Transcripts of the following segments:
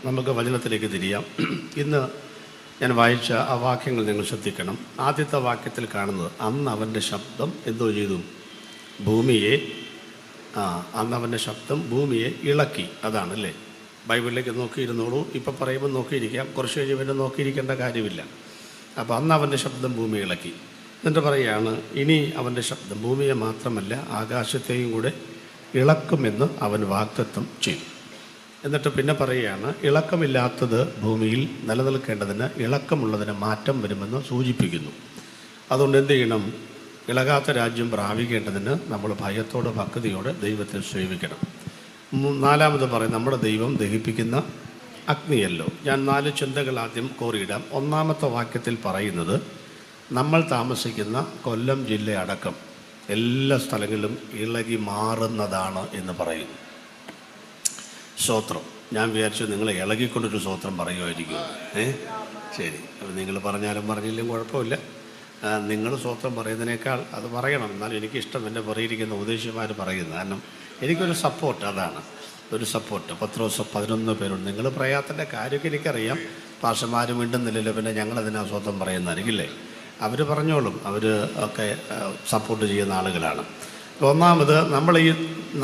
നമുക്ക് വചനത്തിലേക്ക് തിരിയാം. ഇന്ന് ഞാൻ വായിച്ച ആ വാക്യങ്ങൾ നിങ്ങൾ ശ്രദ്ധിക്കണം. ആദ്യത്തെ വാക്യത്തിൽ കാണുന്നത് അന്ന് അവൻ്റെ ശബ്ദം എന്തോ ചെയ്തു, ഭൂമിയെ അന്ന് അവൻ്റെ ശബ്ദം ഭൂമിയെ ഇളക്കി. അതാണല്ലേ. ബൈബിളിലേക്ക് നോക്കിയിരുന്നോളൂ. ഇപ്പം പറയുമ്പോൾ നോക്കിയിരിക്കാം, കുറച്ച് കഴിഞ്ഞ് പിന്നെ നോക്കിയിരിക്കേണ്ട കാര്യമില്ല. അപ്പോൾ അന്ന് അവൻ്റെ ശബ്ദം ഭൂമിയെ ഇളക്കി. എന്നിട്ട് പറയുകയാണ്, ഇനി അവൻ്റെ ശബ്ദം ഭൂമിയെ മാത്രമല്ല ആകാശത്തെയും കൂടെ ഇളക്കുമെന്ന് അവൻ വാഗ്ദത്തം ചെയ്തു. എന്നിട്ട് പിന്നെ പറയുകയാണ്, ഇളക്കമില്ലാത്തത് ഭൂമിയിൽ നിലനിൽക്കേണ്ടതിന് ഇളക്കമുള്ളതിന് മാറ്റം വരുമെന്ന് സൂചിപ്പിക്കുന്നു. അതുകൊണ്ട് എന്ത് ചെയ്യണം? ഇളകാത്ത രാജ്യം പ്രാപിക്കേണ്ടതിന് നമ്മൾ ഭയത്തോടെ ഭക്തിയോടെ ദൈവത്തെ സേവിക്കണം. നാലാമത് പറയും, നമ്മുടെ ദൈവം ദഹിപ്പിക്കുന്ന അഗ്നിയല്ലോ. ഞാൻ 4 ചിന്തകൾ ആദ്യം കോറിയിടാം. ഒന്നാമത്തെ വാക്യത്തിൽ പറയുന്നത് നമ്മൾ താമസിക്കുന്ന കൊല്ലം ജില്ല അടക്കം എല്ലാ സ്ഥലങ്ങളിലും ഇളകി മാറുന്നതാണ് എന്ന് പറയുന്നു. സ്തോത്രം. ഞാൻ വിചാരിച്ചു നിങ്ങൾ ഇളകിക്കൊണ്ടൊരു സ്തോത്രം പറയുമായിരിക്കും. ശരി, അപ്പം നിങ്ങൾ പറഞ്ഞാലും പറഞ്ഞില്ലെങ്കിലും കുഴപ്പമില്ല. നിങ്ങൾ സ്തോത്രം പറയുന്നതിനേക്കാൾ അത് പറയണം. എന്നാലും എനിക്കിഷ്ടം എൻ്റെ പറയിരിക്കുന്ന ഉപദേശിമാർ പറയുന്നത്. കാരണം എനിക്കൊരു സപ്പോർട്ട്, അതാണ് ഒരു സപ്പോർട്ട്. 10 ദിവസം 11 പേരുണ്ട്. നിങ്ങൾ പറയാത്തതിൻ്റെ കാര്യമൊക്കെ എനിക്കറിയാം. പാഷന്മാർ മിണ്ടുന്നില്ലല്ലോ, പിന്നെ ഞങ്ങളതിനാ സ്വന്തം പറയുന്നതായിരിക്കില്ലേ. അവർ പറഞ്ഞോളും, അവർ ഒക്കെ സപ്പോർട്ട് ചെയ്യുന്ന ആളുകളാണ്. ഒന്നാമത്, നമ്മൾ ഈ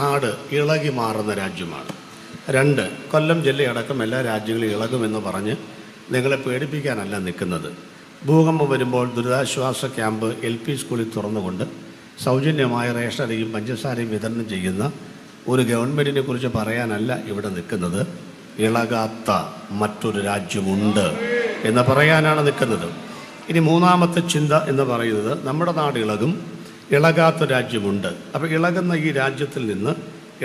നാട് ഇളകി മാറുന്ന രാജ്യമാണ്. 2, കൊല്ലം ജില്ലയടക്കം എല്ലാ രാജ്യങ്ങളും ഇളകുമെന്ന് പറഞ്ഞ് നിങ്ങളെ പേടിപ്പിക്കാനല്ല നിൽക്കുന്നത്. ഭൂകമ്പം വരുമ്പോൾ ദുരിതാശ്വാസ ക്യാമ്പ് LP സ്കൂളിൽ തുറന്നുകൊണ്ട് സൗജന്യമായ റേഷനരിയും പഞ്ചസാരയും വിതരണം ചെയ്യുന്ന ഒരു ഗവൺമെൻറ്റിനെ കുറിച്ച് പറയാനല്ല ഇവിടെ നിൽക്കുന്നത്. ഇളകാത്ത മറ്റൊരു രാജ്യമുണ്ട് എന്ന് പറയാനാണ് നിൽക്കുന്നത്. ഇനി മൂന്നാമത്തെ ചിന്ത എന്ന് പറയുന്നത്, നമ്മുടെ നാട് ഇളകും, ഇളകാത്ത രാജ്യമുണ്ട്. അപ്പോൾ ഇളകുന്ന ഈ രാജ്യത്തിൽ നിന്ന്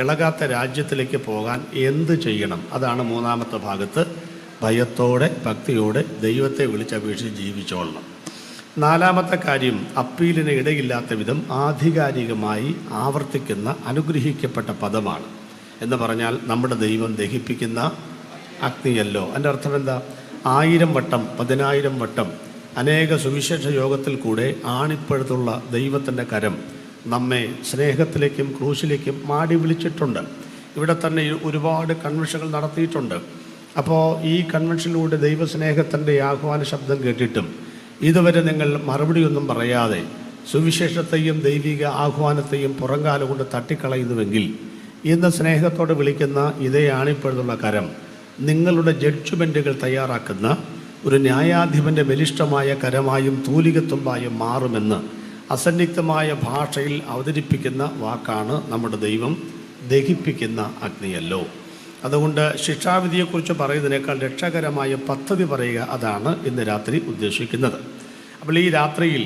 ഇളകാത്ത രാജ്യത്തിലേക്ക് പോകാൻ എന്ത് ചെയ്യണം? അതാണ് മൂന്നാമത്തെ ഭാഗത്ത്. ഭയത്തോടെ ഭക്തിയോടെ ദൈവത്തെ വിളിച്ചപേക്ഷിച്ച് ജീവിച്ചോളണം. നാലാമത്തെ കാര്യം, അപ്പീലിന് ഇടയില്ലാത്ത വിധം ആധികാരികമായി ആവർത്തിക്കുന്ന അനുഗ്രഹിക്കപ്പെട്ട പദമാണ്. എന്ന് പറഞ്ഞാൽ നമ്മുടെ ദൈവം ദഹിപ്പിക്കുന്ന അഗ്നിയല്ലോ. എൻ്റെ അർത്ഥം എന്താ? 1000 വട്ടം 10000 വട്ടം അനേക സുവിശേഷ യോഗത്തിൽ കൂടെ ആണിപ്പഴുത്തുള്ള ദൈവത്തിൻ്റെ കരം നമ്മെ സ്നേഹത്തിലേക്കും ക്രൂശിലേക്കും മാടി വിളിച്ചിട്ടുണ്ട്. ഇവിടെ തന്നെ ഒരുപാട് കൺവെൻഷനുകൾ നടത്തിയിട്ടുണ്ട്. അപ്പോൾ ഈ കൺവെൻഷനിലൂടെ ദൈവസ്നേഹത്തിൻ്റെ ആഹ്വാന ശബ്ദം കേട്ടിട്ടും ഇതുവരെ നിങ്ങൾ മറുപടിയൊന്നും പറയാതെ സുവിശേഷത്തെയും ദൈവിക ആഹ്വാനത്തെയും പുറംകാല കൊണ്ട് തട്ടിക്കളയുന്നുവെങ്കിൽ ഇന്ന് സ്നേഹത്തോടെ വിളിക്കുന്ന ഇതേ ആണിപ്പഴുതുള്ള കരം നിങ്ങളുടെ ജഡ്ജ്മെൻറ്റുകൾ തയ്യാറാക്കുന്ന ഒരു ന്യായാധിപൻ്റെ ബലിഷ്ഠമായ കരമായും തൂലികത്തുമ്പായും മാറുമെന്ന് അസന്നിഗ്ധമായ ഭാഷയിൽ അവതരിപ്പിക്കുന്ന വാക്കാണ് നമ്മുടെ ദൈവം ദഹിപ്പിക്കുന്ന അഗ്നിയല്ലോ. അതുകൊണ്ട് ശിക്ഷാവിധിയെക്കുറിച്ച് പറയുന്നതിനേക്കാൾ രക്ഷകരമായ പദ്ധതി പറയുക, അതാണ് ഇന്ന് രാത്രി ഉദ്ദേശിക്കുന്നത്. അപ്പോൾ ഈ രാത്രിയിൽ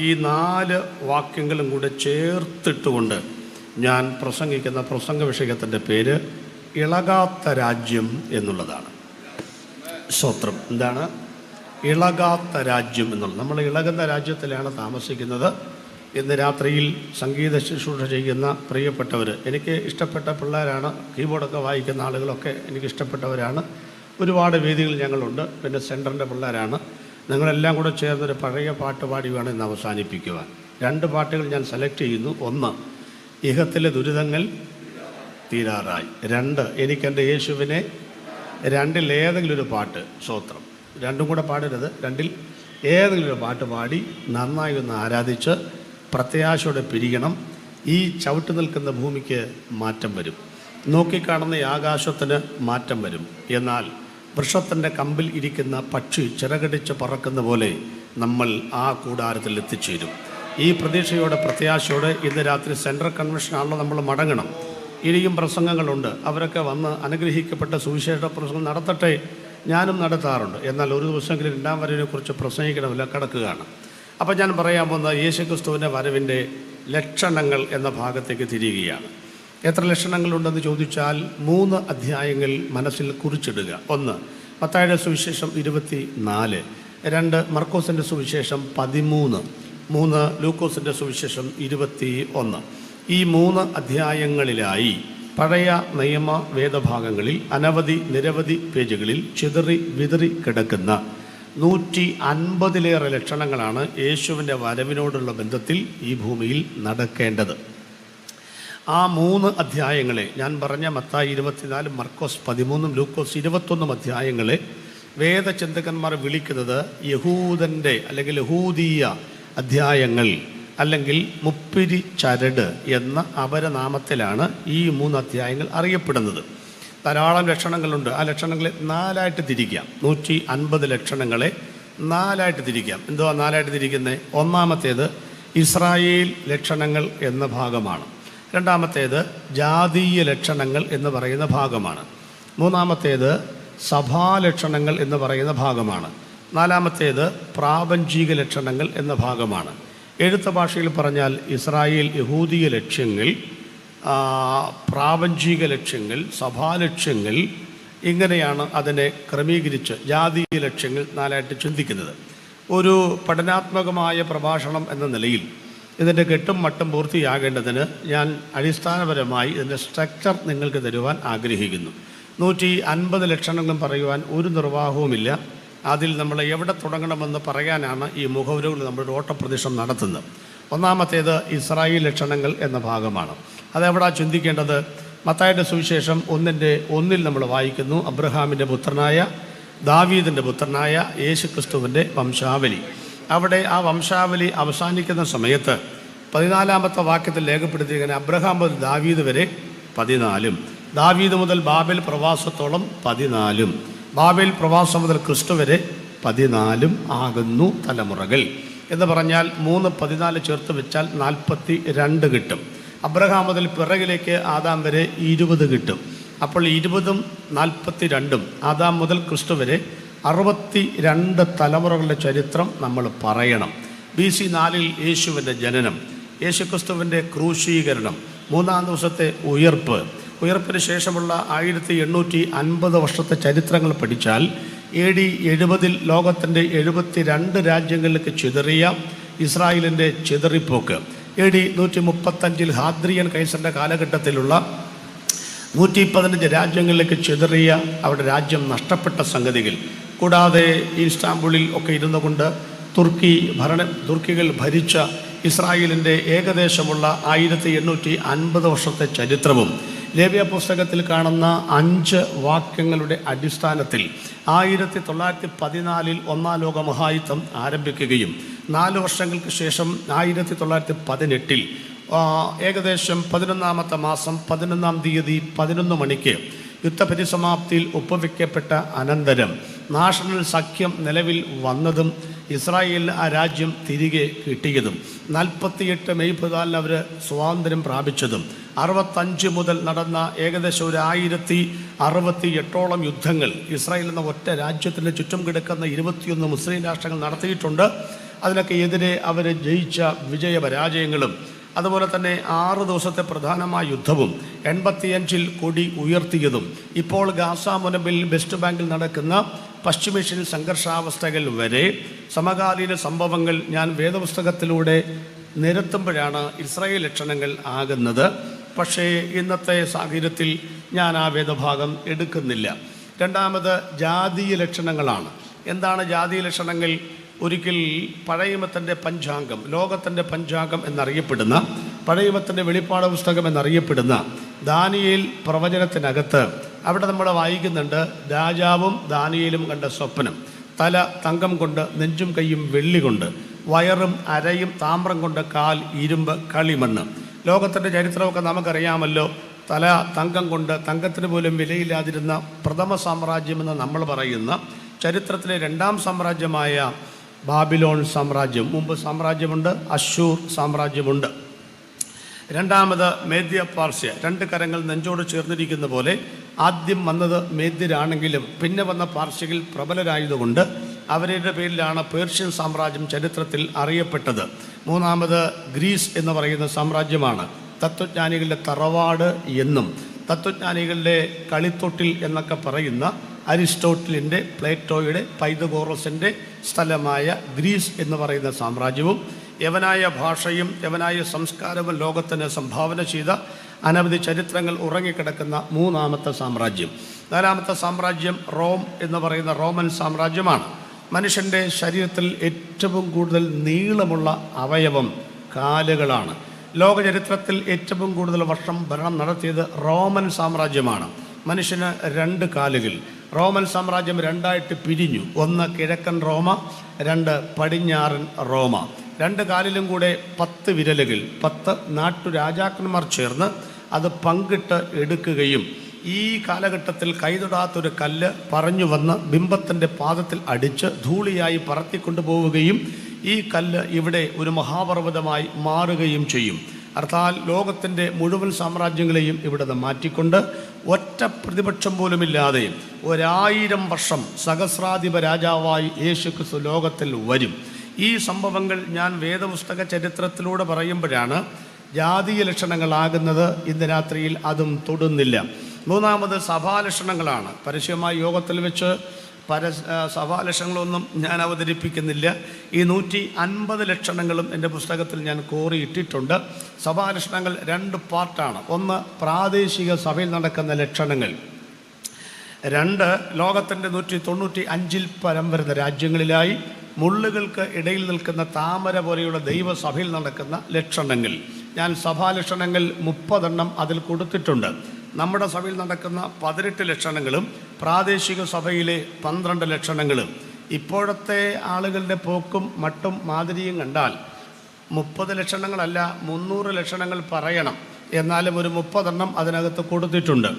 ഈ 4 വാക്യങ്ങളും കൂടെ ചേർത്തിട്ടുകൊണ്ട് ഞാൻ പ്രസംഗിക്കുന്ന പ്രസംഗ വിഷയത്തിൻ്റെ പേര് ഇളകാത്ത രാജ്യം എന്നുള്ളതാണ്. സ്തോത്രം. എന്താണ് ഇളകാത്ത രാജ്യം എന്നുള്ളത്? നമ്മൾ ഇളകുന്ന രാജ്യത്തിലാണ് താമസിക്കുന്നത്. ഇന്ന് രാത്രിയിൽ സംഗീത ശുശ്രൂഷ ചെയ്യുന്ന പ്രിയപ്പെട്ടവർ, എനിക്ക് ഇഷ്ടപ്പെട്ട പിള്ളേരാണ്. കീബോർഡൊക്കെ വായിക്കുന്ന ആളുകളൊക്കെ എനിക്ക് ഇഷ്ടപ്പെട്ടവരാണ്. ഒരുപാട് വേദികൾ ഞങ്ങളുണ്ട്. പിന്നെ സെൻറ്ററിൻ്റെ പിള്ളേരാണ്. നിങ്ങളെല്ലാം കൂടെ ചേർന്നൊരു പഴയ പാട്ട് പാടി വേണം ഇന്ന് അവസാനിപ്പിക്കുവാൻ. 2 പാട്ടുകൾ ഞാൻ സെലക്ട് ചെയ്യുന്നു. 1, ഇഹത്തിലെ ദുരിതങ്ങൾ തീരാറായി. 2, എനിക്കെൻ്റെ യേശുവിനെ. 2ൽ ഏതെങ്കിലും ഒരു പാട്ട്. സ്തോത്രം. 2ഉം കൂടെ പാടരുത്. 2ൽ ഏതെങ്കിലും ഒരു പാട്ട് പാടി നന്നായി ഒന്ന് ആരാധിച്ച് പ്രത്യാശയോടെ പിരിയണം. ഈ ചവിട്ട് നിൽക്കുന്ന ഭൂമിക്ക് മാറ്റം വരും. നോക്കിക്കാണുന്ന ഈ ആകാശത്തിന് മാറ്റം വരും. എന്നാൽ വൃക്ഷത്തിൻ്റെ കമ്പിൽ ഇരിക്കുന്ന പക്ഷി ചിറകടിച്ച് പറക്കുന്ന പോലെ നമ്മൾ ആ കൂടാരത്തിൽ എത്തിച്ചേരും. ഈ പ്രതീക്ഷയോടെ പ്രത്യാശയോടെ ഇന്ന് രാത്രി സെൻട്രൽ കൺവെൻഷനാണല്ലോ നമ്മൾ മടങ്ങണം. ഇനിയും പ്രസംഗങ്ങളുണ്ട്. അവരൊക്കെ വന്ന് അനുഗ്രഹിക്കപ്പെട്ട സുവിശേഷ പ്രസംഗം നടത്തട്ടെ. ഞാനും നടത്താറുണ്ട്. എന്നാൽ ഒരു ദിവസമെങ്കിലും 2ാം വരവിനെക്കുറിച്ച് പ്രസംഗിക്കണമില്ല, കിടക്കുകയാണ്. അപ്പോൾ ഞാൻ പറയാൻ പോകുന്ന യേശുക്രിസ്തുവിൻ്റെ വരവിൻ്റെ ലക്ഷണങ്ങൾ എന്ന ഭാഗത്തേക്ക് തിരിയുകയാണ്. എത്ര ലക്ഷണങ്ങളുണ്ടെന്ന് ചോദിച്ചാൽ 3 അധ്യായങ്ങൾ മനസ്സിൽ കുറിച്ചിടുക. 1, മത്തായിയുടെ സുവിശേഷം 24, 2, മർക്കോസിൻ്റെ സുവിശേഷം 13, 3, ലൂക്കോസിൻ്റെ സുവിശേഷം 21. ഈ 3 അധ്യായങ്ങളിലായി പഴയ നിയമ വേദഭാഗങ്ങളിൽ നിരവധി പേജുകളിൽ ചിതറി വിതറി കിടക്കുന്ന 150ലേറെ ലക്ഷണങ്ങളാണ് യേശുവിൻ്റെ വരവിനോടുള്ള ബന്ധത്തിൽ ഈ ഭൂമിയിൽ നടക്കേണ്ടത്. ആ 3 അധ്യായങ്ങളെ ഞാൻ പറഞ്ഞ മത്തായി 24, മർക്കോസ് 13, ലൂക്കോസ് 21 അധ്യായങ്ങളെ വേദചിന്തകന്മാർ വിളിക്കുന്നത് യഹൂദൻ്റെ അല്ലെങ്കിൽ യഹൂദീയ അധ്യായങ്ങൾ അല്ലെങ്കിൽ മുപ്പിരി ചരട് എന്ന അപരനാമത്തിലാണ് ഈ 3 അധ്യായങ്ങൾ അറിയപ്പെടുന്നത്. ധാരാളം ലക്ഷണങ്ങളുണ്ട്. ആ ലക്ഷണങ്ങളെ 4ആയിട്ട് തിരിക്കാം. 150 ലക്ഷണങ്ങളെ 4ആയിട്ട് തിരിക്കാം. എന്തുവാ 4ആയിട്ട് തിരിക്കുന്നത്? ഒന്നാമത്തേത് ഇസ്രായേൽ ലക്ഷണങ്ങൾ എന്ന ഭാഗമാണ്. രണ്ടാമത്തേത് ജാതീയ ലക്ഷണങ്ങൾ എന്ന് പറയുന്ന ഭാഗമാണ്. മൂന്നാമത്തേത് സഭാലക്ഷണങ്ങൾ എന്ന് പറയുന്ന ഭാഗമാണ്. നാലാമത്തേത് പ്രാപഞ്ചിക ലക്ഷണങ്ങൾ എന്ന ഭാഗമാണ്. എഴുത്ത ഭാഷയിൽ പറഞ്ഞാൽ ഇസ്രായേൽ യഹൂദിയ ലക്ഷ്യങ്ങൾ, പ്രാപഞ്ചിക ലക്ഷ്യങ്ങൾ, സഭാലക്ഷ്യങ്ങൾ, ഇങ്ങനെയാണ് അതിനെ ക്രമീകരിച്ച് ജാതീയ ലക്ഷ്യങ്ങൾ 4ആയിട്ട് ചിന്തിക്കുന്നത്. ഒരു പഠനാത്മകമായ പ്രഭാഷണം എന്ന നിലയിൽ ഇതിൻ്റെ കെട്ടും മട്ടും പൂർത്തിയാകേണ്ടതിന് ഞാൻ അടിസ്ഥാനപരമായി ഇതിൻ്റെ സ്ട്രക്ചർ നിങ്ങൾക്ക് തരുവാൻ ആഗ്രഹിക്കുന്നു. 150 ലക്ഷണങ്ങളും പറയുവാൻ ഒരു നിർവാഹവുമില്ല. അതിൽ നമ്മൾ എവിടെ തുടങ്ങണമെന്ന് പറയാനാണ് ഈ മുഖവുരകൾ നമ്മുടെ ഓട്ടപ്രദക്ഷിണം നടത്തുന്നത്. ഒന്നാമത്തേത് ഇസ്രായേൽ ലക്ഷണങ്ങൾ എന്ന ഭാഗമാണ്. അതെവിടാ ചിന്തിക്കേണ്ടത്? മത്തായിയുടെ സുവിശേഷം 1:1 നമ്മൾ വായിക്കുന്നു. അബ്രഹാമിൻ്റെ പുത്രനായ ദാവീദിൻ്റെ പുത്രനായ യേശുക്രിസ്തുവിൻ്റെ വംശാവലി. അവിടെ ആ വംശാവലി അവസാനിക്കുന്ന സമയത്ത് 14-ാമത്തെ വാക്യത്തിൽ രേഖപ്പെടുത്തിയിരിക്കുന്ന അബ്രഹാം മുതൽ ദാവീദ് വരെ 14, ദാവീദ് മുതൽ ബാബേൽ പ്രവാസത്തോളം 14, ബാബേൽ പ്രവാസം മുതൽ ക്രിസ്തു വരെ 14 ആകുന്നു തലമുറകൾ. എന്ന് പറഞ്ഞാൽ 3 14 ചേർത്ത് വെച്ചാൽ 42 കിട്ടും. അബ്രഹാം മുതൽ പിറകിലേക്ക് ആദാം വരെ 20 കിട്ടും. അപ്പോൾ 20ഉം 42ഉം ആദാം മുതൽ ക്രിസ്തു വരെ 62 തലമുറകളുടെ ചരിത്രം നമ്മൾ പറയണം. BC 4 യേശുവിൻ്റെ ജനനം, യേശുക്രിസ്തുവിൻ്റെ ക്രൂശീകരണം, 3-ാം ദിവസത്തെ ഉയർപ്പ്, ഉയർപ്പിന് ശേഷമുള്ള 1850 വർഷത്തെ ചരിത്രങ്ങൾ പഠിച്ചാൽ AD 70 ലോകത്തിൻ്റെ 72 രാജ്യങ്ങളിലേക്ക് ചിതറിയ ഇസ്രായേലിൻ്റെ ചിതറിപ്പോക്ക്, AD 135 ഹാദ്രിയൻ കൈസറിൻ്റെ കാലഘട്ടത്തിലുള്ള 115 രാജ്യങ്ങളിലേക്ക് ചിതറിയ അവിടെ രാജ്യം നഷ്ടപ്പെട്ട സംഗതികൾ, കൂടാതെ ഇസ്താംബുളിൽ ഒക്കെ ഇരുന്നു കൊണ്ട് തുർക്കികൾ ഭരിച്ച ഇസ്രായേലിൻ്റെ ഏകദേശമുള്ള 1850 വർഷത്തെ ചരിത്രവും, ലേവ്യ പുസ്തകത്തിൽ കാണുന്ന 5 വാക്യങ്ങളുടെ അടിസ്ഥാനത്തിൽ 1914 1-ാം ലോക മഹായുദ്ധം ആരംഭിക്കുകയും 4 വർഷങ്ങൾക്ക് ശേഷം 1918 ഏകദേശം 11-ാമത്തെ മാസം 11-ാം തീയതി 11 മണിക്ക് യുദ്ധപരിസമാപ്തിയിൽ ഒപ്പുവെക്കപ്പെട്ട അനന്തരം നാഷണൽ സഖ്യം നിലവിൽ വന്നതും ഇസ്രായേലിന് ആ രാജ്യം തിരികെ കിട്ടിയതും 48 മെയ് 14 അവർ സ്വാതന്ത്ര്യം പ്രാപിച്ചതും 65 മുതൽ നടന്ന ഏകദേശം 1068ഓളം യുദ്ധങ്ങൾ ഇസ്രായേൽ എന്ന ഒറ്റ രാജ്യത്തിൻ്റെ ചുറ്റും കിടക്കുന്ന 21 മുസ്ലിം രാഷ്ട്രങ്ങൾ നടത്തിയിട്ടുണ്ട്. അതിനൊക്കെ എതിരെ അവർ ജയിച്ച വിജയപരാജയങ്ങളും, അതുപോലെ തന്നെ 6 ദിവസത്തെ പ്രധാനമായ യുദ്ധവും 85-ൽ കൊടി ഉയർത്തിയതും, ഇപ്പോൾ ഗാസ മുനമ്പിൽ വെസ്റ്റ് ബാങ്കിൽ നടക്കുന്ന പശ്ചിമേഷ്യൻ സംഘർഷാവസ്ഥകൾ വരെ സമകാലീന സംഭവങ്ങൾ ഞാൻ വേദപുസ്തകത്തിലൂടെ നിരത്തുമ്പോഴാണ് ഇസ്രായേൽ ലക്ഷണങ്ങൾ ആകുന്നത്. പക്ഷേ ഇന്നത്തെ സാഹചര്യത്തിൽ ഞാൻ ആ വേദഭാഗം എടുക്കുന്നില്ല. രണ്ടാമത് ജാതീയ ലക്ഷണങ്ങളാണ്. എന്താണ് ജാതീയ ലക്ഷണങ്ങൾ? ഒരിക്കൽ പഴയമത്തിൻ്റെ പഞ്ചാംഗം, ലോകത്തിൻ്റെ പഞ്ചാംഗം എന്നറിയപ്പെടുന്ന, പഴയമത്തിൻ്റെ വെളിപ്പാട് പുസ്തകം എന്നറിയപ്പെടുന്ന ദാനിയേൽ പ്രവചനത്തിനകത്ത് അവിടെ നമ്മൾ വായിക്കുന്നുണ്ട്, രാജാവും ദാനിയേലും കണ്ട സ്വപ്നം, തല തങ്കം കൊണ്ട്, നെഞ്ചും കൈയും വെള്ളി കൊണ്ട്, വയറും അരയും താമ്രം കൊണ്ട്, കാൽ ഇരുമ്പ് കളിമണ്ണ്. ലോകത്തിൻ്റെ ചരിത്രമൊക്കെ നമുക്കറിയാമല്ലോ. തല തങ്കം കൊണ്ട്, തങ്കത്തിന് പോലും വിലയില്ലാതിരുന്ന പ്രഥമ സാമ്രാജ്യമെന്ന് നമ്മൾ പറയുന്ന ചരിത്രത്തിലെ 2-ാം സാമ്രാജ്യമായ ബാബിലോൺ സാമ്രാജ്യം, മുമ്പ് സാമ്രാജ്യമുണ്ട്, അശൂർ സാമ്രാജ്യമുണ്ട്. രണ്ടാമത് മേദ്യ പാർസ്യ, 2 കരങ്ങൾ നെഞ്ചോട് ചേർന്നിരിക്കുന്ന പോലെ ആദ്യം വന്നത് മേദ്യരാണെങ്കിലും പിന്നെ വന്ന പാർസ്യകൾ പ്രബലരായതുകൊണ്ട് അവരുടെ പേരിലാണ് പേർഷ്യൻ സാമ്രാജ്യം ചരിത്രത്തിൽ അറിയപ്പെട്ടത്. മൂന്നാമത് ഗ്രീസ് എന്ന് പറയുന്ന സാമ്രാജ്യമാണ് തത്വജ്ഞാനികളുടെ തറവാട് എന്നും തത്വജ്ഞാനികളുടെ കളിത്തൊട്ടിൽ എന്നൊക്കെ പറയുന്ന അരിസ്റ്റോട്ടിലിൻ്റെ, പ്ലേറ്റോയുടെ, പൈതഗോറസിൻ്റെ സ്ഥലമായ ഗ്രീസ് എന്ന് പറയുന്ന സാമ്രാജ്യവും, യവനായ ഭാഷയും യവനായ സംസ്കാരവും ലോകത്തിന് സംഭാവന ചെയ്ത അനവധി ചരിത്രങ്ങൾ ഉറങ്ങിക്കിടക്കുന്ന 3-ാമത്തെ സാമ്രാജ്യം. 4-ാമത്തെ സാമ്രാജ്യം റോം എന്ന് പറയുന്ന റോമൻ സാമ്രാജ്യമാണ്. മനുഷ്യൻ്റെ ശരീരത്തിൽ ഏറ്റവും കൂടുതൽ നീളമുള്ള അവയവം കാലുകളാണ്. ലോകചരിത്രത്തിൽ ഏറ്റവും കൂടുതൽ വർഷം ഭരണം നടത്തിയത് റോമൻ സാമ്രാജ്യമാണ്. മനുഷ്യന് 2 കാലുകൾ. റോമൻ സാമ്രാജ്യം 2ആയിട്ട് പിരിഞ്ഞു. ഒന്ന് കിഴക്കൻ റോമ, 2 പടിഞ്ഞാറൻ റോമ. 2 കാലിലും കൂടെ 10 വിരലുകൾ. 10 നാട്ടുരാജാക്കന്മാർ ചേർന്ന് അത് പങ്കിട്ട് എടുക്കുകയും ഈ കാലഘട്ടത്തിൽ കൈതൊടാത്തൊരു കല്ല് പറഞ്ഞു വന്ന് ബിംബത്തിൻ്റെ പാദത്തിൽ അടിച്ച് ധൂളിയായി പറത്തിക്കൊണ്ടുപോവുകയും ഈ കല്ല് ഇവിടെ ഒരു മഹാപർവ്വതമായി മാറുകയും ചെയ്യും. അർത്ഥാൽ ലോകത്തിൻ്റെ മുഴുവൻ സാമ്രാജ്യങ്ങളെയും ഇവിടെ നിന്ന് മാറ്റിക്കൊണ്ട് ഒറ്റ പ്രതിപക്ഷം പോലുമില്ലാതെ 1000 വർഷം സഹസ്രാധിപ രാജാവായി യേശുക്രിസ്തു ലോകത്തിൽ വരും. ഈ സംഭവങ്ങൾ ഞാൻ വേദപുസ്തക ചരിത്രത്തിലൂടെ പറയുമ്പോഴാണ് ജാതീയ ലക്ഷണങ്ങളാകുന്നത്. ഇന്ന് രാത്രിയിൽ അതും തൊടുന്നില്ല. മൂന്നാമത് സഭാലക്ഷണങ്ങളാണ്. പരസ്യമായ യോഗത്തിൽ വെച്ച് സഭാലക്ഷണങ്ങളൊന്നും ഞാൻ അവതരിപ്പിക്കുന്നില്ല. ഈ 150 ലക്ഷണങ്ങളും എൻ്റെ പുസ്തകത്തിൽ ഞാൻ കോറിയിട്ടിട്ടുണ്ട്. സഭാലക്ഷണങ്ങൾ 2 പാർട്ടാണ്. ഒന്ന് പ്രാദേശിക സഭയിൽ നടക്കുന്ന ലക്ഷണങ്ങൾ. 2 ലോകത്തിൻ്റെ 195 പരം വരുന്ന രാജ്യങ്ങളിലായി മുള്ളുകൾക്ക് ഇടയിൽ നിൽക്കുന്ന താമര പോലെയുള്ള ദൈവസഭയിൽ നടക്കുന്ന ലക്ഷണങ്ങൾ. ഞാൻ സഭാലക്ഷണങ്ങൾ 30 എണ്ണം അതിൽ കൊടുത്തിട്ടുണ്ട്. നമ്മുടെ സഭയിൽ നടക്കുന്ന 18 ലക്ഷണങ്ങളും പ്രാദേശിക സഭയിലെ 12 ലക്ഷണങ്ങളും. ഇപ്പോഴത്തെ ആളുകളുടെ പോക്കും മട്ടും മാതിരിയും കണ്ടാൽ 30 ലക്ഷണങ്ങളല്ല 300 ലക്ഷണങ്ങൾ പറയണം. എന്നാലും ഒരു 30 എണ്ണം അതിനകത്ത് കൊടുത്തിട്ടുണ്ട്.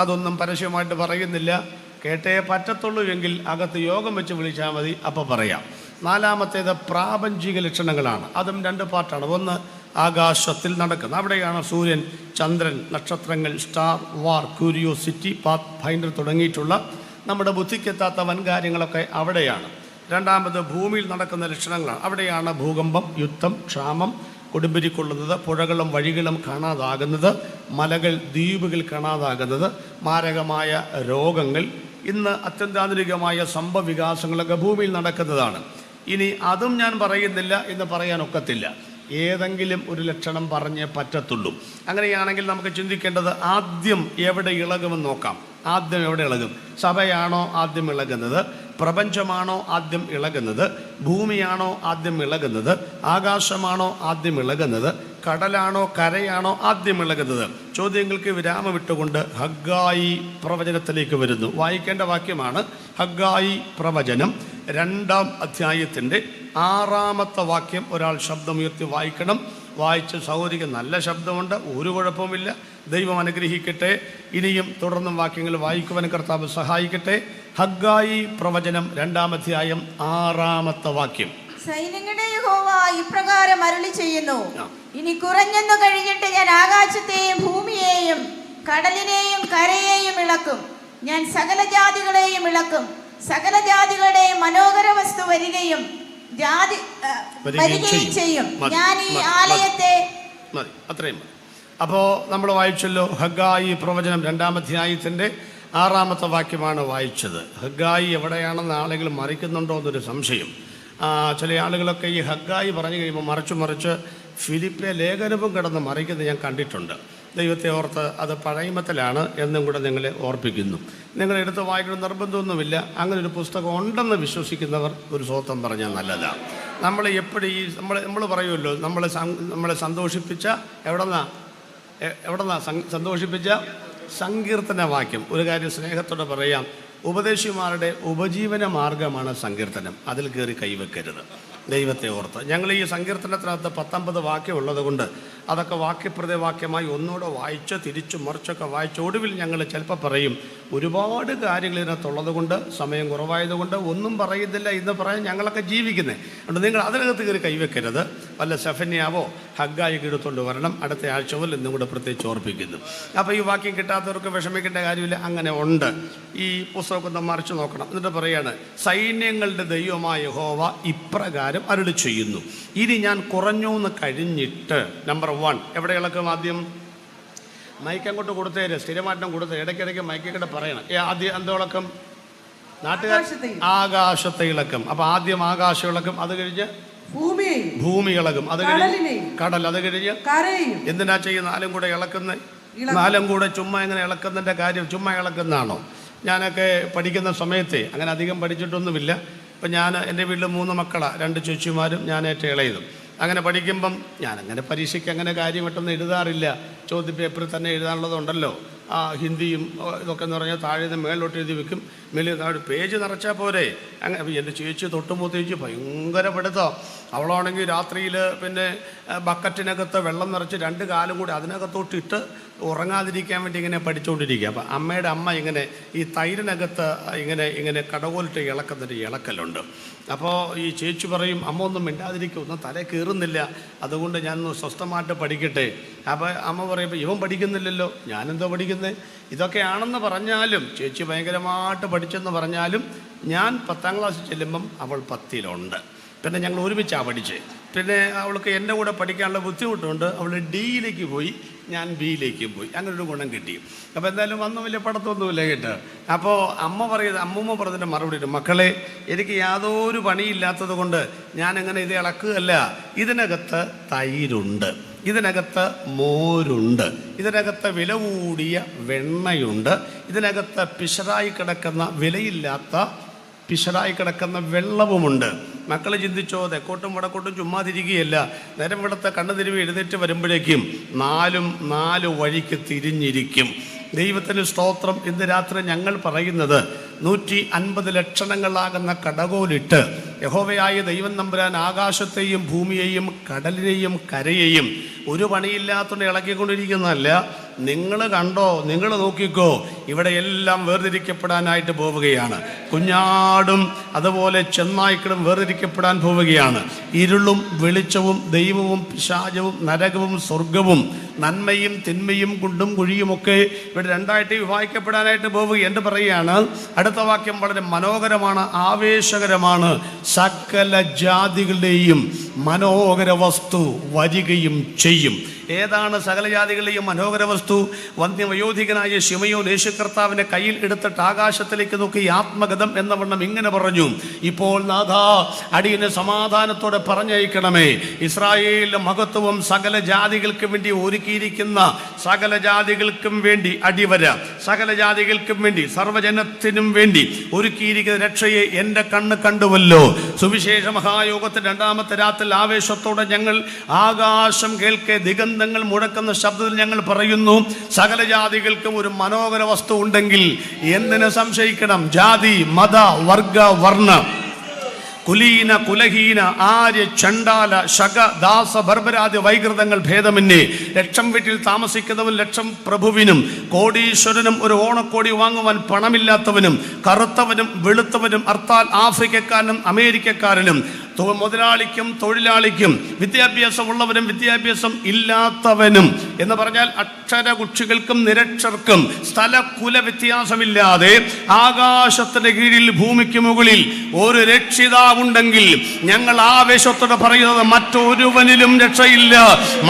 അതൊന്നും പരസ്യമായിട്ട് പറയുന്നില്ല. കേട്ടേ പറ്റത്തുള്ളൂ എങ്കിൽ അകത്ത് യോഗം വെച്ച് വിളിച്ചാൽ മതി, അപ്പോൾ പറയാം. 4-മത്തേത് പ്രാപഞ്ചിക ലക്ഷണങ്ങളാണ്. അതും 2 പാർട്ടാണ്. ഒന്ന് ആകാശത്തിൽ നടക്കുന്നത്. അവിടെയാണ് സൂര്യൻ, ചന്ദ്രൻ, നക്ഷത്രങ്ങൾ, star war, curiosity, path finder തുടങ്ങിയിട്ടുള്ള നമ്മുടെ ബുദ്ധിക്കെത്താത്ത വൻകാര്യങ്ങളൊക്കെ അവിടെയാണ്. 2-മത് ഭൂമിയിൽ നടക്കുന്ന ലക്ഷണങ്ങളാണ്. അവിടെയാണ് ഭൂകമ്പം, യുദ്ധം, ക്ഷാമം, കൊടുമ്പിരിക്കൊള്ളുന്നത്, പുഴകളും വഴികളും കാണാതാകുന്നത്, മലകൾ ദ്വീപുകൾ കാണാതാകുന്നത്, മാരകമായ രോഗങ്ങൾ, ഇന്ന് അത്യന്താധുനികമായ സംഭവവികാസങ്ങളൊക്കെ ഭൂമിയിൽ നടക്കുന്നതാണ്. ഇനി അതും ഞാൻ പറയുന്നില്ല എന്ന് പറയാനൊക്കത്തില്ല. ഏതെങ്കിലും ഒരു ലക്ഷണം പറഞ്ഞേ പറ്റത്തുള്ളൂ. അങ്ങനെയാണെങ്കിൽ നമുക്ക് ചിന്തിക്കേണ്ടത് ആദ്യം എവിടെ ഇളകുമെന്ന് നോക്കാം. ആദ്യം എവിടെ ഇളകും? സഭയാണോ ആദ്യം ഇളകുന്നത്? പ്രപഞ്ചമാണോ ആദ്യം ഇളകുന്നത്? ഭൂമിയാണോ ആദ്യം ഇളകുന്നത്? ആകാശമാണോ ആദ്യം ഇളകുന്നത്? കടലാണോ കരയാണോ ആദ്യം ഇളകുന്നത്? ചോദ്യങ്ങൾക്ക് വിരാമം ഇട്ടുകൊണ്ട് ഹഗ്ഗായി പ്രവചനത്തിലേക്ക് വരുന്നു. വായിക്കേണ്ട വാക്യമാണ് ഹഗ്ഗായി പ്രവചനം 2-ാം അധ്യായത്തിൻ്റെ 6-മത്തെ വാക്യം. ഒരാൾ ശബ്ദമുയർത്തി വായിക്കണം. വായിച്ച് സഹോദരിക്ക് നല്ല ശബ്ദമുണ്ട്, ഒരു കുഴപ്പമില്ല. ദൈവം അനുഗ്രഹിക്കട്ടെ. ഇനിയും തുടർന്നും വാക്യങ്ങൾ വായിക്കുവാൻ കർത്താവ് സഹായിക്കട്ടെ. ഹഗ്ഗായി പ്രവചനം 2-ാം അധ്യായം 6-മത്തെ വാക്യം. സൈന്യങ്ങളുടെ യഹോവ ഇപ്രകാരം അരുളി ചെയ്യുന്നു, ഇനി കുറഞ്ഞെന്നു കഴിഞ്ഞിട്ട് ഞാൻ ആകാശത്തെയും ഭൂമിയെയും കടലിനെയും കരയെയും ഇളക്കും. ഞാൻ സകല ജാതികളെയും ഇളക്കും. സകല ജാതികളുടെയും മനോഹര വസ്തു വരികയും ചെയ്യും. ഞാൻ ഈ ആലയത്തെ അത്രയും. അപ്പോൾ നമ്മൾ വായിച്ചല്ലോ ഹഗ്ഗായി പ്രവചനം 2-ാം അധ്യായത്തിൻ്റെ 6-മത്തെ വാക്യമാണ് വായിച്ചത്. ഹഗ്ഗായി എവിടെയാണെന്ന് ആളുകൾ മറിക്കുന്നുണ്ടോ എന്നൊരു സംശയം. ചില ആളുകളൊക്കെ ഈ ഹഗ്ഗായി പറഞ്ഞു കഴിയുമ്പോൾ മറിച്ച് ഫിലിപ്പിലെ ലേഖനവും കിടന്ന് മറിക്കുന്നത് ഞാൻ കണ്ടിട്ടുണ്ട്. ദൈവത്തെ ഓർത്ത് അത് പഴയമത്തിലാണ് എന്നും കൂടെ നിങ്ങളെ ഓർപ്പിക്കുന്നു. നിങ്ങൾ എടുത്ത് വായിക്കണം നിർബന്ധമൊന്നുമില്ല. അങ്ങനെ ഒരു പുസ്തകം ഉണ്ടെന്ന് വിശ്വസിക്കുന്നവർ ഒരു സ്വന്തം പറഞ്ഞാൽ നല്ലതാണ്. നമ്മൾ എപ്പോഴും ഈ നമ്മൾ പറയുമല്ലോ, നമ്മളെ സന്തോഷിപ്പിച്ച എവിടെന്നാ സന്തോഷിപ്പിച്ച സങ്കീർത്തന വാക്യം. ഒരു കാര്യം സ്നേഹത്തോടെ പറയാം, ഉപദേശിമാരുടെ ഉപജീവന മാർഗമാണ് സങ്കീർത്തനം. അതിൽ കയറി കൈവെക്കരുത്. ദൈവത്തെ ഓർത്ത് ഞങ്ങൾ ഈ സങ്കീർത്തനത്തിനകത്ത് 19 വാക്യം ഉള്ളതുകൊണ്ട് അതൊക്കെ വാക്യപ്രതിവാക്യമായി ഒന്നുകൂടെ വായിച്ച് തിരിച്ചു മറിച്ചൊക്കെ വായിച്ച് ഒടുവിൽ ഞങ്ങൾ ചിലപ്പോൾ പറയും. ഒരുപാട് കാര്യങ്ങൾ ഇതിനകത്തുള്ളത് കൊണ്ട്, സമയം കുറവായതുകൊണ്ട് ഒന്നും പറയുന്നില്ല എന്ന് പറയാൻ ഞങ്ങളൊക്കെ ജീവിക്കുന്നത്. അതുകൊണ്ട് നിങ്ങൾ അതിനകത്ത് കയറി കൈവെക്കരുത്. വല്ല സെഫന്യാവോ ഹഗ്ഗായി എടുത്തുകൊണ്ട് വരണം. അടുത്ത ആഴ്ച മുതൽ ഇന്നും കൂടെ പ്രത്യേകിച്ച് ഓർപ്പിക്കുന്നു. അപ്പോൾ ഈ വാക്യം കിട്ടാത്തവർക്ക് വിഷമിക്കേണ്ട കാര്യമില്ല. അങ്ങനെ ഉണ്ട്. ഈ പുസ്തകമൊക്കെ ഒന്ന് മറിച്ച് നോക്കണം. എന്നിട്ട് പറയാണ്, സൈന്യങ്ങളുടെ ദൈവമായ യഹോവ ഇപ്രകാരം അരുളി ചെയ്യുന്നു, ഇനി ഞാൻ കുറഞ്ഞു എന്ന് കഴിഞ്ഞിട്ട്. നമ്പർ 1 എവിടെ ഇളക്കും? ആദ്യം മൈക്ക് അങ്ങോട്ട് കൊടുത്തേര്, സ്ഥിരമായിട്ടും കൊടുത്തേ. ഇടയ്ക്കിടയ്ക്ക് മൈക്കിടെ പറയണം. ആദ്യം എന്തോ ഇളക്കം? നാട്ടുകാർ ആകാശത്തെ ഇളക്കം. അപ്പൊ ആദ്യം ആകാശം ഇളക്കും, അത് കഴിഞ്ഞ് ഭൂമി ഇളകും, അത് കഴിഞ്ഞ് കടൽ, അത് കഴിഞ്ഞ് എന്തിനാ ചെയ്യുന്ന? 4 കൂടെ ഇളക്കുന്ന, 4 കൂടെ ചുമ്മാ എങ്ങനെ ഇളക്കുന്നതിന്റെ കാര്യം? ചുമ്മാ ഇളക്കുന്നതാണോ? ഞാനൊക്കെ പഠിക്കുന്ന സമയത്തെ അങ്ങനെ അധികം പഠിച്ചിട്ടൊന്നുമില്ല. ഇപ്പം ഞാൻ എൻ്റെ വീട്ടിൽ 3 മക്കളാണ്, 2 ചേച്ചിമാരും ഞാനേറ്റ ഇളയതും. അങ്ങനെ പഠിക്കുമ്പം ഞാനങ്ങനെ പരീക്ഷയ്ക്ക് അങ്ങനെ കാര്യമായിട്ടൊന്നും എഴുതാറില്ല. ചോദ്യപേപ്പറിൽ തന്നെ എഴുതാനുള്ളതുണ്ടല്ലോ. ഹിന്ദിയും ഇതൊക്കെ എന്ന് പറഞ്ഞാൽ താഴെ നിന്ന് മേളിലോട്ട് എഴുതി വെക്കും. മേളിൽ താഴെ പേജ് നിറച്ചാൽ പോരെ. അങ്ങനെ എൻ്റെ ചേച്ചി തൊട്ടുമൂത്ത ചേച്ചി ഭയങ്കര പഠിത്തം. അവളാണെങ്കിൽ രാത്രിയിൽ പിന്നെ ബക്കറ്റിനകത്ത് വെള്ളം നിറച്ച് 2 കാലും കൂടി അതിനകത്തോട്ടിട്ട് ഉറങ്ങാതിരിക്കാൻ വേണ്ടി ഇങ്ങനെ പഠിച്ചുകൊണ്ടിരിക്കുക. അപ്പം അമ്മയുടെ അമ്മ ഇങ്ങനെ ഈ തൈരിനകത്ത് ഇങ്ങനെ കടകോലിട്ട് ഇളക്കുന്നൊരു ഇളക്കലുണ്ട്. അപ്പോൾ ഈ ചേച്ചി പറയും, അമ്മ ഒന്നും മിണ്ടാതിരിക്കും, ഒന്നും തല കയറുന്നില്ല, അതുകൊണ്ട് ഞാനൊന്ന് സ്വസ്ഥമായിട്ട് പഠിക്കട്ടെ. അപ്പോൾ അമ്മ പറയുമ്പോൾ ഇവൻ പഠിക്കുന്നില്ലല്ലോ, ഞാനെന്തോ പഠിക്കുന്നത്. ഇതൊക്കെയാണെന്ന് പറഞ്ഞാലും ചേച്ചി ഭയങ്കരമായിട്ട് പഠിച്ചെന്ന് പറഞ്ഞാലും ഞാൻ 10ാം ക്ലാസ്സിൽ ചെല്ലുമ്പം അവൾ 10ലുണ്ട്. പിന്നെ ഞങ്ങൾ ഒരുമിച്ചാണ് പഠിച്ചത്. പിന്നെ അവൾക്ക് എൻ്റെ കൂടെ പഠിക്കാനുള്ള ബുദ്ധിമുട്ടുണ്ട്. അവൾ ഡിയിലേക്ക് പോയി, ഞാൻ ബിയിലേക്കും പോയി. അങ്ങനൊരു ഗുണം കിട്ടി. അപ്പോൾ എന്തായാലും വന്നു വലിയ പഠിത്തമൊന്നുമില്ല കേട്ടോ. അപ്പോൾ അമ്മൂമ്മ പറഞ്ഞതിൻ്റെ മറുപടി, മക്കളെ എനിക്ക് യാതൊരു പണിയില്ലാത്തത് കൊണ്ട് ഞാനങ്ങനെ ഇത് ഇളക്കുകയല്ല. ഇതിനകത്ത് തൈരുണ്ട്, ഇതിനകത്ത് മോരുണ്ട്, ഇതിനകത്ത് വില കൂടിയ വെണ്ണയുണ്ട്, ഇതിനകത്ത് പിശറായി കിടക്കുന്ന വെള്ളവുമുണ്ട്. മക്കൾ ചിന്തിച്ചോ, തെക്കോട്ടും വടക്കോട്ടും ചുമ്മാതിരിക്കുകയല്ല. നേരം വെളുത്ത കണ്ണു തിരുവി എഴുന്നേറ്റ് വരുമ്പോഴേക്കും 4 വഴിക്ക് തിരിഞ്ഞിരിക്കും. ദൈവത്തിന് സ്തോത്രം. ഇന്ന് രാത്രി ഞങ്ങൾ പറയുന്നത് 150 ലക്ഷണങ്ങളാകുന്ന കടകോലിട്ട് യഹോവയായ ദൈവം നമ്പുരാൻ ആകാശത്തെയും ഭൂമിയെയും കടലിനെയും കരയെയും ഒരു പണിയില്ലാത്തതുകൊണ്ട് ഇളക്കിക്കൊണ്ടിരിക്കുന്നതല്ല. നിങ്ങൾ കണ്ടോ, നിങ്ങൾ നോക്കിക്കോ, ഇവിടെ എല്ലാം വേർതിരിക്കപ്പെടാനായിട്ട് പോവുകയാണ്. കുഞ്ഞാടും അതുപോലെ ചെന്നായ്ക്കളും വേർതിരിക്കപ്പെടാൻ പോവുകയാണ്. ഇരുളും വെളിച്ചവും ദൈവവും പിശാചവും നരകവും സ്വർഗവും നന്മയും തിന്മയും കുണ്ടും കുഴിയുമൊക്കെ ഇവിടെ 2ആയിട്ട് വിഭാഗിക്കപ്പെടാനായിട്ട് പോവുക എന്ന് പറയുകയാണ്. അടുത്ത വാക്യം വളരെ മനോഹരമാണ്, ആവേശകരമാണ്. സകല ജാതികളുടെയും മനോഹര വസ്തു വരികയും ചെയ്യും. ഏതാണ് സകല ജാതികളുടെയും മനോഹര വസ്തു? വന്ധ്യവയോധികനായ ശിമയോൻ യേശു കർത്താവിൻ്റെ കയ്യിൽ എടുത്തിട്ട് ആകാശത്തിലേക്ക് നോക്കി ആത്മഗതം എന്ന വണ്ണം ഇങ്ങനെ പറഞ്ഞു, ഇപ്പോൾ നാഥാ അടിയനെ സമാധാനത്തോടെ പറഞ്ഞയക്കണമേ. ഇസ്രായേലിന്റെ മഹത്വവും സകല ജാതികൾക്കും വേണ്ടി ഒരുക്കിയിരിക്കുന്ന സകല ജാതികൾക്കും വേണ്ടി അടിവര, സകല ജാതികൾക്കും വേണ്ടി സർവ്വജനത്തിനും വേണ്ടി ഒരുക്കിയിരിക്കുന്ന രക്ഷയെ എൻ്റെ കണ്ണ് കണ്ടുവല്ലോ. സുവിശേഷ മഹായോഗത്തിന്റെ 2ാമത്തെ രാത്രിയിൽ ആവേശത്തോടെ ഞങ്ങൾ ആകാശം കേൾക്കെ ദിഗന്ധങ്ങൾ മുഴക്കുന്ന ശബ്ദത്തിൽ ഞങ്ങൾ പറയുന്നു, സകല ജാതികൾക്കും ഒരു മനോഹര വസ്തു ഉണ്ടെങ്കിൽ എന്തിനു സംശയിക്കണം? ജാതി, മത, വർഗ, വർണ്ണ, കുലീന, കുലഹീന, ആര്യ, ചണ്ടാല, ശക, ദാസ, ബർബരാദ്യ വൈകൃതങ്ങൾ ഭേദമന്യേ ലക്ഷം വീട്ടിൽ താമസിക്കുന്നവൻ ലക്ഷം പ്രഭുവിനും കോടീശ്വരനും ഒരു ഓണക്കോടി വാങ്ങുവാൻ പണമില്ലാത്തവനും കറുത്തവനും വെളുത്തവനും അർത്ഥാൽ ആഫ്രിക്കക്കാരനും അമേരിക്കക്കാരനും മുതലാളിക്കും തൊഴിലാളിക്കും വിദ്യാഭ്യാസം ഉള്ളവനും വിദ്യാഭ്യാസം ഇല്ലാത്തവനും എന്ന് പറഞ്ഞാൽ അക്ഷരകുക്ഷികൾക്കും നിരക്ഷർക്കും സ്ഥലകുല വ്യത്യാസമില്ലാതെ ആകാശത്തിന്റെ കീഴിൽ ഭൂമിക്ക് മുകളിൽ ഒരു രക്ഷിതാവുണ്ടെങ്കിൽ ഞങ്ങൾ ആവേശത്തോടെ പറയുന്നത് മറ്റൊരുവനിലും രക്ഷയില്ല,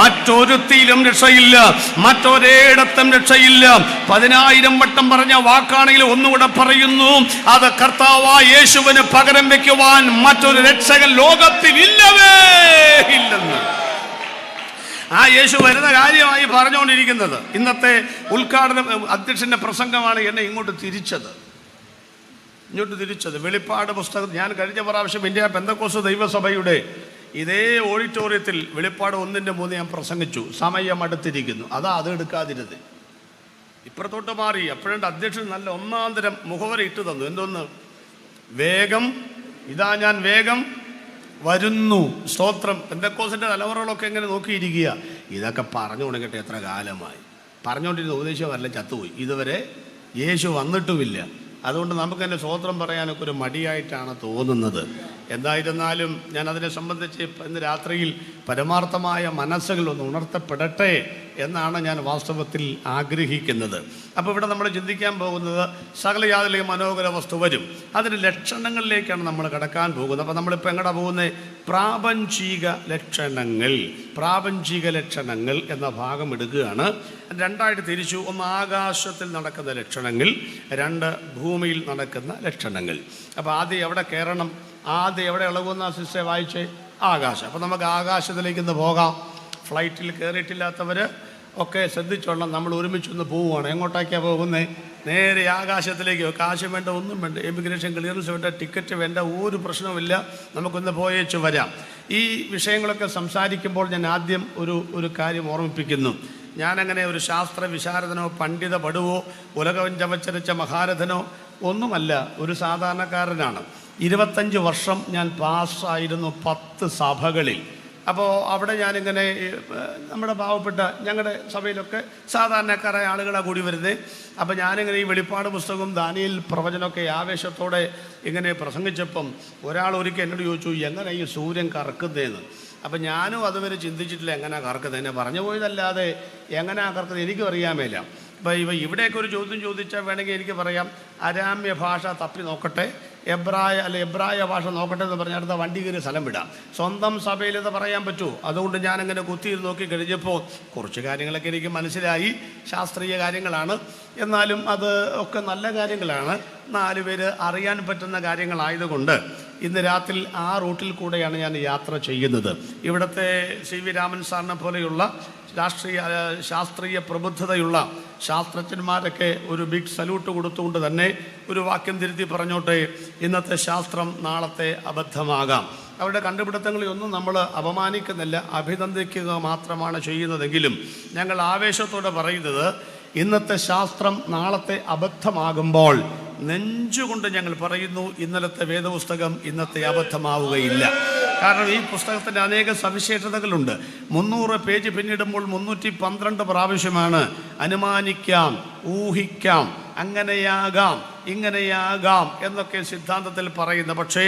മറ്റൊരുത്തിയിലും രക്ഷയില്ല, മറ്റൊരിടത്തും രക്ഷയില്ല. 10,000 വട്ടം പറഞ്ഞ വാക്കാണെങ്കിൽ ഒന്നുകൂടെ പറയുന്നു, അത് കർത്താവായ യേശുവിന് പകരം വെക്കുവാൻ മറ്റൊരു രക്ഷകൻ ലോകത്തിൽ ഇല്ലവേ ഇല്ലെന്ന് ആ യേശു വരുന്ന കാര്യമായി പറഞ്ഞുകൊണ്ടിരിക്കുന്നത്. ഇന്നത്തെ ഉദ്ഘാടനം അധ്യക്ഷന്റെ പ്രസംഗമാണ് എന്നെ ഇങ്ങോട്ട് തിരിച്ചത്. വെളിപ്പാട് പുസ്തകം ഞാൻ കഴിഞ്ഞ പ്രാവശ്യം ഇന്ത്യ പെന്തക്കോസ്ത് ദൈവസഭയുടെ ഇതേ ഓഡിറ്റോറിയത്തിൽ വെളിപ്പാട് 1:3 ഞാൻ പ്രസംഗിച്ചു. സമയം അടുത്തിരിക്കുന്നു, അത് എടുക്കാതിരുത്. ഇപ്പുറത്തോട്ട് മാറി. അപ്പോഴുണ്ട് അധ്യക്ഷൻ നല്ല ഒന്നാന്തരം മുഖവര ഇട്ട് തന്നു. എന്തോന്ന്? വേഗം, ഇതാ ഞാൻ വേഗം വരുന്നു. സ്തോത്രം. പെന്തക്കോസ്തിന്റെ തലമുറകളൊക്കെ എങ്ങനെ നോക്കിയിരിക്കുക. ഇതൊക്കെ പറഞ്ഞു തുടങ്ങിയിട്ട് എത്ര കാലമായി പറഞ്ഞുകൊണ്ടിരുന്ന ഉപദേശമല്ല, ചത്തുപോയി. ഇതുവരെ യേശു വന്നിട്ടുമില്ല. അതുകൊണ്ട് നമുക്ക് തന്നെ സ്തോത്രം പറയാനൊക്കെ ഒരു മടിയായിട്ടാണ് തോന്നുന്നത്. എന്തായിരുന്നാലും ഞാൻ അതിനെ സംബന്ധിച്ച് ഇന്ന് രാത്രിയിൽ പരമാർത്ഥമായ മനസ്സുകൾ ഒന്ന് ഉണർത്തപ്പെടട്ടെ എന്നാണ് ഞാൻ വാസ്തവത്തിൽ ആഗ്രഹിക്കുന്നത്. അപ്പോൾ ഇവിടെ നമ്മൾ ചിന്തിക്കാൻ പോകുന്നത് സകല ജാതിയിലെ മനോഹര വസ്തു വരും. അതിൻ്റെ ലക്ഷണങ്ങളിലേക്കാണ് നമ്മൾ കടക്കാൻ പോകുന്നത്. അപ്പോൾ നമ്മളിപ്പോൾ എങ്ങടെ പോകുന്നത്? പ്രാപഞ്ചിക ലക്ഷണങ്ങൾ എന്ന ഭാഗം എടുക്കുകയാണ്. 2ആയിട്ട് തിരിച്ചു. 1 ആകാശത്തിൽ നടക്കുന്ന ലക്ഷണങ്ങൾ, 2 ഭൂമിയിൽ നടക്കുന്ന ലക്ഷണങ്ങൾ. അപ്പോൾ ആദ്യം എവിടെ കയറണം? ആദ്യം എവിടെ ഇളകുന്ന സിസ്റ്ററെ വായിച്ചേ? ആകാശം. അപ്പോൾ നമുക്ക് ആകാശത്തിലേക്ക് ഇന്ന് പോകാം. ഫ്ലൈറ്റിൽ കയറിയിട്ടില്ലാത്തവർ ഒക്കെ ശ്രദ്ധിച്ചോളാം. നമ്മൾ ഒരുമിച്ചൊന്ന് പോവുകയാണ്. എങ്ങോട്ടേക്കാണ് പോകുന്നത്? നേരെ ആകാശത്തിലേക്ക്. കാശ് വേണ്ട, ഒന്നും വേണ്ട, എമിഗ്രേഷൻ ക്ലിയറൻസ് വേണ്ട, ടിക്കറ്റ് വേണ്ട, ഒരു പ്രശ്നവുമില്ല. നമുക്കൊന്ന് പോയേച്ച് വരാം. ഈ വിഷയങ്ങളൊക്കെ സംസാരിക്കുമ്പോൾ ഞാൻ ആദ്യം ഒരു കാര്യം ഓർമ്മിപ്പിക്കുന്നു. ഞാനങ്ങനെ ഒരു ശാസ്ത്ര വിശാരദനോ പണ്ഡിത പടുവോ ഉലകം ചവച്ചരച്ച മഹാരഥനോ ഒന്നുമല്ല. ഒരു സാധാരണക്കാരനാണ്. 25 വർഷം ഞാൻ പാസ്സായിരുന്നു 10 സഭകളിൽ. അപ്പോൾ അവിടെ ഞാനിങ്ങനെ നമ്മുടെ പാവപ്പെട്ട ഞങ്ങളുടെ സഭയിലൊക്കെ സാധാരണക്കാരായ ആളുകളാണ് കൂടി വരുന്നത്. അപ്പോൾ ഞാനിങ്ങനെ ഈ വെളിപ്പാട് പുസ്തകവും ദാനിയേൽ പ്രവചനമൊക്കെ ആവേശത്തോടെ ഇങ്ങനെ പ്രസംഗിച്ചപ്പം ഒരാൾ ഒരിക്കൽ എന്നോട് ചോദിച്ചു, എങ്ങനെ ഈ സൂര്യൻ കറക്കുന്നതെന്ന്. അപ്പം ഞാനും അതുവരെ ചിന്തിച്ചിട്ടില്ല എങ്ങനെയാണ് കറക്കുന്നത്. എന്നെ പറഞ്ഞു പോയതല്ലാതെ എങ്ങനെയാണ് കറക്കുന്നത് എനിക്കും അറിയാമേല. അപ്പോൾ ഇവിടെയൊക്കെ ഒരു ചോദ്യം ചോദിച്ചാൽ വേണമെങ്കിൽ എനിക്ക് പറയാം, അരാമ്യ ഭാഷ തപ്പി നോക്കട്ടെ, എബ്രായ ഭാഷ നോക്കട്ടെ എന്ന് പറഞ്ഞാൽ അടുത്ത വണ്ടി കയറി സ്ഥലം വിടാം. സ്വന്തം സഭയിൽ ഇത് പറയാൻ പറ്റുമോ? അതുകൊണ്ട് ഞാനങ്ങനെ കുത്തിയിരുന്ന് നോക്കി കഴിഞ്ഞപ്പോൾ കുറച്ച് കാര്യങ്ങളൊക്കെ എനിക്ക് മനസ്സിലായി. ശാസ്ത്രീയ കാര്യങ്ങളാണ്, എന്നാലും അത് ഒക്കെ നല്ല കാര്യങ്ങളാണ്. 4 പേര് അറിയാൻ പറ്റുന്ന കാര്യങ്ങളായതുകൊണ്ട് ഇന്ന് രാത്രി ആ റൂട്ടിൽ കൂടെയാണ് ഞാൻ യാത്ര ചെയ്യുന്നത്. ഇവിടുത്തെ CV രാമൻ സാറിനെ പോലെയുള്ള ശാസ്ത്രീയ പ്രബുദ്ധതയുള്ള ശാസ്ത്രജ്ഞന്മാരൊക്കെ ഒരു ബിഗ് സല്യൂട്ട് കൊടുത്തുകൊണ്ട് തന്നെ ഒരു വാക്യം തിരുത്തി പറഞ്ഞോട്ടെ, ഇന്നത്തെ ശാസ്ത്രം നാളത്തെ അബദ്ധമാകാം. അവരുടെ കണ്ടുപിടുത്തങ്ങളെയൊന്നും നമ്മൾ അപമാനിക്കുന്നില്ല, അഭിനന്ദിക്കുക മാത്രമാണ് ചെയ്യുന്നതെങ്കിലും ഞങ്ങൾ ആവേശത്തോടെ പറയുന്നത്, ഇന്നത്തെ ശാസ്ത്രം നാളത്തെ അബദ്ധമാകുമ്പോൾ നെഞ്ചുകൊണ്ട് ഞങ്ങൾ പറയുന്നു, ഇന്നലത്തെ വേദപുസ്തകം ഇന്നത്തെ അബദ്ധമാവുകയില്ല. കാരണം ഈ പുസ്തകത്തിൻ്റെ അനേക സവിശേഷതകളുണ്ട്. 300 പേജ് പിന്നിടുമ്പോൾ 312 പ്രാവശ്യമാണ് അനുമാനിക്കാം, ഊഹിക്കാം, അങ്ങനെയാകാം, ഇങ്ങനെയാകാം എന്നൊക്കെ സിദ്ധാന്തത്തിൽ പറയുന്ന. പക്ഷേ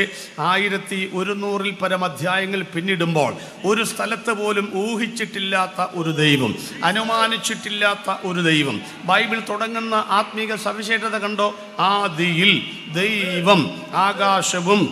1100-ൽ പരം അധ്യായങ്ങൾ പിന്നിടുമ്പോൾ ഒരു സ്ഥലത്ത് പോലും ഊഹിച്ചിട്ടില്ലാത്ത ഒരു ദൈവം, അനുമാനിച്ചിട്ടില്ലാത്ത ഒരു ദൈവം. ബൈബിൾ തുടങ്ങുന്ന ആത്മീക സവിശേഷത കണ്ടോ? ആദിയിൽ ദൈവം ആകാശവും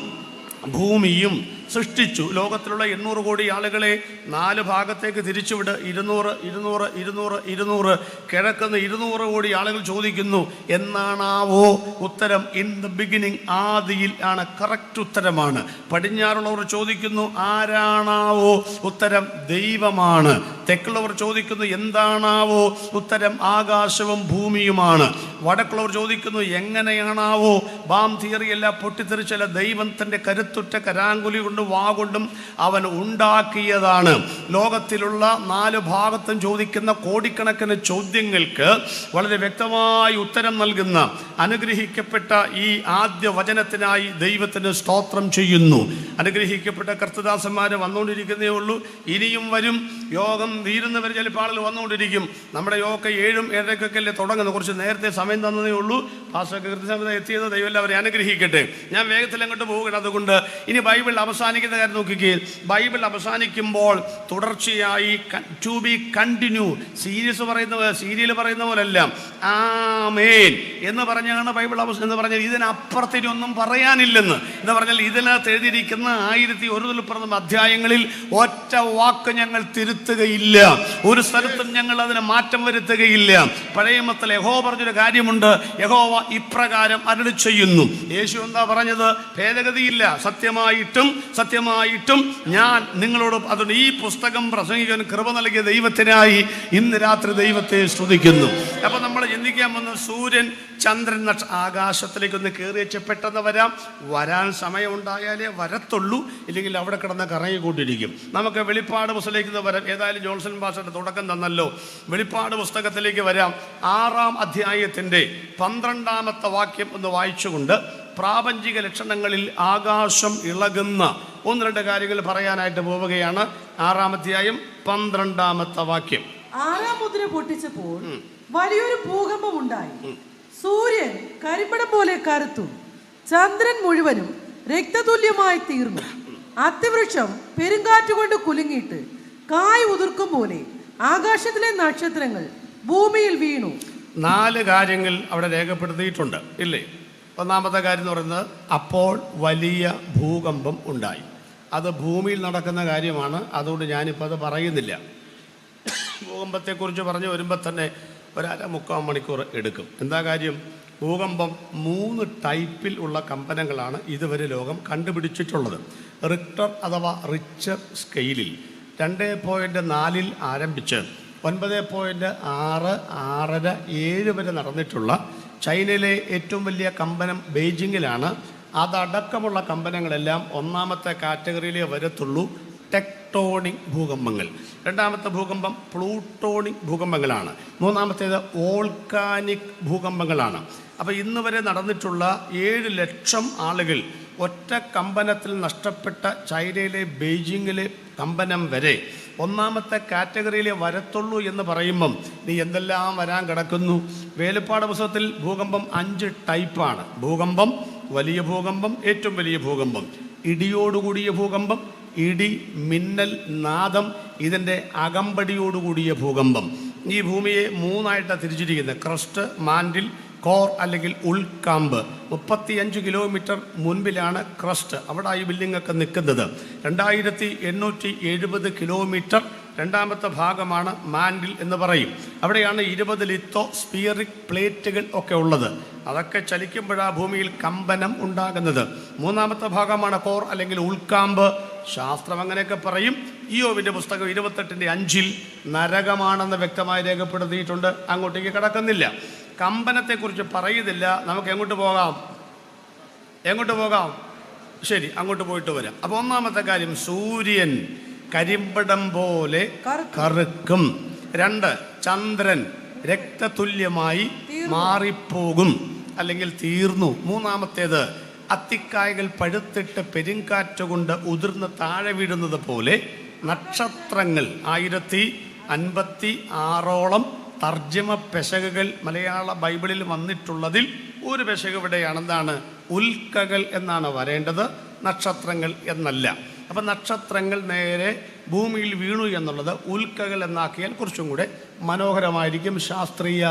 ഭൂമിയും സൃഷ്ടിച്ചു. ലോകത്തിലുള്ള 800 കോടി ആളുകളെ 4 ഭാഗത്തേക്ക് തിരിച്ചുവിട്. 200 കിഴക്കുന്ന 200 കോടി ആളുകൾ ചോദിക്കുന്നു എന്നാണാവോ ഉത്തരം? ഇൻ ദ ബിഗിനിങ്, ആദിയിൽ ആണ് കറക്റ്റ് ഉത്തരമാണ്. പടിഞ്ഞാറുള്ളവർ ചോദിക്കുന്നു ആരാണാവോ? ഉത്തരം ദൈവമാണ്. തെക്കുള്ളവർ ചോദിക്കുന്നു എന്താണാവോ? ഉത്തരം ആകാശവും ഭൂമിയുമാണ്. വടക്കുള്ളവർ ചോദിക്കുന്നു എങ്ങനെയാണാവോ? ബാം തിയറിയല്ല, പൊട്ടിത്തെറിച്ചല്ല, ദൈവത്തിൻ്റെ കരുത്തുറ്റ കരാങ്കുലി കൊണ്ട് വാകൊണ്ടും അവൻ ഉണ്ടാക്കിയതാണ്. ലോകത്തിലുള്ള 4 ഭാഗത്തും ചോദിക്കുന്ന കോടിക്കണക്കിന് ചോദ്യങ്ങൾക്ക് വളരെ വ്യക്തമായി ഉത്തരം നൽകുന്ന അനുഗ്രഹിക്കപ്പെട്ട ഈ ആദ്യ വചനത്തിനായി ദൈവത്തിന് സ്തോത്രം ചെയ്യുന്നു. അനുഗ്രഹിക്കപ്പെട്ട കർത്തദാസന്മാർ വന്നുകൊണ്ടിരിക്കുന്നേ ഉള്ളൂ, ഇനിയും വരും. യോഗം തീരുന്നവർ ചിലപ്പോൾ ആളുകൾ വന്നുകൊണ്ടിരിക്കും. നമ്മുടെ യോഗമൊക്കെ 7-7:30 അല്ലേ തുടങ്ങുന്നത്, കുറച്ച് നേരത്തെ സമയം തന്നതേ ഉള്ളൂ. പാസ്റ്റൊക്കെ കൃത്യസമയത്ത് എത്തിയത് ദൈവം എല്ലാവരെയും അനുഗ്രഹിക്കട്ടെ. ഞാൻ വേഗത്തിൽ അങ്ങോട്ട് പോവുകയാണ്. അതുകൊണ്ട് ഇനി ബൈബിൾ അവസാനിക്കുന്ന കാര്യം നോക്കിക്കേ. ബൈബിൾ അവസാനിക്കുമ്പോൾ തുടർച്ചയായി ടു ബി കണ്ടിന്യൂ, സീരിയൽ പറയുന്ന പോലല്ല, ആമേൻ എന്ന് പറഞ്ഞാണ് ബൈബിൾ എന്ന് പറഞ്ഞാൽ ഇതിനപ്പുറത്തിന് ഒന്നും പറയാനില്ലെന്ന്. എന്ന് പറഞ്ഞാൽ ഇതിനകത്ത് എഴുതിയിരിക്കുന്ന 1100 അധ്യായങ്ങളിൽ ഒറ്റ വാക്ക് ഞങ്ങൾ തിരുത്തുകയില്ല, ഒരു സ്ഥലത്തും ഞങ്ങൾ അതിന് മാറ്റം വരുത്തുകയില്ല. പഴയ നിയമത്തിൽ യഹോവ പറഞ്ഞൊരു കാര്യമുണ്ട്, യഹോവ ഇപ്രകാരം അരുളി ചെയ്യുന്നു. യേശു എന്താ പറഞ്ഞത്? ഭേദഗതിയില്ല. സത്യമായിട്ടും ഞാൻ നിങ്ങളോട് അതുകൊണ്ട് ഈ പുസ്തകം പ്രസംഗിക്കാൻ കൃപ നൽകിയ ദൈവത്തിനായി ഇന്ന് രാത്രി ദൈവത്തെ സ്തുതിക്കുന്നു. അപ്പം നമ്മൾ ചിന്തിക്കാൻ വന്ന സൂര്യൻ, ചന്ദ്രൻ, ആകാശത്തിലേക്കൊന്ന് കയറിയച്ച് പെട്ടെന്ന് വരാൻ സമയമുണ്ടായാലേ വരത്തുള്ളൂ, ഇല്ലെങ്കിൽ അവിടെ കിടന്ന് കറങ്ങിക്കൊണ്ടിരിക്കും. നമുക്ക് വെളിപ്പാട് പുസ്തകത്തിലേക്ക് വരാം. ഏതായാലും ജോൺസൺ പാസ്റ്ററുടെ തുടക്കം തന്നല്ലോ. വെളിപ്പാട് പുസ്തകത്തിലേക്ക് വരാം. 6-ാം അധ്യായത്തിൻ്റെ 12-ാമത്തെ വാക്യം ഒന്ന് വായിച്ചുകൊണ്ട് പ്രാപഞ്ചിക ലക്ഷണങ്ങളിൽ ആകാശം ഇളകുന്ന 1-2 കാര്യങ്ങൾ പറയാനായിട്ട് പോവുകയാണ്. 6-ാം അധ്യായം 12-ാമത്തെ വാക്യം. 6-ാം മുദ്ര പൊട്ടിച്ചപ്പോൾ വലിയൊരു ഭൂകമ്പം ഉണ്ടായി. സൂര്യൻ കരിമ്പടം പോലെ കറുത്തു, ചന്ദ്രൻ മുഴുവനും രക്തതുല്യമായി തീർന്നു. അത്തിവൃക്ഷം പെരുങ്കാറ്റുകൊണ്ട് കുലുങ്ങിയിട്ട് കായ് ഉതിർക്കും പോലെ ആകാശത്തിലെ നക്ഷത്രങ്ങൾ ഭൂമിയിൽ വീണു. 4 കാര്യങ്ങൾ അവിടെ രേഖപ്പെടുത്തിയിട്ടുണ്ട്, ഇല്ലേ? 1-ാമത്തെ കാര്യം എന്ന് പറയുന്നത്, അപ്പോൾ വലിയ ഭൂകമ്പം ഉണ്ടായി. അത് ഭൂമിയിൽ നടക്കുന്ന കാര്യമാണ്. അതുകൊണ്ട് ഞാനിപ്പോൾ അത് പറയുന്നില്ല. ഭൂകമ്പത്തെക്കുറിച്ച് പറഞ്ഞു വരുമ്പോൾ തന്നെ 1.5-3 മണിക്കൂർ എടുക്കും. എന്താ കാര്യം? ഭൂകമ്പം 3 ടൈപ്പിൽ ഉള്ള കമ്പനങ്ങളാണ് ഇതുവരെ ലോകം കണ്ടുപിടിച്ചിട്ടുള്ളത്. റിക്ടർ അഥവാ റിച്ചർ സ്കെയിലിൽ 2.4 ആരംഭിച്ച് 9.6, 7 വരെ നടന്നിട്ടുള്ള ചൈനയിലെ ഏറ്റവും വലിയ കമ്പനം ബെയ്ജിങ്ങിലാണ്. അതടക്കമുള്ള കമ്പനങ്ങളെല്ലാം ഒന്നാമത്തെ കാറ്റഗറിയിലേ വരത്തുള്ളൂ, ടെക്ടോണിക് ഭൂകമ്പങ്ങൾ. രണ്ടാമത്തെ ഭൂകമ്പം പ്ലൂട്ടോണിക് ഭൂകമ്പങ്ങളാണ്. മൂന്നാമത്തേത് വോൾക്കാനിക് ഭൂകമ്പങ്ങളാണ്. അപ്പോൾ ഇന്ന് വരെ നടന്നിട്ടുള്ള 7 ലക്ഷം ആളുകൾ ഒറ്റ കമ്പനത്തിൽ നഷ്ടപ്പെട്ട ചൈനയിലെ ബെയ്ജിങ്ങിലെ കമ്പനം വരെ ഒന്നാമത്തെ കാറ്റഗറിയിലെ വരത്തുള്ളൂ എന്ന് പറയുമ്പം നീ എന്തെല്ലാം വരാൻ കിടക്കുന്നു. വേലുപ്പാട് പുസ്തകത്തിൽ ഭൂകമ്പം 5 ടൈപ്പാണ്. ഭൂകമ്പം, വലിയ ഭൂകമ്പം, ഏറ്റവും വലിയ ഭൂകമ്പം, ഇടിയോടുകൂടിയ ഭൂകമ്പം, ഇടി, മിന്നൽ, നാദം, ഇതിൻ്റെ അകമ്പടിയോടുകൂടിയ ഭൂകമ്പം. ഈ ഭൂമിയെ 3ആയിട്ടാണ് തിരിച്ചിരിക്കുന്നത്: ക്രസ്റ്റ്, മാൻഡിൽ, കോർ അല്ലെങ്കിൽ ഉൾക്കാമ്പ്. 35 കിലോമീറ്റർ മുൻപിലാണ് ക്രസ്റ്റ്, അവിടെ ഈ ബിൽഡിംഗൊക്കെ നിൽക്കുന്നത്. 2870 കിലോമീറ്റർ രണ്ടാമത്തെ ഭാഗമാണ് മാൻഡിൽ എന്ന് പറയും. അവിടെയാണ് 20 ലിത്തോ സ്പിയറിക് പ്ലേറ്റുകൾ ഒക്കെ ഉള്ളത്. അതൊക്കെ ചലിക്കുമ്പോഴാണ് ഭൂമിയിൽ കമ്പനം ഉണ്ടാകുന്നത്. മൂന്നാമത്തെ ഭാഗമാണ് കോർ അല്ലെങ്കിൽ ഉൾക്കാമ്പ്. ശാസ്ത്രം അങ്ങനെയൊക്കെ പറയും. ഇയ്യോബിൻ്റെ പുസ്തകം 28:5 നരകമാണെന്ന് വ്യക്തമായി രേഖപ്പെടുത്തിയിട്ടുണ്ട്. അങ്ങോട്ടേക്ക് കടക്കുന്നില്ല, കമ്പനത്തെക്കുറിച്ച് പറയുന്നില്ല. നമുക്ക് എങ്ങോട്ട് പോകാം? ശരി, അങ്ങോട്ട് പോയിട്ട് വരാം. അപ്പോൾ ഒന്നാമത്തെ കാര്യം, സൂര്യൻ കരിമ്പടം പോലെ കറുക്കും. 2, ചന്ദ്രൻ രക്തതുല്യമായി മാറിപ്പോകും അല്ലെങ്കിൽ തീർന്നു. മൂന്നാമത്തേത്, അത്തിക്കായകൾ പഴുത്തിട്ട് പെരുങ്കാറ്റുകൊണ്ട് ഉതിർന്ന് താഴെ വീഴുന്നത് പോലെ നക്ഷത്രങ്ങൾ 1056ഓളം തർജ്ജമ പെശകുകൾ മലയാള ബൈബിളിൽ വന്നിട്ടുള്ളതിൽ ഒരു പെശക് ഇവിടെയാണ്. എന്താണ്? ഉൽക്കകൾ എന്നാണ് വരേണ്ടത്, നക്ഷത്രങ്ങൾ എന്നല്ല. അപ്പം നക്ഷത്രങ്ങൾ നേരെ ഭൂമിയിൽ വീണു എന്നുള്ളത് ഉൽക്കകൾ എന്നാക്കിയാൽ കുറച്ചും കൂടെ മനോഹരമായിരിക്കും. ശാസ്ത്രീയ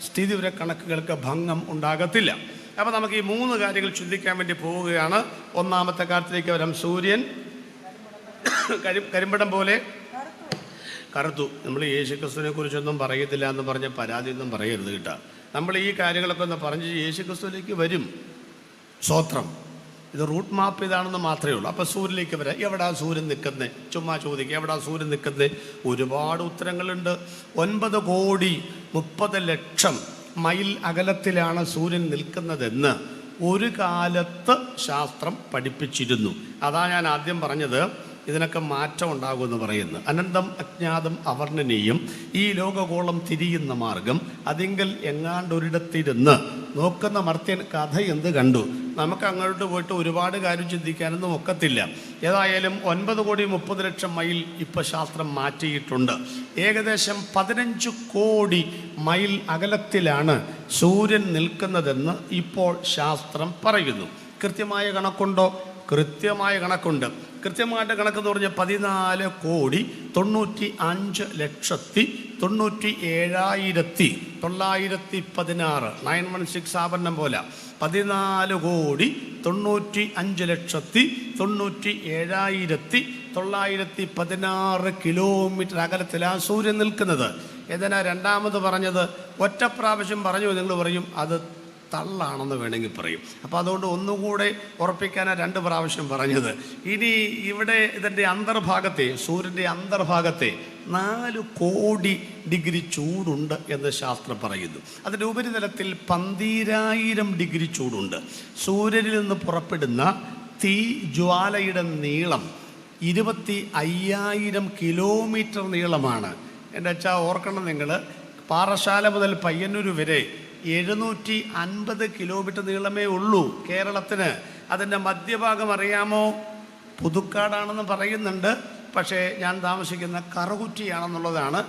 സ്ഥിതിവിവര കണക്കുകൾക്ക് ഭംഗം ഉണ്ടാകത്തില്ല. അപ്പോൾ നമുക്ക് ഈ 3 കാര്യങ്ങൾ ചിന്തിക്കാൻ വേണ്ടി പോവുകയാണ്. ഒന്നാമത്തെ കാര്യത്തിലേക്ക് വരാം. സൂര്യൻ കരിമ്പടം പോലെ കറുത്തു. നമ്മൾ യേശുക്രിസ്തുവിനെ കുറിച്ചൊന്നും പറയത്തില്ല എന്ന് പറഞ്ഞ പരാതിയൊന്നും പറയരുത് കേട്ടോ. നമ്മൾ ഈ കാര്യങ്ങളൊക്കെ ഒന്ന് പറഞ്ഞ് യേശുക്രിസ്തുവിലേക്ക് വരും. സ്വോത്രം. ഇത് റൂട്ട് മാപ്പ് ഇതാണെന്ന് മാത്രമേ ഉള്ളൂ. അപ്പോൾ സൂര്യനിലേക്ക് വരാം. എവിടാ സൂര്യൻ നിൽക്കുന്നത്? ചുമ്മാ ചോദിക്കുക, എവിടാ സൂര്യൻ നിൽക്കുന്നത്? ഒരുപാട് ഉത്തരങ്ങളുണ്ട്. 9,30,00,000 മൈൽ അകലത്തിലാണ് സൂര്യൻ നിൽക്കുന്നതെന്ന് ഒരു കാലത്ത് ശാസ്ത്രം പഠിപ്പിച്ചിരുന്നു. അതാ ഞാൻ ആദ്യം പറഞ്ഞത്, ഇതിനൊക്കെ മാറ്റം ഉണ്ടാകുമെന്ന് പറയുന്നു. അനന്തം അജ്ഞാതം അവർണ്ണനീയം ഈ ലോകഗോളം തിരിയുന്ന മാർഗം അതിങ്കൽ എങ്ങാണ്ടൊരിടത്തിരുന്ന് നോക്കുന്ന മർത്യൻ കഥ എന്ത് കണ്ടു. നമുക്ക് അങ്ങോട്ട് പോയിട്ട് ഒരുപാട് കാര്യം ചിന്തിക്കാനൊന്നും ഒക്കത്തില്ല. ഏതായാലും 9,30,00,000 മൈൽ ഇപ്പോൾ ശാസ്ത്രം മാറ്റിയിട്ടുണ്ട്. ഏകദേശം 15 കോടി മൈൽ അകലത്തിലാണ് സൂര്യൻ നിൽക്കുന്നതെന്ന് ഇപ്പോൾ ശാസ്ത്രം പറയുന്നു. കൃത്യമായ കണക്കുണ്ടോ? കൃത്യമായ കണക്കുണ്ട്. കൃത്യമായിട്ട് കണക്കെന്ന് പറഞ്ഞാൽ 14,97,917,916 916 ആഭരണം പോലെ 14,95,97,916 കിലോമീറ്റർ അകലത്തിലാണ് സൂര്യൻ നിൽക്കുന്നത്. ഏതാ രണ്ടാമത് പറഞ്ഞത്? ഒറ്റ പ്രാവശ്യം പറഞ്ഞു നിങ്ങൾ പറയും അത് തള്ളാണെന്ന് വേണമെങ്കിൽ പറയും. അപ്പോൾ അതുകൊണ്ട് ഒന്നുകൂടെ ഉറപ്പിക്കാനാണ് 2 പ്രാവശ്യം പറഞ്ഞത്. ഇനി ഇവിടെ ഇതിൻ്റെ അന്തർഭാഗത്തെ, സൂര്യൻ്റെ അന്തർഭാഗത്തെ 4 കോടി ഡിഗ്രി ചൂടുണ്ട് എന്ന് ശാസ്ത്രം പറയുന്നു. അതിൻ്റെ ഉപരിതലത്തിൽ 12,000 ഡിഗ്രി ചൂടുണ്ട്. സൂര്യനിൽ നിന്ന് പുറപ്പെടുന്ന തീ ജ്വാലയുടെ നീളം 25,000 കിലോമീറ്റർ നീളമാണ്. എൻ്റെ അച്ഛാ ഓർക്കണം നിങ്ങൾ, പാറശാല മുതൽ പയ്യന്നൂർ വരെ 750 കിലോമീറ്റർ നീളമേ ഉള്ളൂ കേരളത്തിന്. അതിൻ്റെ മധ്യഭാഗം അറിയാമോ? പുതുക്കാടാണെന്ന് പറയുന്നുണ്ട്. പക്ഷേ ഞാൻ താമസിക്കുന്ന കറുകുറ്റിയാണെന്നുള്ളതാണ്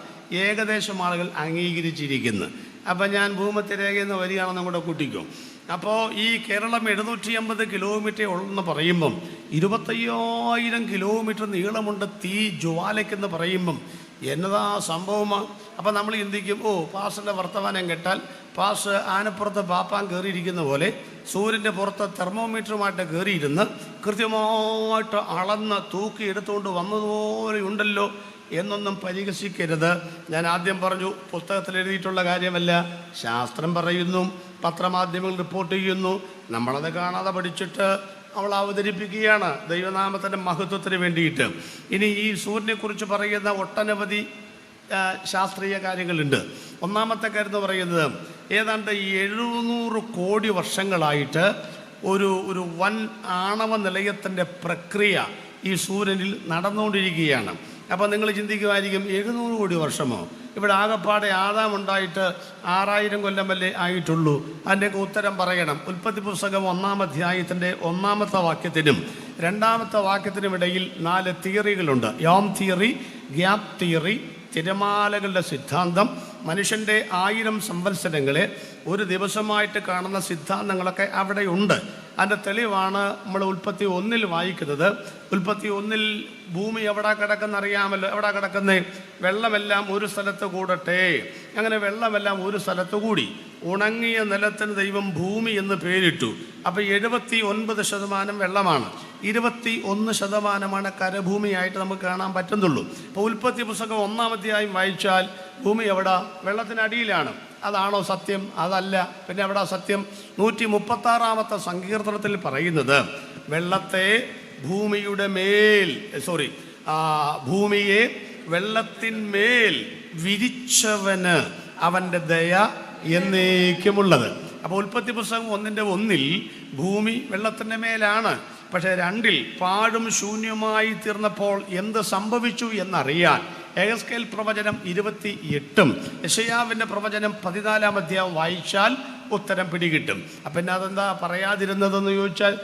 ഏകദേശം ആളുകൾ അംഗീകരിച്ചിരിക്കുന്നത്. അപ്പം ഞാൻ ഭൂമധ്യരേഖയിൽ നിന്ന് വരികയാണെന്നും കൂടെ കൂട്ടിക്കും. അപ്പോൾ ഈ കേരളം 750 കിലോമീറ്റർ ഉള്ളെന്ന് പറയുമ്പം 25,000 കിലോമീറ്റർ നീളമുണ്ട് തീ ജ്വാലയ്ക്കെന്ന് പറയുമ്പം എന്നതാ സംഭവമാണ്. അപ്പം നമ്മൾ ചിന്തിക്കും, പാസ്റ്ററിൻ്റെ വർത്തമാനം കേട്ടാൽ പാസ് ആനപ്പുറത്ത് പാപ്പാൻ കയറിയിരിക്കുന്ന പോലെ സൂര്യൻ്റെ പുറത്ത് തെർമോമീറ്ററുമായിട്ട് കയറിയിരുന്ന് കൃത്യമായിട്ട് അളന്ന് തൂക്കി എടുത്തുകൊണ്ട് വന്നതുപോലെ ഉണ്ടല്ലോ എന്നൊന്നും പരിഹസിക്കരുത്. ഞാൻ ആദ്യം പറഞ്ഞു, പുസ്തകത്തിൽ എഴുതിയിട്ടുള്ള കാര്യമല്ല, ശാസ്ത്രം പറയുന്നു, പത്രമാധ്യമങ്ങൾ റിപ്പോർട്ട് ചെയ്യുന്നു. നമ്മളത് കാണാതെ പഠിച്ചിട്ട് അവൾ അവതരിപ്പിക്കുകയാണ് ദൈവനാമത്തിൻ്റെ മഹത്വത്തിന് വേണ്ടിയിട്ട്. ഇനി ഈ സൂര്യനെക്കുറിച്ച് പറയുന്ന ഒട്ടനവധി ശാസ്ത്രീയ കാര്യങ്ങളുണ്ട്. ഒന്നാമത്തെ കാര്യം എന്ന് പറയുന്നത് ഏതാണ്ട് 700 കോടി വർഷങ്ങളായിട്ട് ഒരു വൻ ആണവ നിലയത്തിൻ്റെ പ്രക്രിയ ഈ സൂര്യനിൽ നടന്നുകൊണ്ടിരിക്കുകയാണ്. അപ്പോൾ നിങ്ങൾ ചിന്തിക്കുമായിരിക്കും 700 കോടി വർഷമോ? ഇവിടെ ആകപ്പാടെ ആദാം ഉണ്ടായിട്ട് 6000 കൊല്ലമല്ലേ ആയിട്ടുള്ളൂ. അതിൻ്റെയൊക്കെ ഉത്തരം പറയണം. ഉൽപ്പത്തി പുസ്തകം 1-ാം അധ്യായത്തിൻ്റെ 1-ാമത്തെ വാക്യത്തിനും 2-ാമത്തെ വാക്യത്തിനും ഇടയിൽ 4 തിയറികളുണ്ട്. യോം തിയറി, ഗ്യാപ് തിയറി, തിരമാലകളുടെ സിദ്ധാന്തം, മനുഷ്യൻ്റെ 1000 സംവത്സരങ്ങളെ ഒരു ദിവസമായിട്ട് കാണുന്ന സിദ്ധാന്തങ്ങളൊക്കെ അവിടെയുണ്ട്. അതിൻ്റെ തെളിവാണ് നമ്മൾ ഉൽപ്പത്തി 1-ൽ വായിക്കുന്നത്. ഉൽപ്പത്തി 1-ൽ ഭൂമി എവിടെ കിടക്കുന്ന അറിയാമല്ലോ. എവിടെ കിടക്കുന്നേ? വെള്ളമെല്ലാം ഒരു സ്ഥലത്ത് കൂടട്ടെ. അങ്ങനെ വെള്ളമെല്ലാം ഒരു സ്ഥലത്ത് കൂടി. ഉണങ്ങിയ നിലത്തിന് ദൈവം ഭൂമി എന്ന് പേരിട്ടു. അപ്പോൾ 79% വെള്ളമാണ്, 21% കരഭൂമിയായിട്ട് നമുക്ക് കാണാൻ പറ്റുന്നുള്ളൂ. അപ്പോൾ ഉൽപ്പത്തി പുസ്തകം 1-ാം അധ്യായം വായിച്ചാൽ ഭൂമി എവിടെ? വെള്ളത്തിനടിയിലാണ്. അതാണോ സത്യം? അതല്ല. പിന്നെ എവിടാ സത്യം? 136-ാമത്തെ സങ്കീർത്തനത്തിൽ പറയുന്നത് വെള്ളത്തെ ഭൂമിയുടെ മേൽ ഭൂമിയെ വെള്ളത്തിന്മേൽ വിരിച്ചവന് അവൻ്റെ ദയ എന്നേക്കുമുള്ളത്. അപ്പോൾ ഉൽപ്പത്തി പുസ്തകം 1-ന്റെ 1-ൽ ഭൂമി വെള്ളത്തിൻ്റെ മേലാണ്. പക്ഷേ 2-ൽ പാഴും ശൂന്യമായി തീർന്നപ്പോൾ എന്ത് സംഭവിച്ചു എന്നറിയാൻ എഹെസ്കേൽ പ്രവചനം 28-ഉം യെശയ്യാവിൻ്റെ പ്രവചനം 14-ാം അധ്യായം വായിച്ചാൽ ഉത്തരം പിടികിട്ടും. അപ്പം പിന്നെ അതെന്താ പറയാതിരുന്നതെന്ന് ചോദിച്ചാൽ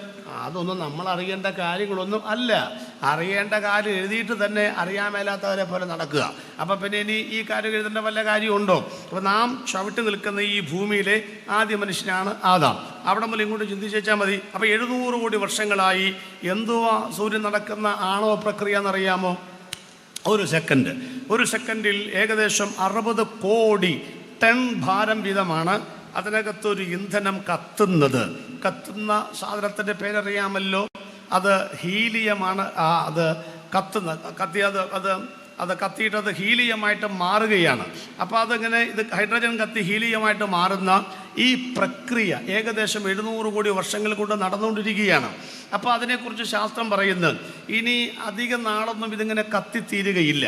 അതൊന്നും നമ്മൾ അറിയേണ്ട കാര്യങ്ങളൊന്നും അല്ല. അറിയേണ്ട കാര്യം എഴുതിയിട്ട് തന്നെ അറിയാൻ മേലാത്തവരെ പോലെ നടക്കുക. അപ്പം പിന്നെ ഇനി ഈ കാര്യം എഴുതേണ്ട വല്ല കാര്യമുണ്ടോ? അപ്പോൾ നാം ചവിട്ടി നിൽക്കുന്ന ഈ ഭൂമിയിലെ ആദ്യ മനുഷ്യനാണ് ആദാം. അവിടെ മുതൽ ഇങ്ങോട്ട് ചിന്തിച്ചാൽ മതി. അപ്പോൾ 700 കോടി വർഷങ്ങളായി എന്തുവാ സൂര്യൻ നടക്കുന്ന ആണവ പ്രക്രിയ എന്നറിയാമോ? ഒരു സെക്കൻഡിൽ ഏകദേശം 60 കോടി ടൺ ഭാരം വീതമാണ് അതിനകത്തൊരു ഇന്ധനം കത്തുന്ന സാധനത്തിൻ്റെ പേരറിയാമല്ലോ. അത് ഹീലിയമാണ്. അത് കത്തിയിട്ട് അത് ഹീലിയമായിട്ട് മാറുകയാണ്. അപ്പോൾ അതിങ്ങനെ ഹൈഡ്രജൻ കത്തി ഹീലിയമായിട്ട് മാറുന്ന ഈ പ്രക്രിയ ഏകദേശം 700 കോടി വർഷങ്ങൾ കൊണ്ട് നടന്നുകൊണ്ടിരിക്കുകയാണ്. അപ്പോൾ അതിനെക്കുറിച്ച് ശാസ്ത്രം പറയുന്നത് ഇനി അധിക നാളൊന്നും ഇതിങ്ങനെ കത്തിത്തീരുകയില്ല.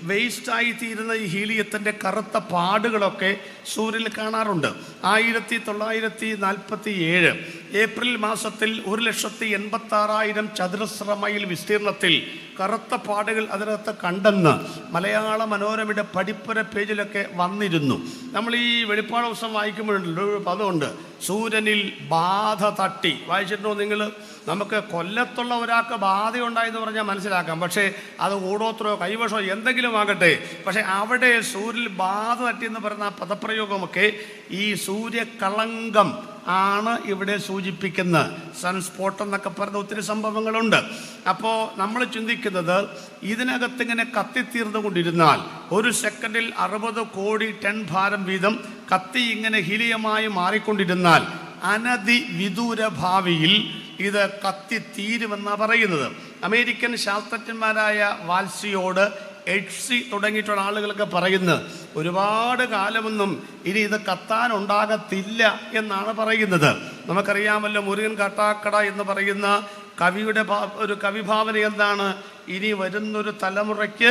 വേസ്റ്റായി തീരുന്ന ഈ ഹീലിയത്തിൻ്റെ കറുത്ത പാടുകളൊക്കെ സൂര്യനിൽ കാണാറുണ്ട്. 1947 ഏപ്രിൽ മാസത്തിൽ 1,86,000 ചതുരശ്ര മൈൽ വിസ്തീർണത്തിൽ കറുത്ത പാടുകൾ അതിനകത്ത് കണ്ടെന്ന് മലയാള മനോരമയുടെ പടിപ്പുര പേജിലൊക്കെ വന്നിരുന്നു. നമ്മൾ ഈ വെളിപ്പാട് ദിവസം വായിക്കുമ്പോഴുണ്ടല്ലോ ഒരു പദമുണ്ട്, സൂര്യനിൽ ബാധ തട്ടി. വായിച്ചിട്ടുണ്ടോ നിങ്ങൾ? നമുക്ക് കൊല്ലത്തുള്ള ഒരാൾക്ക് ബാധയുണ്ടായെന്ന് പറഞ്ഞാൽ മനസ്സിലാക്കാം. പക്ഷേ അത് ഓടോത്രയോ കൈവശോ എന്തെങ്കിലും ആകട്ടെ, പക്ഷേ അവിടെ സൂര്യനിൽ ബാധ തട്ടിയെന്ന് പറയുന്ന പദപ്രയോഗമൊക്കെ ഈ സൂര്യകളങ്കം ആണ് ഇവിടെ സൂചിപ്പിക്കുന്നത്. സൺസ്പോട്ട് എന്നൊക്കെ പറഞ്ഞ ഒത്തിരി സംഭവങ്ങളുണ്ട്. അപ്പോൾ നമ്മൾ ചിന്തിക്കുന്നത് ഇതിനകത്തിങ്ങനെ കത്തിത്തീർന്നുകൊണ്ടിരുന്നാൽ ഒരു സെക്കൻഡിൽ 60 കോടി ടൺ ഭാരം വീതം കത്തി ഇങ്ങനെ ഹീലിയമായി മാറിക്കൊണ്ടിരുന്നാൽ അനധിവിദൂര ഭാവിയിൽ ഇത് കത്തിത്തീരുമെന്നാണ് പറയുന്നത്. അമേരിക്കൻ ശാസ്ത്രജ്ഞന്മാരായ വാൽസിയോട് എഡ്സി തുടങ്ങിയിട്ടുള്ള ആളുകളൊക്കെ പറയുന്നത് ഒരുപാട് കാലമൊന്നും ഇനി ഇത് കത്താനുണ്ടാകത്തില്ല എന്നാണ് പറയുന്നത്. നമുക്കറിയാമല്ലോ മുരുകൻ കാട്ടാക്കട എന്ന് പറയുന്ന കവിയുടെ ഒരു കവിഭാവന എന്താണ്? ഇനി വരുന്നൊരു തലമുറയ്ക്ക്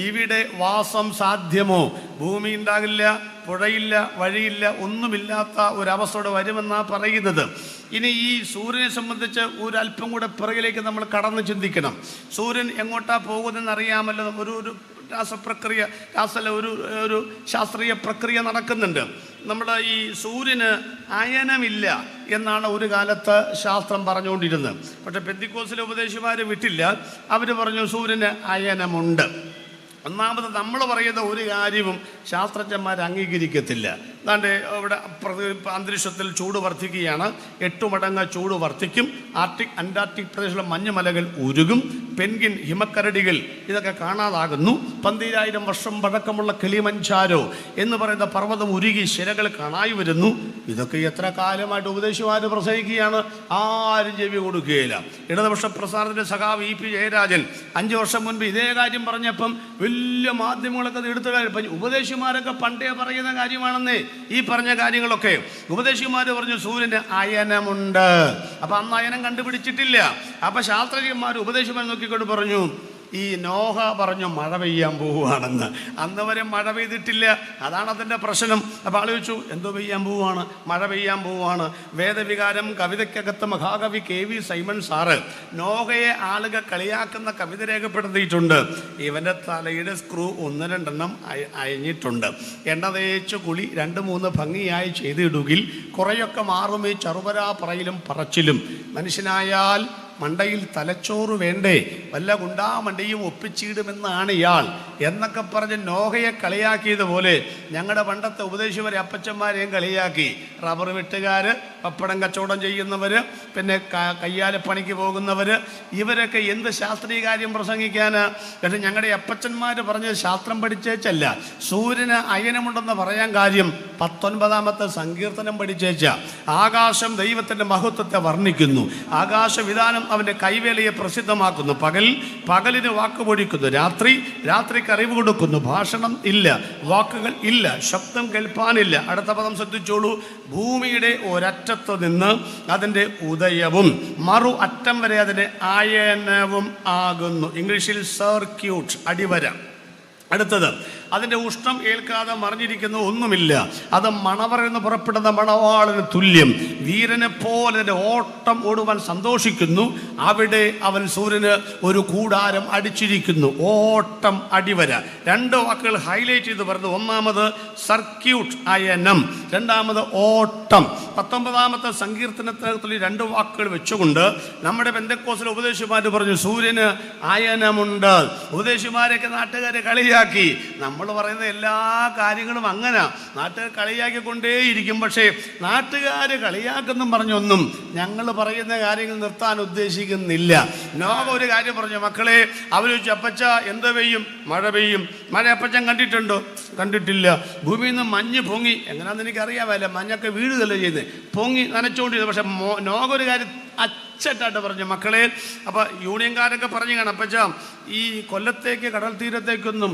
ഇവിടെ വാസം സാധ്യമോ? ഭൂമി ഉണ്ടാകില്ല, പുഴയില്ല, വഴിയില്ല, ഒന്നുമില്ലാത്ത ഒരവസ്ഥയോടെ വരുമെന്നാണ് പറയുന്നത്. ഇനി ഈ സൂര്യനെ സംബന്ധിച്ച് ഒരല്പം കൂടെ പിറകിലേക്ക് നമ്മൾ കടന്ന് ചിന്തിക്കണം. സൂര്യൻ എങ്ങോട്ടാ പോകുന്നതെന്ന് അറിയാമല്ലോ. ഒരു രാസപ്രക്രിയ ഒരു ശാസ്ത്രീയ പ്രക്രിയ നടക്കുന്നുണ്ട്. നമ്മുടെ ഈ സൂര്യന് അയനമില്ല എന്നാണ് ഒരു കാലത്ത് ശാസ്ത്രം പറഞ്ഞുകൊണ്ടിരുന്നത്. പക്ഷെ പെന്തിക്കോസിലെ ഉപദേശിമാർ വിട്ടില്ല. അവർ പറഞ്ഞു സൂര്യന് അയനമുണ്ട്. ഒന്നാമത് നമ്മൾ പറയുന്ന ഒരു കാര്യവും ശാസ്ത്രജ്ഞന്മാർ അംഗീകരിക്കത്തില്ല. അതാണ്ട് ഇവിടെ അന്തരീക്ഷത്തിൽ ചൂട് വർദ്ധിക്കുകയാണ്, 8 മടങ്ങ് ചൂട് വർദ്ധിക്കും. അന്റാർട്ടിക് പ്രദേശത്തുള്ള മഞ്ഞുമലകൾ ഉരുകും, പെൻഗിൻ ഹിമക്കരടികൾ ഇതൊക്കെ കാണാതാകുന്നു. 12,000 വർഷം പഴക്കമുള്ള കിളിമഞ്ചാരോ എന്ന് പറയുന്ന പർവ്വതം ഉരുകി ശിലകൾ കാണായി വരുന്നു. ഇതൊക്കെ എത്ര കാലമായിട്ട് ഉപദേശിമാർ പ്രസംഗിക്കുകയാണ്, ആരും ചെവി കൊടുക്കുകയില്ല. ഇടതുപക്ഷ പ്രസ്ഥാനത്തിൻ്റെ സഖാവ് EP ജയരാജൻ 5 വർഷം മുൻപ് ഇതേ കാര്യം പറഞ്ഞപ്പം വലിയ മാധ്യമങ്ങളൊക്കെ അത് എടുത്ത കാര്യം. ഉപദേശിമാരൊക്കെ പണ്ടേ പറയുന്ന കാര്യമാണെന്നേ ഈ പറഞ്ഞ കാര്യങ്ങളൊക്കെ. ഉപദേശിമാർ പറഞ്ഞു സൂര്യന് അയനമുണ്ട്. അപ്പം അന്ന് അയനം കണ്ടുപിടിച്ചിട്ടില്ല. അപ്പം ശാസ്ത്രജ്ഞന്മാർ ഉപദേശിമാർ നോക്കിക്കൊണ്ട് പറഞ്ഞു ഈ നോഹ പറഞ്ഞു മഴ പെയ്യാൻ പോവുകയാണെന്ന്. അന്ന് വരെ മഴ പെയ്തിട്ടില്ല, അതാണ് അതിൻ്റെ പ്രശ്നം. അപ്പോൾ ആലോചിച്ചു, എന്തോ പെയ്യാൻ പോവുകയാണ്, മഴ പെയ്യാൻ പോവുകയാണ്. വേദവികാരം കവിതയ്ക്കകത്ത് മഹാകവി KV സൈമൺ സാറ് നോഹയെ ആളുകൾ കളിയാക്കുന്ന കവിത രേഖപ്പെടുത്തിയിട്ടുണ്ട്. ഇവൻ്റെ തലയുടെ സ്ക്രൂ 1-2 അയഞ്ഞിട്ടുണ്ട്. എണ്ണ തേച്ച് കുളി 2-3 ഭംഗിയായി ചെയ്തിടുകിൽ കുറേയൊക്കെ മാറും ഈ ചറുപരാ പറയിലും പറച്ചിലും. മനുഷ്യനായാൽ മണ്ടയിൽ തലച്ചോറ് വേണ്ടേ, വല്ല ഗുണ്ടാമണ്ടിയും ഒപ്പിച്ചിടുമെന്നാണ് ഇയാൾ എന്നൊക്കെ പറഞ്ഞ് നോഹയെ കളിയാക്കിയതുപോലെ ഞങ്ങളുടെ പണ്ടത്തെ ഉപദേശിവരെ അപ്പച്ചന്മാരെയും കളിയാക്കി. റബ്ബർ വെട്ടുകാർ, പപ്പടം കച്ചവടം ചെയ്യുന്നവർ, പിന്നെ കയ്യാലപ്പണിക്ക് പോകുന്നവർ, ഇവരൊക്കെ എന്ത് ശാസ്ത്രീയ കാര്യം പ്രസംഗിക്കാനാ? പക്ഷെ ഞങ്ങളുടെ അപ്പച്ചന്മാർ പറഞ്ഞത് ശാസ്ത്രം പഠിച്ചേച്ചല്ല, സൂര്യന് അയനമുണ്ടെന്ന് പറയാൻ കാര്യം 19-ാമത്തെ സങ്കീർത്തനം പഠിച്ചേച്ച. ആകാശം ദൈവത്തിൻ്റെ മഹത്വത്തെ വർണ്ണിക്കുന്നു, ആകാശവിധാനം അവൻ്റെ കൈവേലയെ പ്രസിദ്ധമാക്കുന്നു. പകലിന് വാക്ക് പൊഴിക്കുന്നു, രാത്രിക്ക് അറിവ് കൊടുക്കുന്നു. ഭാഷണം ഇല്ല, വാക്കുകൾ ഇല്ല, ശബ്ദം കേൾപ്പാനില്ല. അടുത്ത പദം ശ്രദ്ധിച്ചോളൂ. ഭൂമിയുടെ ഒരറ്റത്ത് നിന്ന് അതിൻ്റെ ഉദയവും മറു അറ്റം വരെ അതിൻ്റെ ആയനവും ആകുന്നു. ഇംഗ്ലീഷിൽ സർക്യൂട്ട്, അടിവര. അടുത്തത്, അതിൻ്റെ ഉഷ്ണം ഏൽക്കാതെ മറിഞ്ഞിരിക്കുന്ന ഒന്നുമില്ല. അത് മണവറന്ന് പുറപ്പെടുന്ന മണവാളിന് തുല്യം. വീരനെ പോലെ അതിൻ്റെ ഓട്ടം ഓടുവാൻ സന്തോഷിക്കുന്നു. അവിടെ അവൻ സൂര്യന് ഒരു കൂടാരം അടിച്ചിരിക്കുന്നു. ഓട്ടം, അടിവര. 2 വാക്കുകൾ ഹൈലൈറ്റ് ചെയ്ത് പറഞ്ഞു. ഒന്നാമത് സർക്യൂട്ട്, അയനം. രണ്ടാമത് ഓട്ടം. 19-ാമത്തെ സങ്കീർത്തനത്തിൽ 2 വാക്കുകൾ വെച്ചുകൊണ്ട് നമ്മുടെ പെന്തക്കോസ്തിലെ ഉപദേശിമാർ പറഞ്ഞു സൂര്യന് അയനമുണ്ട്. ഉപദേശിമാരെയൊക്കെ നാട്ടുകാരെ കളിയാക്കി. നമ്മൾ പറയുന്ന എല്ലാ കാര്യങ്ങളും അങ്ങനെ നാട്ടുകാർ കളിയാക്കിക്കൊണ്ടേയിരിക്കും. പക്ഷേ നാട്ടുകാർ കളിയാക്കെന്നും പറഞ്ഞൊന്നും ഞങ്ങൾ പറയുന്ന കാര്യങ്ങൾ നിർത്താൻ ഉദ്ദേശിക്കുന്നില്ല. നോഹ ഒരു കാര്യം പറഞ്ഞു, മക്കളെ അവർ ചോദിച്ചു, അപ്പച്ച എന്ത് പെയ്യും? മഴ പെയ്യും. മഴ അപ്പച്ചൻ കണ്ടിട്ടുണ്ടോ? കണ്ടിട്ടില്ല. ഭൂമിയിൽ നിന്ന് മഞ്ഞ് പൊങ്ങി. എങ്ങനെയാണെന്ന് എനിക്കറിയാമല്ല, മഞ്ഞൊക്കെ വീഴുകയല്ലേ ചെയ്യുന്നത്, പൊങ്ങി നനച്ചുകൊണ്ടിരുന്നു. പക്ഷെ നോഹ ഒരു കാര്യം അച്ചട്ടായിട്ട് പറഞ്ഞു, മക്കളെ. അപ്പോൾ യൂണിയൻകാരൊക്കെ പറഞ്ഞു കാണാം, അപ്പച്ച ഈ കൊല്ലത്തേക്ക് കടൽ തീരത്തേക്കൊന്നും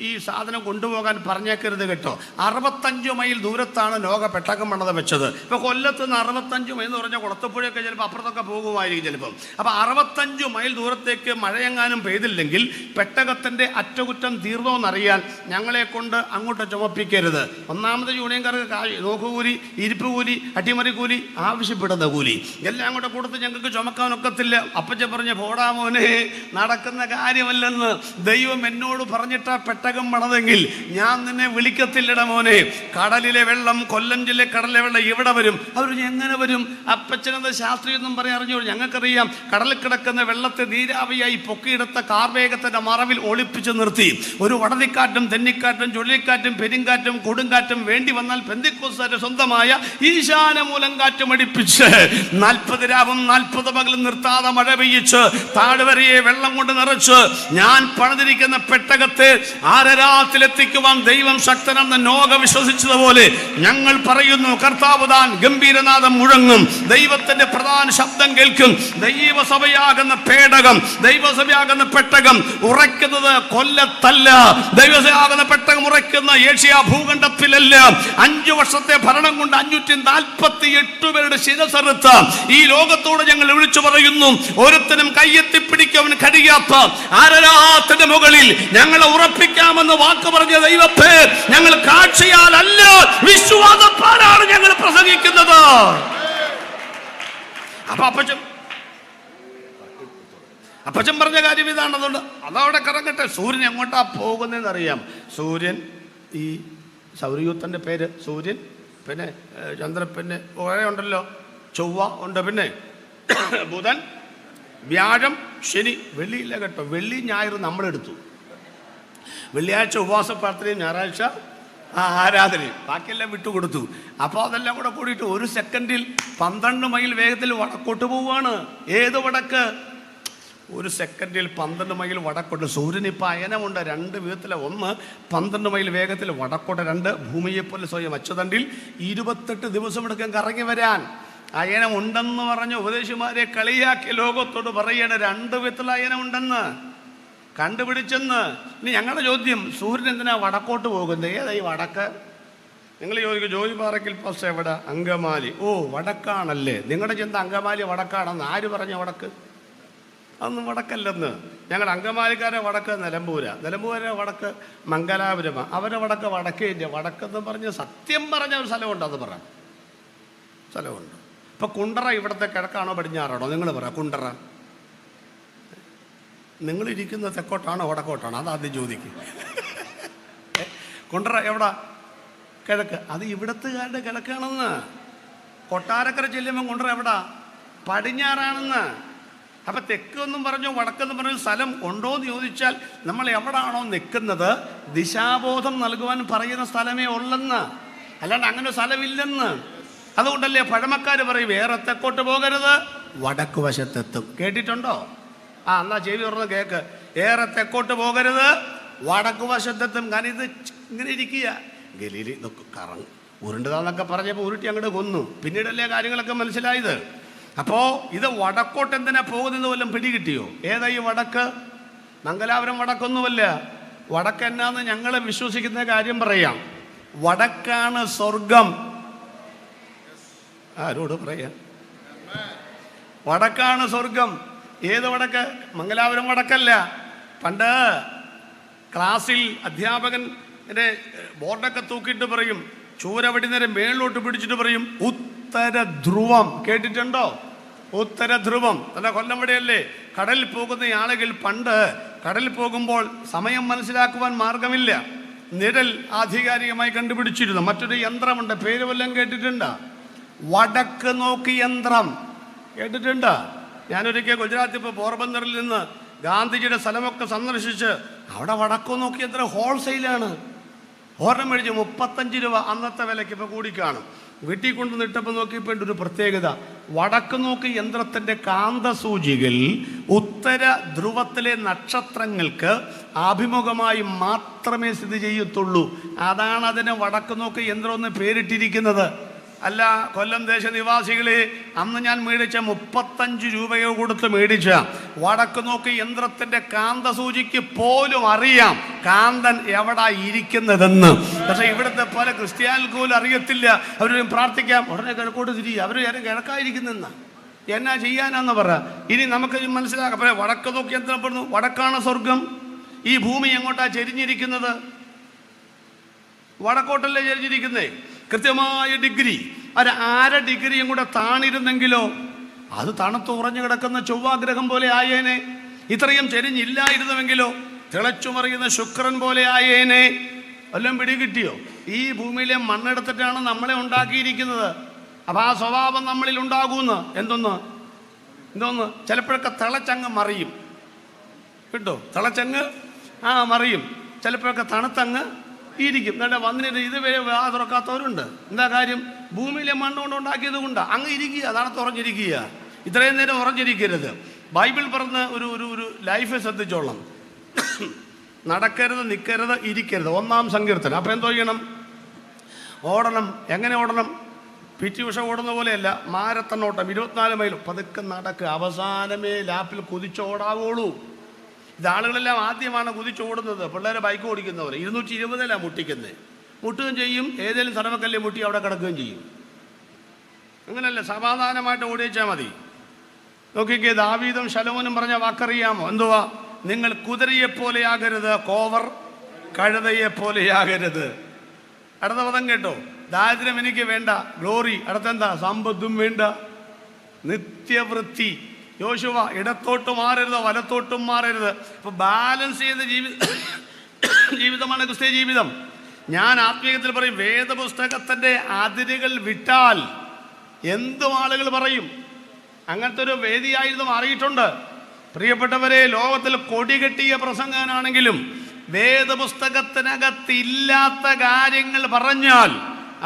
ഈ സാധനം കൊണ്ടുപോകാൻ പറഞ്ഞേക്കരുത് കേട്ടോ. 65 മൈൽ ദൂരത്താണ് നോഹ പെട്ടകം പണിത് വെച്ചത്. ഇപ്പോൾ കൊല്ലത്ത് നിന്ന് 65 മൈൽ എന്ന് പറഞ്ഞാൽ കുളത്തപ്പുഴയൊക്കെ ചിലപ്പോൾ അപ്പുറത്തൊക്കെ പോകുമായിരിക്കും ചിലപ്പം. അപ്പോൾ 65 മൈൽ ദൂരത്തേക്ക് മഴയെങ്ങാനും പെയ്തില്ലെങ്കിൽ പെട്ടകത്തിൻ്റെ അറ്റകുറ്റം തീർന്നോന്നറിയാൻ ഞങ്ങളെ കൊണ്ട് അങ്ങോട്ട് ചുമപ്പിക്കരുത്. ഒന്നാമത് യൂണിയൻകാർക്ക് നോക്കുകൂലി, ഇരിപ്പ് കൂലി, അട്ടിമറി കൂലി, ആവശ്യപ്പെടുന്ന കൂലി എല്ലാം കൂടെ കൊടുത്ത് ഞങ്ങൾക്ക് ചുമക്കാനൊക്കത്തില്ല. അപ്പച്ചൻ പറഞ്ഞ പോടാ മോനെ, നടക്കുന്ന കാര്യമല്ലെന്ന്. ദൈവം എന്നോട് പറഞ്ഞിട്ടാ പെട്ടകം പണതെങ്കിൽ ഞാൻ നിന്നെ വിളിക്കത്തില്ലട മോനെ. കടലിലെ വെള്ളം, കൊല്ലം ജില്ലയിലെ കടലിലെ വെള്ളം ഇവിടെ വരും. അവർ എങ്ങനെ വരും? അപ്പച്ചനെന്ത് ശാസ്ത്രീയൊന്നും പറയാൻ അറിഞ്ഞോളൂ. ഞങ്ങൾക്കറിയാം, കടലിൽ കിടക്കുന്ന വെള്ളത്തെ നീരാവിയായി പൊക്കിയെടുത്ത കാർവേഗത്തിന്റെ മറവിൽ ഒളിപ്പിച്ച് നിർത്തി. ഒരു വടതിക്കാറ്റും തെന്നിക്കാറ്റും ചുഴലിക്കാറ്റും പെരുങ്കാറ്റും കൊടുങ്കാറ്റും വേണ്ടി വന്നാൽ പെന്തിക്കോസ്തുകാരുടെ സ്വന്തമായ ഈശാന മൂലം കാറ്റും അടിപ്പിച്ച് 40 രാവും 40 പകലും നിർത്താതെ മഴ പെയ്യിച്ച് താഴ്വരയെ വെള്ളം കൊണ്ട് നിറച്ച് ഞാൻ പണിതിരിക്കുന്ന പെട്ടകത്തെ ആരരാത്തിലെത്തിക്കുവാൻ ദൈവം ശക്തനെന്ന് നോഹ വിശ്വസിച്ചതുപോലെ ഞങ്ങൾ പറയുന്നു, കർത്താവ് താൻ ഗംഭീരനാദം മുഴങ്ങും, ദൈവത്തിന്റെ പ്രധാന ശബ്ദം കേൾക്കും. ദൈവസഭയാകുന്ന പേടകം, ദൈവസഭയാകുന്ന പെട്ടകം ഉറയ്ക്കുന്നത് കൊല്ലത്തല്ല. ദൈവസഭയാകുന്ന പെട്ടകം ഉറയ്ക്കുന്ന ഏഷ്യ ഭൂഖണ്ഡത്തിലല്ല. 5 വർഷത്തെ ഭരണം കൊണ്ട് 548 പേരുടെ ശിരസറുത്ത ഈ ലോകത്തോട് ഞങ്ങൾ വിളിച്ചു പറയുന്നു, ഒരുത്തനും കയ്യെത്തിപ്പിടിക്കാൻ കഴിയാത്ത ആരാധനയുടെ മുകളിൽ ഞങ്ങളെ ഉറപ്പിക്കാമെന്ന് വാക്ക് പറഞ്ഞ ദൈവത്തെ ഞങ്ങൾ കാഴ്ചയാലല്ല വിശ്വാസത്താലാണ് ഞങ്ങൾ പ്രസംഗിക്കുന്നത്. അപ്പൊ അപ്പച്ചൻ പറഞ്ഞ കാര്യം ഇതാണ്. അതുകൊണ്ട് അതവിടെ കറങ്ങട്ടെ. സൂര്യൻ എങ്ങോട്ടാ പോകുന്നതെന്ന് അറിയാം. സൂര്യൻ, ഈ സൗരയൂഥന്റെ പേര് സൂര്യൻ, പിന്നെ ചന്ദ്രൻ, പിന്നെ കുറേ ഉണ്ടല്ലോ, ചൊവ്വ ഉണ്ട്, പിന്നെ ബുധൻ, വ്യാഴം, ശനി. വെള്ളിയില്ല കേട്ടോ. വെള്ളി ഞായർ നമ്മളെടുത്തു. വെള്ളിയാഴ്ച ഉപവാസ പ്രാർത്ഥനയും ഞായറാഴ്ച ആരാധനയും, ബാക്കിയെല്ലാം വിട്ടുകൊടുത്തു. അപ്പോൾ അതെല്ലാം കൂടെ കൂടിയിട്ട് 1 സെക്കൻഡിൽ 12 മൈൽ വേഗത്തിൽ വടക്കോട്ട് പോവുകയാണ്. ഏത് വടക്ക്? 1 സെക്കൻഡിൽ 12 മൈൽ വടക്കോട്ട്. സൂര്യൻ ഇപ്പം അയനമുണ്ട് 2 വിധത്തിലെ. 1, 12 മൈൽ വേഗത്തിൽ വടക്കോട്ട്. 2, ഭൂമിയെപ്പോലെ സ്വയം അച്ചുതണ്ടിൽ 28 ദിവസം എടുക്കാൻ കറങ്ങി വരാൻ. അയനം ഉണ്ടെന്ന് പറഞ്ഞ ഉപദേശിമാരെ കളിയാക്കി ലോകത്തോട് പറയണ 2 വിധത്തിലുള്ള അയനം ഉണ്ടെന്ന് കണ്ടുപിടിച്ചെന്ന്. ഇനി ഞങ്ങളുടെ ചോദ്യം, സൂര്യൻ എന്തിനാ വടക്കോട്ട് പോകുന്നത്? ഏതായി വടക്ക്? നിങ്ങൾ ചോദിക്കും, ജോലി പാറയ്ക്കൽ പാസ് എവിടെ? അങ്കമാലി. ഓ, വടക്കാണല്ലേ. നിങ്ങളുടെ ചിന്ത അങ്കമാലി വടക്കാണെന്ന്. ആര് പറഞ്ഞ വടക്ക്? അതൊന്നും വടക്കല്ലെന്ന്. ഞങ്ങളുടെ അങ്കമാലിക്കാരെ വടക്ക് നിലമ്പൂരെ വടക്ക് മംഗലാപുരമാണ്, അവരെ വടക്ക് വടക്കേ ഇന്ത്യ. വടക്കെന്ന് പറഞ്ഞ് സത്യം പറഞ്ഞ ഒരു സ്ഥലമുണ്ട്, അത് പറയാം, സ്ഥലമുണ്ട്. ഇപ്പം കുണ്ടറ ഇവിടുത്തെ കിഴക്കാണോ പടിഞ്ഞാറാണോ? നിങ്ങൾ പറ. കുണ്ടറ നിങ്ങളിരിക്കുന്ന തെക്കോട്ടാണോ വടക്കോട്ടാണോ? അതാദ്യം ചോദിക്കും. കുണ്ടറ എവിടാ? കിഴക്ക്. അത് ഇവിടത്തുകാരുടെ കിഴക്കാണെന്ന്. കൊട്ടാരക്കര ചെല്ലുമ്പോൾ കുണ്ടറ എവിടാ? പടിഞ്ഞാറാണെന്ന്. അപ്പം തെക്കെന്നും പറഞ്ഞു വടക്കെന്നും പറഞ്ഞു സ്ഥലം ഉണ്ടോ എന്ന് ചോദിച്ചാൽ നമ്മൾ എവിടാണോ നിൽക്കുന്നത് ദിശാബോധം നൽകുവാൻ പറയുന്ന സ്ഥലമേ ഉള്ളെന്ന്, അല്ലാണ്ട് അങ്ങനെ സ്ഥലമില്ലെന്ന്. അതുകൊണ്ടല്ലേ പഴമക്കാർ പറയും വേറെ തെക്കോട്ട് പോകരുത്, വടക്ക് വശത്തെത്തും. കേട്ടിട്ടുണ്ടോ? എന്നാ ചെവി തുറന്ന് കേക്ക്. ഏറെ തെക്കോട്ട് പോകരുത്, വടക്ക് വശത്തെത്തും. കാരണം ഇത് ഇങ്ങനെ ഇരിക്കുക. ഗലീലി ഇതൊക്കെ കറങ്ങും ഉരുണ്ടതാന്നൊക്കെ പറഞ്ഞപ്പോൾ ഉരുട്ടി അങ്ങോട്ട് കൊന്നു. പിന്നീടല്ലേ കാര്യങ്ങളൊക്കെ മനസ്സിലായത്. അപ്പോൾ ഇത് വടക്കോട്ട് എന്തിനാ പോകുന്നത് വല്ലതും പിടികിട്ടിയോ? ഏതാ ഈ വടക്ക്? മംഗലാപുരം വടക്കൊന്നുമല്ല. വടക്ക് എന്നാന്ന് ഞങ്ങൾ വിശ്വസിക്കുന്ന കാര്യം പറയാം. വടക്കാണ് സ്വർഗം. ആരോട് പറയാ? വടക്കാണ് സ്വർഗം. ഏത് വടക്ക്? മംഗലാപുരം വടക്കല്ല. പണ്ട് ക്ലാസ്സിൽ അധ്യാപകൻ്റെ ബോർഡൊക്കെ തൂക്കിയിട്ട് പറയും, ചൂരവടി നേരെ മേളിലോട്ട് പിടിച്ചിട്ട് പറയും ഉത്തര ധ്രുവം. കേട്ടിട്ടുണ്ടോ? ഉത്തര ധ്രുവം. അല്ല, കൊല്ലം വഴിയല്ലേ കടലിൽ പോകുന്ന ആളുകൾ പണ്ട് കടലിൽ പോകുമ്പോൾ സമയം മനസ്സിലാക്കുവാൻ മാർഗമില്ല, നിഴൽ ആധികാരികമായി കണ്ടുപിടിച്ചിരുന്നു. മറ്റൊരു യന്ത്രമുണ്ട്, പേര് വല്ലതും കേട്ടിട്ടുണ്ടോ? വടക്ക് നോക്കി യന്ത്രം. കേട്ടിട്ടുണ്ടോ? ഞാനൊരിക്കൽ ഗുജറാത്തിൽ ഇപ്പോൾ പോർബന്ദറിൽ നിന്ന് ഗാന്ധിജിയുടെ സ്ഥലമൊക്കെ സന്ദർശിച്ച് അവിടെ വടക്കു നോക്കി യന്ത്രം ഹോൾസെയിലാണ്. ഒരെണ്ണം മേടിച്ച് 35 രൂപ അന്നത്തെ വിലയ്ക്ക്. ഇപ്പോൾ കൂടിക്കാണും. വീട്ടിൽ കൊണ്ട് നിട്ടപ്പോൾ നോക്കിയപ്പോൾ ഒരു പ്രത്യേകത, വടക്ക് നോക്കി യന്ത്രത്തിൻ്റെ കാന്തസൂചികൾ ഉത്തര ധ്രുവത്തിലെ നക്ഷത്രങ്ങൾക്ക് ആഭിമുഖമായി മാത്രമേ സ്ഥിതി ചെയ്യത്തുള്ളൂ. അതാണ് അതിന് വടക്ക് നോക്കി യന്ത്രം എന്ന് പേരിട്ടിരിക്കുന്നത്. അല്ല കൊല്ലം ദേശനിവാസികളെ, അന്ന് ഞാൻ മേടിച്ച 35 രൂപയോ കൊടുത്ത് മേടിച്ച വടക്ക് നോക്കി യന്ത്രത്തിൻ്റെ കാന്തസൂചിക്ക് പോലും അറിയാം കാന്തൻ എവിടാ ഇരിക്കുന്നതെന്ന്. പക്ഷേ ഇവിടുത്തെ പല ക്രിസ്ത്യാനികൾക്ക് പോലും അറിയത്തില്ല. അവർ പ്രാർത്ഥിക്കാം, ഉടനെ കിഴക്കോട്ട് തിരിയുക. അവർ ആരും കിഴക്കായിരിക്കുന്നെന്ന എന്നാ ചെയ്യാനാന്ന് പറ. ഇനി നമുക്ക് മനസ്സിലാക്കാം. അപ്പോൾ വടക്ക് നോക്കി യന്ത്രം പെടുന്നു. വടക്കാണ് സ്വർഗം. ഈ ഭൂമി എങ്ങോട്ടാ ചെരിഞ്ഞിരിക്കുന്നത്? വടക്കോട്ടല്ലേ ചെരിഞ്ഞിരിക്കുന്നേ. കൃത്യമായ ഡിഗ്രി, ഒരു 1/2 ഡിഗ്രിയും കൂടെ താണിരുന്നെങ്കിലോ അത് തണുത്ത് ഉറഞ്ഞു കിടക്കുന്ന ചൊവ്വാഗ്രഹം പോലെ ആയേനെ. ഇത്രയും ചെരിഞ്ഞില്ലായിരുന്നുവെങ്കിലോ തിളച്ചുമറിയുന്ന ശുക്രൻ പോലെ ആയേനെ. വല്ലതും പിടികിട്ടിയോ? ഈ ഭൂമിയിലെ മണ്ണെടുത്തിട്ടാണ് നമ്മളെ ഉണ്ടാക്കിയിരിക്കുന്നത്. അപ്പം ആ സ്വഭാവം നമ്മളിൽ ഉണ്ടാകുമെന്ന്. എന്തോന്ന് ചിലപ്പോഴൊക്കെ തിളച്ചങ്ങ് മറിയും. കേട്ടോ? തിളച്ചങ്ങ് മറിയും. ചിലപ്പോഴൊക്കെ തണുത്തങ്ങ് ഇരിക്കും. എന്നിട്ട് വന്നിട്ട് ഇതുവരെ തുറക്കാത്തവരുണ്ട്. എന്താ കാര്യം? ഭൂമിയിലെ മണ്ണ് കൊണ്ട് ഉണ്ടാക്കിയത് കൊണ്ടാണ്. അങ്ങ് ഇരിക്കുക, തണുത്ത് ഉറഞ്ഞിരിക്കുക. ഇത്രയും നേരം ഉറഞ്ഞിരിക്കരുത്. ബൈബിൾ പറഞ്ഞ ഒരു ലൈഫ് ശ്രദ്ധിച്ചോളാം. നടക്കരുത്, നിൽക്കരുത്, ഇരിക്കരുത്. 1-ാം സങ്കീർത്തനം. അപ്പം എന്തോ ചെയ്യണം? ഓടണം. എങ്ങനെ ഓടണം? PT ഉഷ ഓടുന്ന പോലെയല്ല, മാരത്തൺ ഓട്ടം. 24 മൈൽ പതുക്കെ നടക്കുക. അവസാനമേ ലാപ്പിൽ കുതിച്ചോടാവുള്ളൂ. ഇതാളുകളെല്ലാം ആദ്യമാണ് കുതിച്ചോടുന്നത്. പിള്ളേരെ ബൈക്ക് ഓടിക്കുന്നവർ 220 മുട്ടിക്കുന്നത്. മുട്ടുകയും ചെയ്യും, ഏതെങ്കിലും സ്ഥലമൊക്കെ മുട്ടി അവിടെ കിടക്കുകയും ചെയ്യും. അങ്ങനെയല്ല, സമാധാനമായിട്ട് ഓടിച്ചാൽ മതി. നോക്കിക്കേ, ദാവീദും ശലോമോനും പറഞ്ഞ വാക്കറിയാമോ? എന്തുവാ? നിങ്ങൾ കുതിരയെപ്പോലെയാകരുത്, കോവർ കഴുതയെപ്പോലെയാകരുത്. അടുത്ത പദം കേട്ടോ? ദാരിദ്ര്യം എനിക്ക് വേണ്ട, ഗ്ലോറി. അടുത്തെന്താ? സമ്പത്തും വേണ്ട, നിത്യവൃത്തി. യോശുവ ഇടത്തോട്ട് മാറരുത്, വലത്തോട്ടും മാറരുത്. ഇപ്പൊ ബാലൻസ് ചെയ്ത ജീവിതമാണ് ക്രിസ്ത്യ ജീവിതം. ഞാൻ ആത്മീയത്തിൽ പറയും, വേദപുസ്തകത്തിന്റെ അതിരുകൾ വിട്ടാൽ എന്തും ആളുകൾ പറയും. അങ്ങനത്തെ ഒരു വേദിയായിരുന്നു മാറിയിട്ടുണ്ട്. പ്രിയപ്പെട്ടവരെ, ലോകത്തിൽ കൊടികെട്ടിയ പ്രസംഗനാണെങ്കിലും വേദപുസ്തകത്തിനകത്ത് ഇല്ലാത്ത കാര്യങ്ങൾ പറഞ്ഞാൽ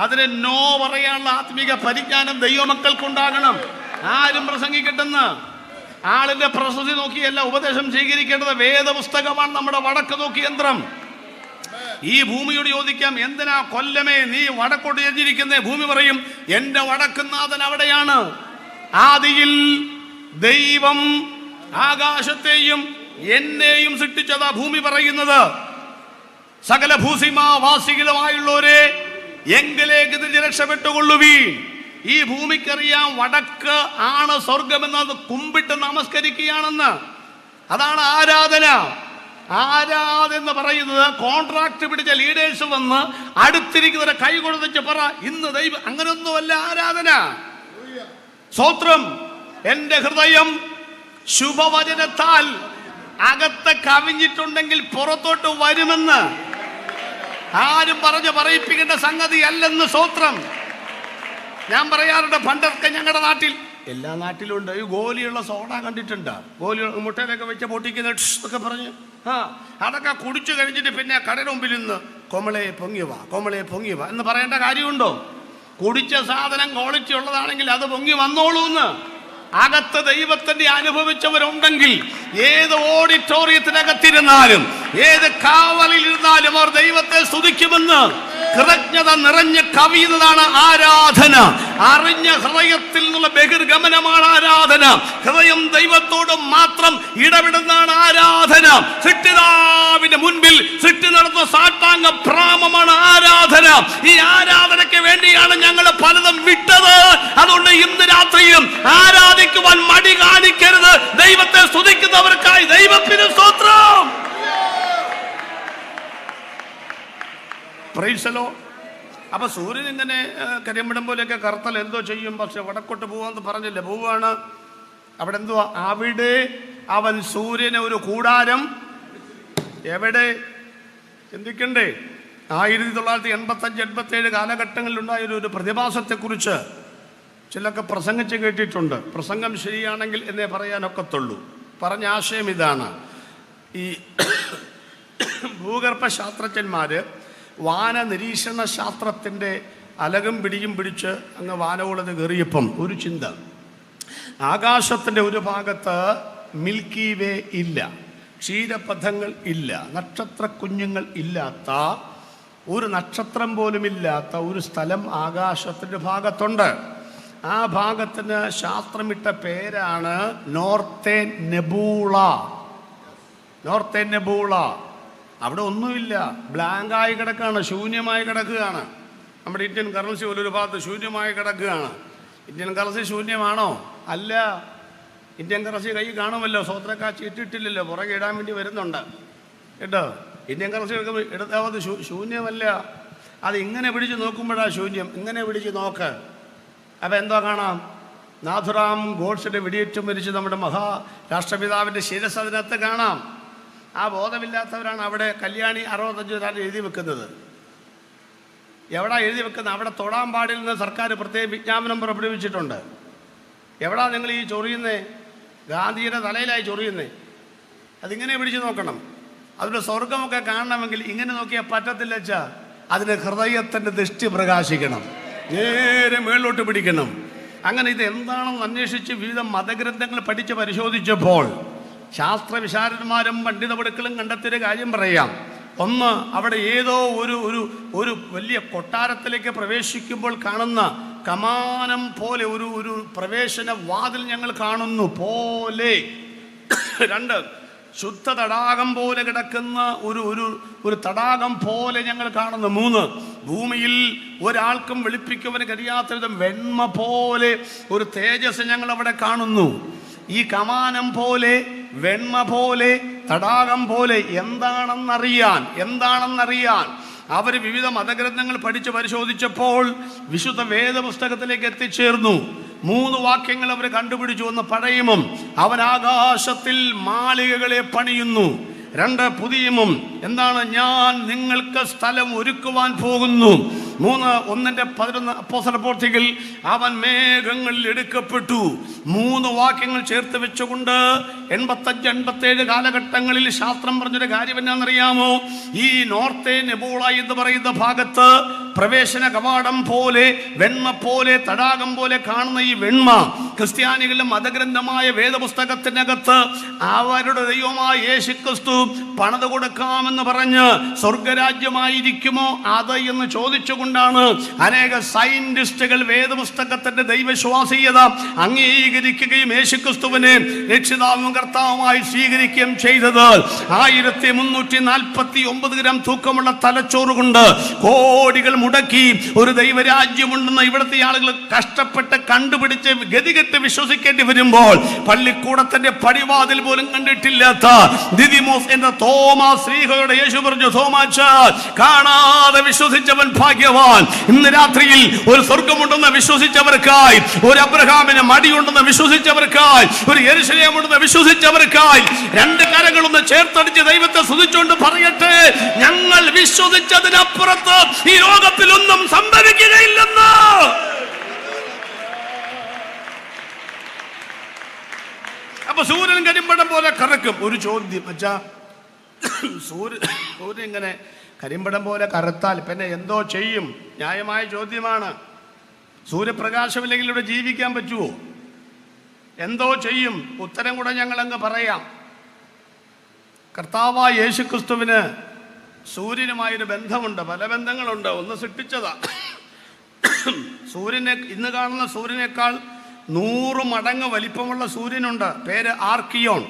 അതിന് നോ പറയാനുള്ള ആത്മീക പരിജ്ഞാനം ദൈവമക്കൾക്കുണ്ടാകണം. ആരും പ്രസംഗിക്കട്ടെന്ന്. ആളിന്റെ പ്രശസ്തി നോക്കിയല്ല ഉപദേശം സ്വീകരിക്കേണ്ടത്. വേദപുസ്തകമാണ് നമ്മുടെ വടക്ക് നോക്കി യന്ത്രം. ഈ ഭൂമിയോട് ചോദിക്കാം, എന്തിനാ കൊല്ലമേ നീ വടക്കോട്ട് ചെരിഞ്ഞിരിക്കുന്നേ? ഭൂമി പറയും, എന്റെ വടക്കുനാഥൻ അവിടെയാണ്. ആദിയിൽ ദൈവം ആകാശത്തെയും എന്നെയും സൃഷ്ടിച്ചതാ ഭൂമി പറയുന്നത്. സകല ഭൂസിമാവാസികളുമായുള്ളവരെ എങ്കിലേക്ക് തിരിച്ച് രക്ഷപ്പെട്ടുകൊള്ളുവീൻ. ഈ ഭൂമിക്കറിയാം വടക്ക് ആണ് സ്വർഗമെന്നത് കുമ്പിട്ട് നമസ്കരിക്കുകയാണെന്ന്. അതാണ് ആരാധന. ആരാധന എന്ന് പറയുന്നത് കോൺട്രാക്ട് പിടിച്ച ലീഡേഴ്സ് വന്ന് അടുത്തിരിക്കുന്നവരെ കൈ കൊടുത്തിച്ച് പറ ഇന്ന് ദൈവം, അങ്ങനെയൊന്നുമല്ല ആരാധന. സ്തോത്രം. എന്റെ ഹൃദയം ശുഭവചനത്താൽ അകത്ത് കവിഞ്ഞിട്ടുണ്ടെങ്കിൽ പുറത്തോട്ട് വരുമെന്ന് ആരും പറഞ്ഞ് പറയിപ്പിക്കേണ്ട സംഗതി അല്ലെന്ന്. സ്തോത്രം. ഞാൻ പറയാറുണ്ട്, പണ്ടൊക്കെ ഞങ്ങളുടെ നാട്ടിൽ, എല്ലാ നാട്ടിലും ഉണ്ട്, ഈ ഗോലിയുള്ള സോഡ കണ്ടിട്ടുണ്ട്. ഗോലി മുട്ടയിലൊക്കെ വെച്ച് പൊട്ടിക്കുന്ന ഒക്കെ പറഞ്ഞ് അതൊക്കെ കുടിച്ചു കഴിഞ്ഞിട്ട് പിന്നെ കടയുടെ മുമ്പിൽ നിന്ന് കൊമളെ പൊങ്ങിവാ, കൊമളെ പൊങ്ങിവാ എന്ന് പറയേണ്ട കാര്യമുണ്ടോ? കുടിച്ച സാധനം ക്വാളിറ്റി ഉള്ളതാണെങ്കിൽ അത് പൊങ്ങി വന്നോളൂ എന്ന്. അകത്ത് ദൈവത്തിന്റെ അനുഭവിച്ചവരുണ്ടെങ്കിൽ ഏത് ഓഡിറ്റോറിയത്തിനകത്തിരുന്നാലും ഏത് കാവലിലിരുന്നാലും അവർ ദൈവത്തെ സ്തുതിക്കുമെന്ന് കൃതജ്ഞത നിറഞ്ഞ് കവിയുന്നതാണ് ആരാധന. അറിഞ്ഞ ഹൃദയത്തിൽ നിന്നുള്ള ബഹിർഗമനമാണ് ആരാധന. ഹൃദയം ദൈവത്തോട് മാത്രം ഇടപെടുന്നതാണ് ആരാധന. സൃഷ്ടിതാവിന്റെ മുൻപിൽ സൃഷ്ടി നടത്തുന്ന സാഷ്ടാംഗ പ്രാമമാണ് ആരാധന. ഈ ആരാധനയ്ക്ക് വേണ്ടിയാണ് ഞങ്ങൾ പലതും വിട്ടത്. അതുകൊണ്ട് ഇന്ന് രാത്രിയും ആരാധിക്കുവാൻ മടി കാണിക്കരുത്. ദൈവത്തെ സ്തുതിക്കുന്നവർക്കായി ദൈവത്തിന് സ്തോത്രം. പ്രൈസലോ. അപ്പൊ സൂര്യൻ ഇങ്ങനെ കരിമ്പടം പോലെയൊക്കെ കറുത്തൽ എന്തോ ചെയ്യും, പക്ഷെ വടക്കോട്ട് പോവാന്ന് പറഞ്ഞില്ലേ, പോവാണ്. അവിടെ എന്തുവാ? അവിടെ അവൻ സൂര്യന് ഒരു കൂടാരം. എവിടെ? ചിന്തിക്കണ്ടേ? 1985-87 കാലഘട്ടങ്ങളിലുണ്ടായ ഒരു പ്രതിഭാസത്തെക്കുറിച്ച് ചിലൊക്കെ പ്രസംഗിച്ച് കേട്ടിട്ടുണ്ട്. പ്രസംഗം ശരിയാണെങ്കിൽ എന്നേ പറയാനൊക്കത്തുള്ളൂ. പറഞ്ഞ ആശയം ഇതാണ്: ഈ ഭൂഗർഭ ശാസ്ത്രജ്ഞന്മാര് വാന നിരീക്ഷണ ശാസ്ത്രത്തിൻ്റെ അലകും പിടിയും പിടിച്ച് അങ്ങ് വാനകുളത്ത് കയറിയപ്പം ഒരു ചിന്ത, ആകാശത്തിൻ്റെ ഒരു ഭാഗത്ത് മിൽക്കി വേ ഇല്ല, ക്ഷീരപഥങ്ങൾ ഇല്ല, നക്ഷത്ര കുഞ്ഞുങ്ങൾ ഇല്ലാത്ത, ഒരു നക്ഷത്രം പോലും ഇല്ലാത്ത ഒരു സ്ഥലം ആകാശത്തിൻ്റെ ഭാഗത്തുണ്ട്. ആ ഭാഗത്തിന് ശാസ്ത്രമിട്ട പേരാണ് നോർത്തേൺ നെബൂള. നോർത്തേൺ നെബൂള. അവിടെ ഒന്നുമില്ല, ബ്ലാങ്കായി കിടക്കുകയാണ്, ശൂന്യമായി കിടക്കുകയാണ്. നമ്മുടെ ഇന്ത്യൻ കറൻസി പോലൊരു ഭാഗത്ത് ശൂന്യമായി കിടക്കുകയാണ്. ഇന്ത്യൻ കറൻസി ശൂന്യമാണോ? അല്ല. ഇന്ത്യൻ കറൻസി കൈ കാണുമല്ലോ, സ്വത്രക്കാശ് ഇട്ടിട്ടില്ലല്ലോ, പുറകെ ഇടാൻ വേണ്ടി വരുന്നുണ്ട് കേട്ടോ. ഇന്ത്യൻ കറൻസി എടുത്താൽ ശൂന്യമല്ല. അത് ഇങ്ങനെ പിടിച്ച് നോക്കുമ്പോഴാണ് ശൂന്യം. ഇങ്ങനെ പിടിച്ച് നോക്ക്. അപ്പം എന്തോ കാണാം? നാഥുറാം ഗോഡ്സെയുടെ വെടിയേറ്റ് മരിച്ച് നമ്മുടെ മഹാരാഷ്ട്രപിതാവിൻ്റെ ശിരസ് അതിനകത്ത് കാണാം. ആ ബോധമില്ലാത്തവരാണ് അവിടെ കല്യാണി 65 എഴുതി വെക്കുന്നത്. എവിടാ എഴുതി വെക്കുന്നത്? അവിടെ തൊടാൻ പാടില്ലെന്ന് സർക്കാർ പ്രത്യേക വിജ്ഞാപനം പുറപ്പെടുവിച്ചിട്ടുണ്ട്. എവിടാ നിങ്ങൾ ഈ ചൊറിയുന്നേ? ഗാന്ധിയുടെ തലയിലായി ചൊറിയുന്നേ. അതിങ്ങനെ പിടിച്ച് നോക്കണം. അതിൻ്റെ സ്വർഗമൊക്കെ കാണണമെങ്കിൽ ഇങ്ങനെ നോക്കിയാൽ പറ്റത്തില്ല. വെച്ചാൽ അതിന് ഹൃദയത്തിൻ്റെ ദൃഷ്ടി പ്രകാശിക്കണം, നേരെ മേളിലോട്ട് പിടിക്കണം. അങ്ങനെ ഇത് എന്താണെന്ന് അന്വേഷിച്ച് വിവിധ മതഗ്രന്ഥങ്ങൾ പഠിച്ച് പരിശോധിച്ചപ്പോൾ ശാസ്ത്ര വിശാരദന്മാരും പണ്ഡിതപടുക്കളും കണ്ടെത്തിയൊരു കാര്യം പറയാം. ഒന്ന്, അവിടെ ഏതോ ഒരു വലിയ കൊട്ടാരത്തിലേക്ക് പ്രവേശിക്കുമ്പോൾ കാണുന്ന കമാനം പോലെ ഒരു പ്രവേശന വാതിൽ ഞങ്ങൾ കാണുന്നു പോലെ. 2, ശുദ്ധ തടാകം പോലെ കിടക്കുന്ന ഒരു തടാകം പോലെ ഞങ്ങൾ കാണുന്നു. 3, ഭൂമിയിൽ ഒരാൾക്കും വെളുപ്പിക്കുവാൻ കഴിയാത്ത വിധം വെണ്മ പോലെ ഒരു തേജസ് ഞങ്ങൾ അവിടെ കാണുന്നു. ഈ കമാനം പോലെ, വെണ്മ പോലെ, തടാകം പോലെ എന്താണെന്നറിയാൻ അവർ വിവിധ മതഗ്രന്ഥങ്ങൾ പഠിച്ച് പരിശോധിച്ചപ്പോൾ വിശുദ്ധ വേദപുസ്തകത്തിലേക്ക് എത്തിച്ചേർന്നു. 3 വാക്യങ്ങൾ അവർ കണ്ടുപിടിച്ചു. ഒന്ന്, പഴയമം, അവൻ ആകാശത്തിൽ മാളികകളെ പണിയുന്നു. 2, പുതിയമം, എന്താണ്? ഞാൻ നിങ്ങൾക്ക് സ്ഥലം ഒരുക്കുവാൻ പോകുന്നു. 3, 1:11 അപ്പോസ്തലപ്രവൃത്തികൾ, അവൻ മേഘങ്ങളിൽ എടുക്കപ്പെട്ടു. 3 വാക്യങ്ങൾ ചേർത്ത് വെച്ചുകൊണ്ട് 85-87 കാലഘട്ടങ്ങളിൽ ശാസ്ത്രം പറഞ്ഞൊരു കാര്യം എന്നാണെന്നറിയാമോ? ഈ നോർത്തേൺ നെബൂള എന്ന് പറയുന്ന ഭാഗത്ത് പ്രവേശന കവാടം പോലെ, വെണ്മ പോലെ, തടാകം പോലെ കാണുന്ന ഈ വെണ്മ ക്രിസ്ത്യാനികളുടെ മതഗ്രന്ഥമായ വേദപുസ്തകത്തിനകത്ത് അവരുടെ ദൈവമായ യേശുക്രിസ്തു പണിത് കൊടുക്കാമെന്ന് പറഞ്ഞ് സ്വർഗരാജ്യമായിരിക്കുമോ അത് എന്ന് ചോദിച്ചുകൊണ്ടാണ് അനേക സയന്റിസ്റ്റുകൾ വേദപുസ്തകത്തിന്റെ ദൈവവിശ്വാസീയത അംഗീകരിക്കുകയും യേശുക്രിസ്തുവിനെ രക്ഷിതാവും കർത്താവുമായി സ്വീകരിക്കുകയും ചെയ്തത്. 1349 ഗ്രാം തൂക്കമുള്ള തലച്ചോറ് കൊണ്ട് കോടികൾ മുടക്കി ഒരു ദൈവരാജ്യമുണ്ടെന്ന് ഇവിടുത്തെ ആളുകൾ കഷ്ടപ്പെട്ട് കണ്ടുപിടിച്ച് ഗതികെട്ട് നേരിട്ട് വിശ്വസിക്കേണ്ടി വരുമ്പോൾ പള്ളിക്കൂടത്തിന്റെ പടിവാതിൽ പോലും കണ്ടിട്ടില്ലാത്ത ദിദിമോസ് എന്ന തോമാസ് ശ്രീഹയുടെ യേശു പറഞ്ഞു, തോമാച്ച കാണാതെ വിശ്വസിച്ചവൻ ഭാഗ്യവാൻ. ഇന്ന് രാത്രിയിൽ ഒരു സ്വർഗമുണ്ടെന്ന് വിശ്വസിച്ചവർക്കായി, ഒരു അബ്രഹാമിന് മടിയുണ്ടെന്ന് വിശ്വസിച്ചവർക്കായി, ഒരു യെരൂശലേം ഉണ്ടെന്ന് വിശ്വസിച്ചവർക്കായി രണ്ട് കരങ്ങളൊന്ന് ചേർത്തടിച്ച് ദൈവത്തെ സ്തുതിച്ചുകൊണ്ട് പറയട്ടെ, ഞങ്ങൾ വിശ്വസിച്ചതിനപ്പുറത്ത് ഈ ലോകത്തിലൊന്നും സംഭവിക്കുകയില്ലെന്ന്. അപ്പൊ സൂര്യൻ കരിമ്പടം പോലെ കറക്കും. ഒരു ചോദ്യം, അച്ഛാ, സൂര്യൻ ഇങ്ങനെ കരിമ്പടം പോലെ കറുത്താൽ പിന്നെ എന്തോ ചെയ്യും? ന്യായമായ ചോദ്യമാണ്. സൂര്യപ്രകാശമില്ലെങ്കിൽ ഇവിടെ ജീവിക്കാൻ പറ്റുമോ? എന്തോ ചെയ്യും? ഉത്തരം കൂടെ ഞങ്ങൾ അങ്ങ് പറയാം. കർത്താവായ യേശുക്രിസ്തുവിന് സൂര്യനുമായൊരു ബന്ധമുണ്ട്, പല ബന്ധങ്ങളുണ്ട്. ഒന്ന് സൃഷ്ടിച്ചതാ. സൂര്യനെ, ഇന്ന് കാണുന്ന സൂര്യനേക്കാൾ 100 മടങ്ങ് വലിപ്പമുള്ള സൂര്യനുണ്ട്. പേര് ആർക്കിയോൺ.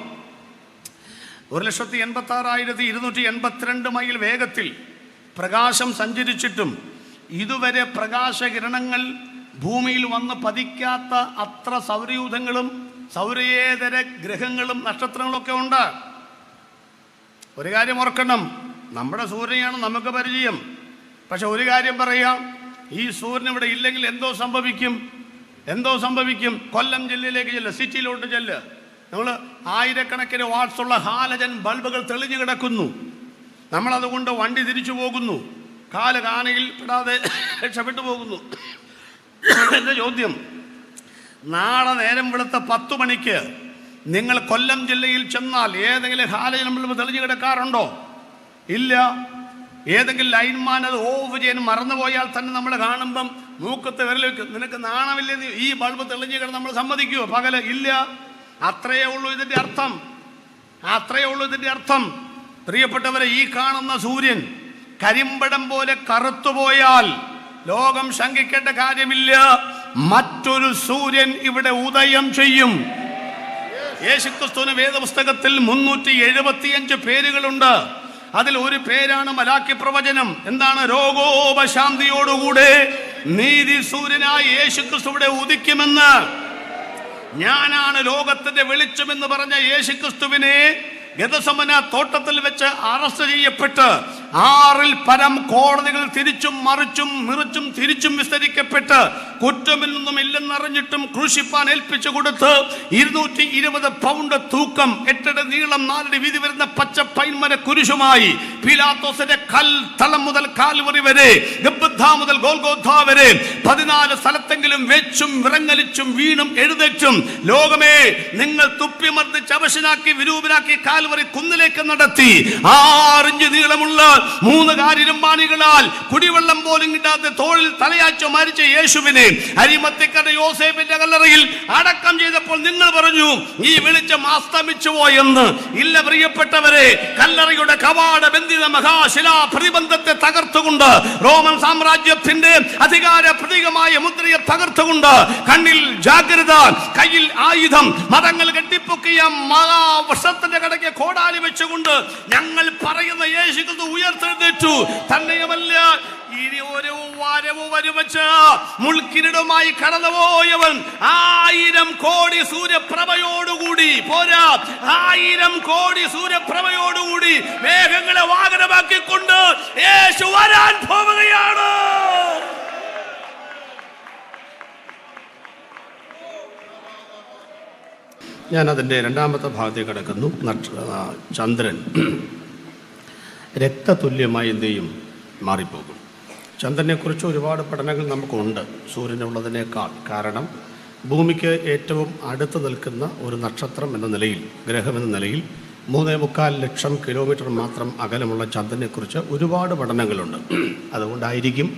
1,86,282 മൈൽ വേഗത്തിൽ പ്രകാശം സഞ്ചരിച്ചിട്ടും ഇതുവരെ പ്രകാശകിരണങ്ങൾ ഭൂമിയിൽ വന്ന് പതിക്കാത്ത അത്ര സൗരയൂഥങ്ങളും സൗരയേതര ഗ്രഹങ്ങളും നക്ഷത്രങ്ങളൊക്കെ ഉണ്ട്. ഒരു കാര്യം ഓർക്കണം, നമ്മുടെ സൂര്യനാണ് നമുക്ക് പരിചയം. പക്ഷെ ഒരു കാര്യം പറയാം, ഈ സൂര്യൻ ഇവിടെ ഇല്ലെങ്കിൽ എന്തോ സംഭവിക്കും? എന്തോ സംഭവിക്കും? കൊല്ലം ജില്ലയിലേക്ക് ചെല്ല്, സിറ്റിയിലോട്ട് ചെല്ല്. നമ്മൾ ആയിരക്കണക്കിന് വാട്ട്സുള്ള ഹാലജൻ ബൾബുകൾ തെളിഞ്ഞു കിടക്കുന്നു. നമ്മളതുകൊണ്ട് വണ്ടി തിരിച്ചു പോകുന്നു, കാല് കാനയിൽ പെടാതെ രക്ഷപ്പെട്ടു പോകുന്നു. എൻ്റെ ചോദ്യം, നാളെ നേരം വെളുത്ത 10 മണിക്ക് നിങ്ങൾ കൊല്ലം ജില്ലയിൽ ചെന്നാൽ ഏതെങ്കിലും ഹാലജൻ ബൾബ് തെളിഞ്ഞു കിടക്കാറുണ്ടോ? ഇല്ല. ഏതെങ്കിലും ലൈൻമാൻ അത് ഓഫ് ചെയ്യാൻ മറന്നുപോയാൽ തന്നെ നമ്മൾ കാണുമ്പം മൂക്കത്ത് വിരലേക്ക്, നിനക്ക് നാണമില്ലെന്ന് ഈ ബൾബ് തെളിഞ്ഞു കിടന്ന് നമ്മൾ സമ്മതിക്കുമോ? പകല് ഇല്ല. അത്രയേ ഉള്ളൂ ഇതിൻ്റെ അർത്ഥം. അത്രയേ ഉള്ളൂ ഇതിൻ്റെ അർത്ഥം. പ്രിയപ്പെട്ടവരെ, ഈ കാണുന്ന സൂര്യൻ കരിമ്പടം പോലെ കറുത്തുപോയാൽ ലോകം ശങ്കിക്കേണ്ട കാര്യമില്ല. മറ്റൊരു സൂര്യൻ ഇവിടെ ഉദയം ചെയ്യും. യേശുക്രിസ്തുവിന് വേദപുസ്തകത്തിൽ 375 പേരുകളുണ്ട്. അതിൽ ഒരു പേരാണ് മലാക്കി പ്രവചനം. എന്താണ്? രോഗോപശാന്തിയോടുകൂടെ നീതി സൂര്യനായ യേശുക്രിസ്തു ഇവിടെ ഉദിക്കുമെന്ന്. ഞാനാണ് ലോകത്തിന്റെ വെളിച്ചമെന്ന് പറഞ്ഞ യേശുക്രിസ്തുവിനെ ഗെത്സമന തോട്ടത്തിൽ വെച്ച് അറസ്റ്റ് ചെയ്യപ്പെട്ട് 6 പരം കോടതികൾ തിരിച്ചും മറിച്ചും തിരിച്ചും വിസ്തരിക്കപ്പെട്ട് കുറ്റമിൽ നിന്നും ഇല്ലെന്നറിഞ്ഞിട്ടും ക്രൂശിപ്പാൻ ഏൽപ്പിച്ചു കൊടുത്ത് 220 പൗണ്ട് തൂക്കം 8 നീളം 4 വീതി വരുന്ന പച്ച പൈൻമര കുരിശുമായി പീലാത്തോസിന്റെ തളം മുതൽ കാൽവറി വരെ, ഗബ്ബഥ മുതൽ ഗോൽഗോഥ വരെ 14 സ്ഥലത്തെങ്കിലും വെച്ചും വിറങ്ങലിച്ചും വീണും എഴുന്നേറ്റും ലോകമേ നിങ്ങൾ തുപ്പിമർദ്ദിച്ച് അവശനാക്കി വിരൂപനാക്കി കാൽവറി കുന്നിലേക്ക് നടത്തി 6 ഇഞ്ച് നീളമുള്ള 3 കാരിരുമ്പാണികളാൽ കുടിവെള്ളം പോലും കിട്ടാതെ തോളിൽ തലയാച്ചു മരിച്ച യേശുവിനെ അരിമത്തിക്കട യോസേഫിന്റെ കല്ലറയിൽ അടക്കം ചെയ്തപ്പോൾ നിങ്ങൾ പറഞ്ഞു ഈ വെളിച്ചം അസ്തമിച്ചു പോയെന്ന്. ഇല്ല പ്രിയപ്പെട്ടവരെ, കല്ലറയുടെ കവാട ബന്ധിത മഹാശിലാ പ്രതിബന്ധത്തെ തകർത്തുകൊണ്ട്, റോമൻ സാമ്രാജ്യത്തിന്റെ അധികാര പ്രതീകമായ മുദ്രയെ തകർത്തുകൊണ്ട്, കണ്ണിൽ ജാഗ്രത, കയ്യിൽ ആയുധം, മതങ്ങൾ കെട്ടിപ്പൊക്കിയ മഹാവർഷത്തിന്റെ കടയ്ക്ക് കോടാലി വെച്ചുകൊണ്ട് ഞങ്ങൾ പറയുന്ന യേശുക്രിസ്തു ഉയർത്തെഴുന്നേറ്റു. തന്നെയുമല്ല, ഇനി ഒരു വരവ് വരുവച്ച് മുൾക്കിരീടമായി കടന്നുപോയവൻ 1000 കോടി സൂര്യപ്രഭയോടുകൂടി പോരാ, 1000 കോടി സൂര്യപ്രഭയോടുകൂടി മേഘങ്ങളെ വാഹനമാക്കിക്കൊണ്ട് യേശു വരാൻ പോവുകയാണ്. ഞാനതിൻ്റെ രണ്ടാമത്തെ ഭാഗത്തേക്ക് കിടക്കുന്നു. ചന്ദ്രൻ രക്തതുല്യമായി എന്ത് ചെയ്യും? മാറിപ്പോകും. ചന്ദ്രനെക്കുറിച്ച് ഒരുപാട് പഠനങ്ങൾ നമുക്കുണ്ട് സൂര്യനുള്ളതിനേക്കാൾ. കാരണം ഭൂമിക്ക് ഏറ്റവും അടുത്ത് നിൽക്കുന്ന ഒരു നക്ഷത്രം എന്ന നിലയിൽ, ഗ്രഹം എന്ന നിലയിൽ 3.25 ലക്ഷം കിലോമീറ്റർ മാത്രം അകലമുള്ള ചന്ദ്രനെക്കുറിച്ച് ഒരുപാട് പഠനങ്ങളുണ്ട്. അതുകൊണ്ടായിരിക്കും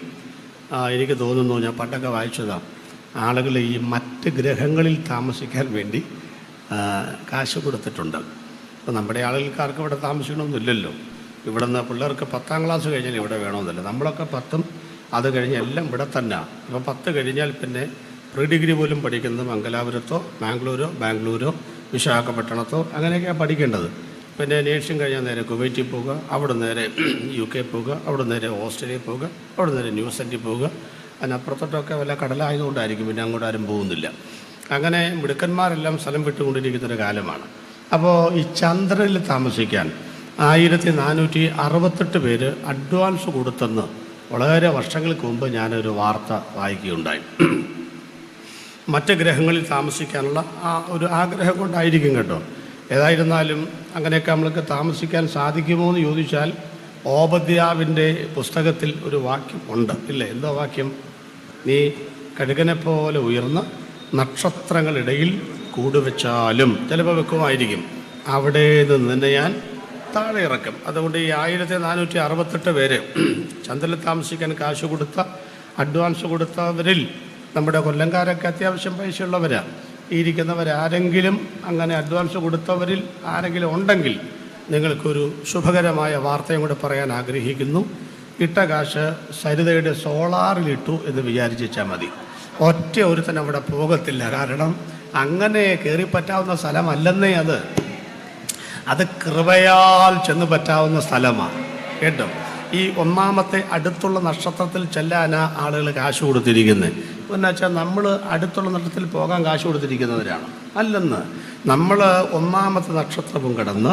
എനിക്ക് തോന്നുന്നു, ഞാൻ പണ്ടൊക്കെ വായിച്ചതാണ്, ആളുകൾ ഈ മറ്റ് ഗ്രഹങ്ങളിൽ താമസിക്കാൻ വേണ്ടി കാശ് കൊടുത്തിട്ടുണ്ട്. അപ്പോൾ നമ്മുടെ ആളുകൾക്കാർക്ക് ഇവിടെ താമസിക്കണമെന്നില്ലല്ലോ. ഇവിടെ നിന്ന് പിള്ളേർക്ക് 10ാം ക്ലാസ് കഴിഞ്ഞാൽ ഇവിടെ വേണമെന്നില്ല. നമ്മളൊക്കെ 10ഉം അത് കഴിഞ്ഞ് എല്ലാം ഇവിടെ തന്നെ. അപ്പോൾ 10 കഴിഞ്ഞാൽ പിന്നെ പ്രീ ഡിഗ്രി പോലും പഠിക്കുന്നത് മംഗലാപുരത്തോ ബാംഗ്ലൂരോ വിശാഖപട്ടണത്തോ അങ്ങനെയൊക്കെയാണ് പഠിക്കേണ്ടത്. പിന്നെ നേഴ്സിംഗ് കഴിഞ്ഞാൽ നേരെ കുവൈറ്റിൽ പോവുക, അവിടെ നേരെ UK പോവുക, അവിടെ നേരെ ഓസ്ട്രേലിയയിൽ പോവുക, അവിടെ നേരെ ന്യൂസിലൻഡിൽ പോവുക. അതിനപ്പുറത്തോട്ടൊക്കെ വല്ല കടലായതുകൊണ്ടായിരിക്കും പിന്നെ അങ്ങോട്ട് ആരും പോകുന്നില്ല. അങ്ങനെ മിടുക്കന്മാരെല്ലാം സ്ഥലം വിട്ടുകൊണ്ടിരിക്കുന്നൊരു കാലമാണ്. അപ്പോൾ ഈ ചന്ദ്രനിൽ താമസിക്കാൻ 1468 പേര് അഡ്വാൻസ് കൊടുത്തെന്ന് വളരെ വർഷങ്ങൾക്ക് മുമ്പ് ഞാനൊരു വാർത്ത വായിക്കുകയുണ്ടായി. മറ്റ് ഗ്രഹങ്ങളിൽ താമസിക്കാനുള്ള ഒരു ആഗ്രഹം കൊണ്ടായിരിക്കും കേട്ടോ. ഏതായിരുന്നാലും അങ്ങനെയൊക്കെ നമ്മൾക്ക് താമസിക്കാൻ സാധിക്കുമോ എന്ന് ചോദിച്ചാൽ ഓബദ്യാവിൻ്റെ പുസ്തകത്തിൽ ഒരു വാക്യം ഉണ്ട്, ഇല്ലേ? എന്തോ വാക്യം? നീ കഴുകനെ പോലെ ഉയർന്ന് നക്ഷത്രങ്ങളിടയിൽ കൂടുവെച്ചാലും, ചിലപ്പോൾ വെക്കുമായിരിക്കും, അവിടെ നിന്ന് നിന്നെ ഞാൻ താഴെ ഇറക്കും. അതുകൊണ്ട് ഈ 1468 പേര് ചന്ദ്രനിൽ താമസിക്കാൻ കാശ് കൊടുത്ത, അഡ്വാൻസ് കൊടുത്തവരിൽ നമ്മുടെ കൊല്ലംകാരൊക്കെ അത്യാവശ്യം പൈസയുള്ളവരാണ്. ഈ ഇരിക്കുന്നവരാരെങ്കിലും അങ്ങനെ അഡ്വാൻസ് കൊടുത്തവരിൽ ആരെങ്കിലും ഉണ്ടെങ്കിൽ നിങ്ങൾക്കൊരു ശുഭകരമായ വാർത്തയും കൂടെ പറയാൻ ആഗ്രഹിക്കുന്നു. ഇട്ട കാശ് സരിതയുടെ സോളാറിലിട്ടു എന്ന് വിചാരിച്ചാൽ മതി. ഒറ്റ ഒരുത്തൻ അവിടെ പോകത്തില്ല. കാരണം അങ്ങനെ കയറി പറ്റാവുന്ന സ്ഥലമല്ലെന്നേ അത് കൃപയാൽ ചെന്ന് പറ്റാവുന്ന സ്ഥലമാണ് കേട്ടോ. ഈ ഒന്നാമത്തെ അടുത്തുള്ള നക്ഷത്രത്തിൽ ചെല്ലാനാ ആളുകൾ കാശ് കൊടുത്തിരിക്കുന്നത്. എന്നുവെച്ചാൽ നമ്മൾ അടുത്തുള്ള നക്ഷത്രത്തിൽ പോകാൻ കാശ് കൊടുത്തിരിക്കുന്നവരാണ് അല്ലെന്ന്. നമ്മൾ ഒന്നാമത്തെ നക്ഷത്രവും കടന്ന്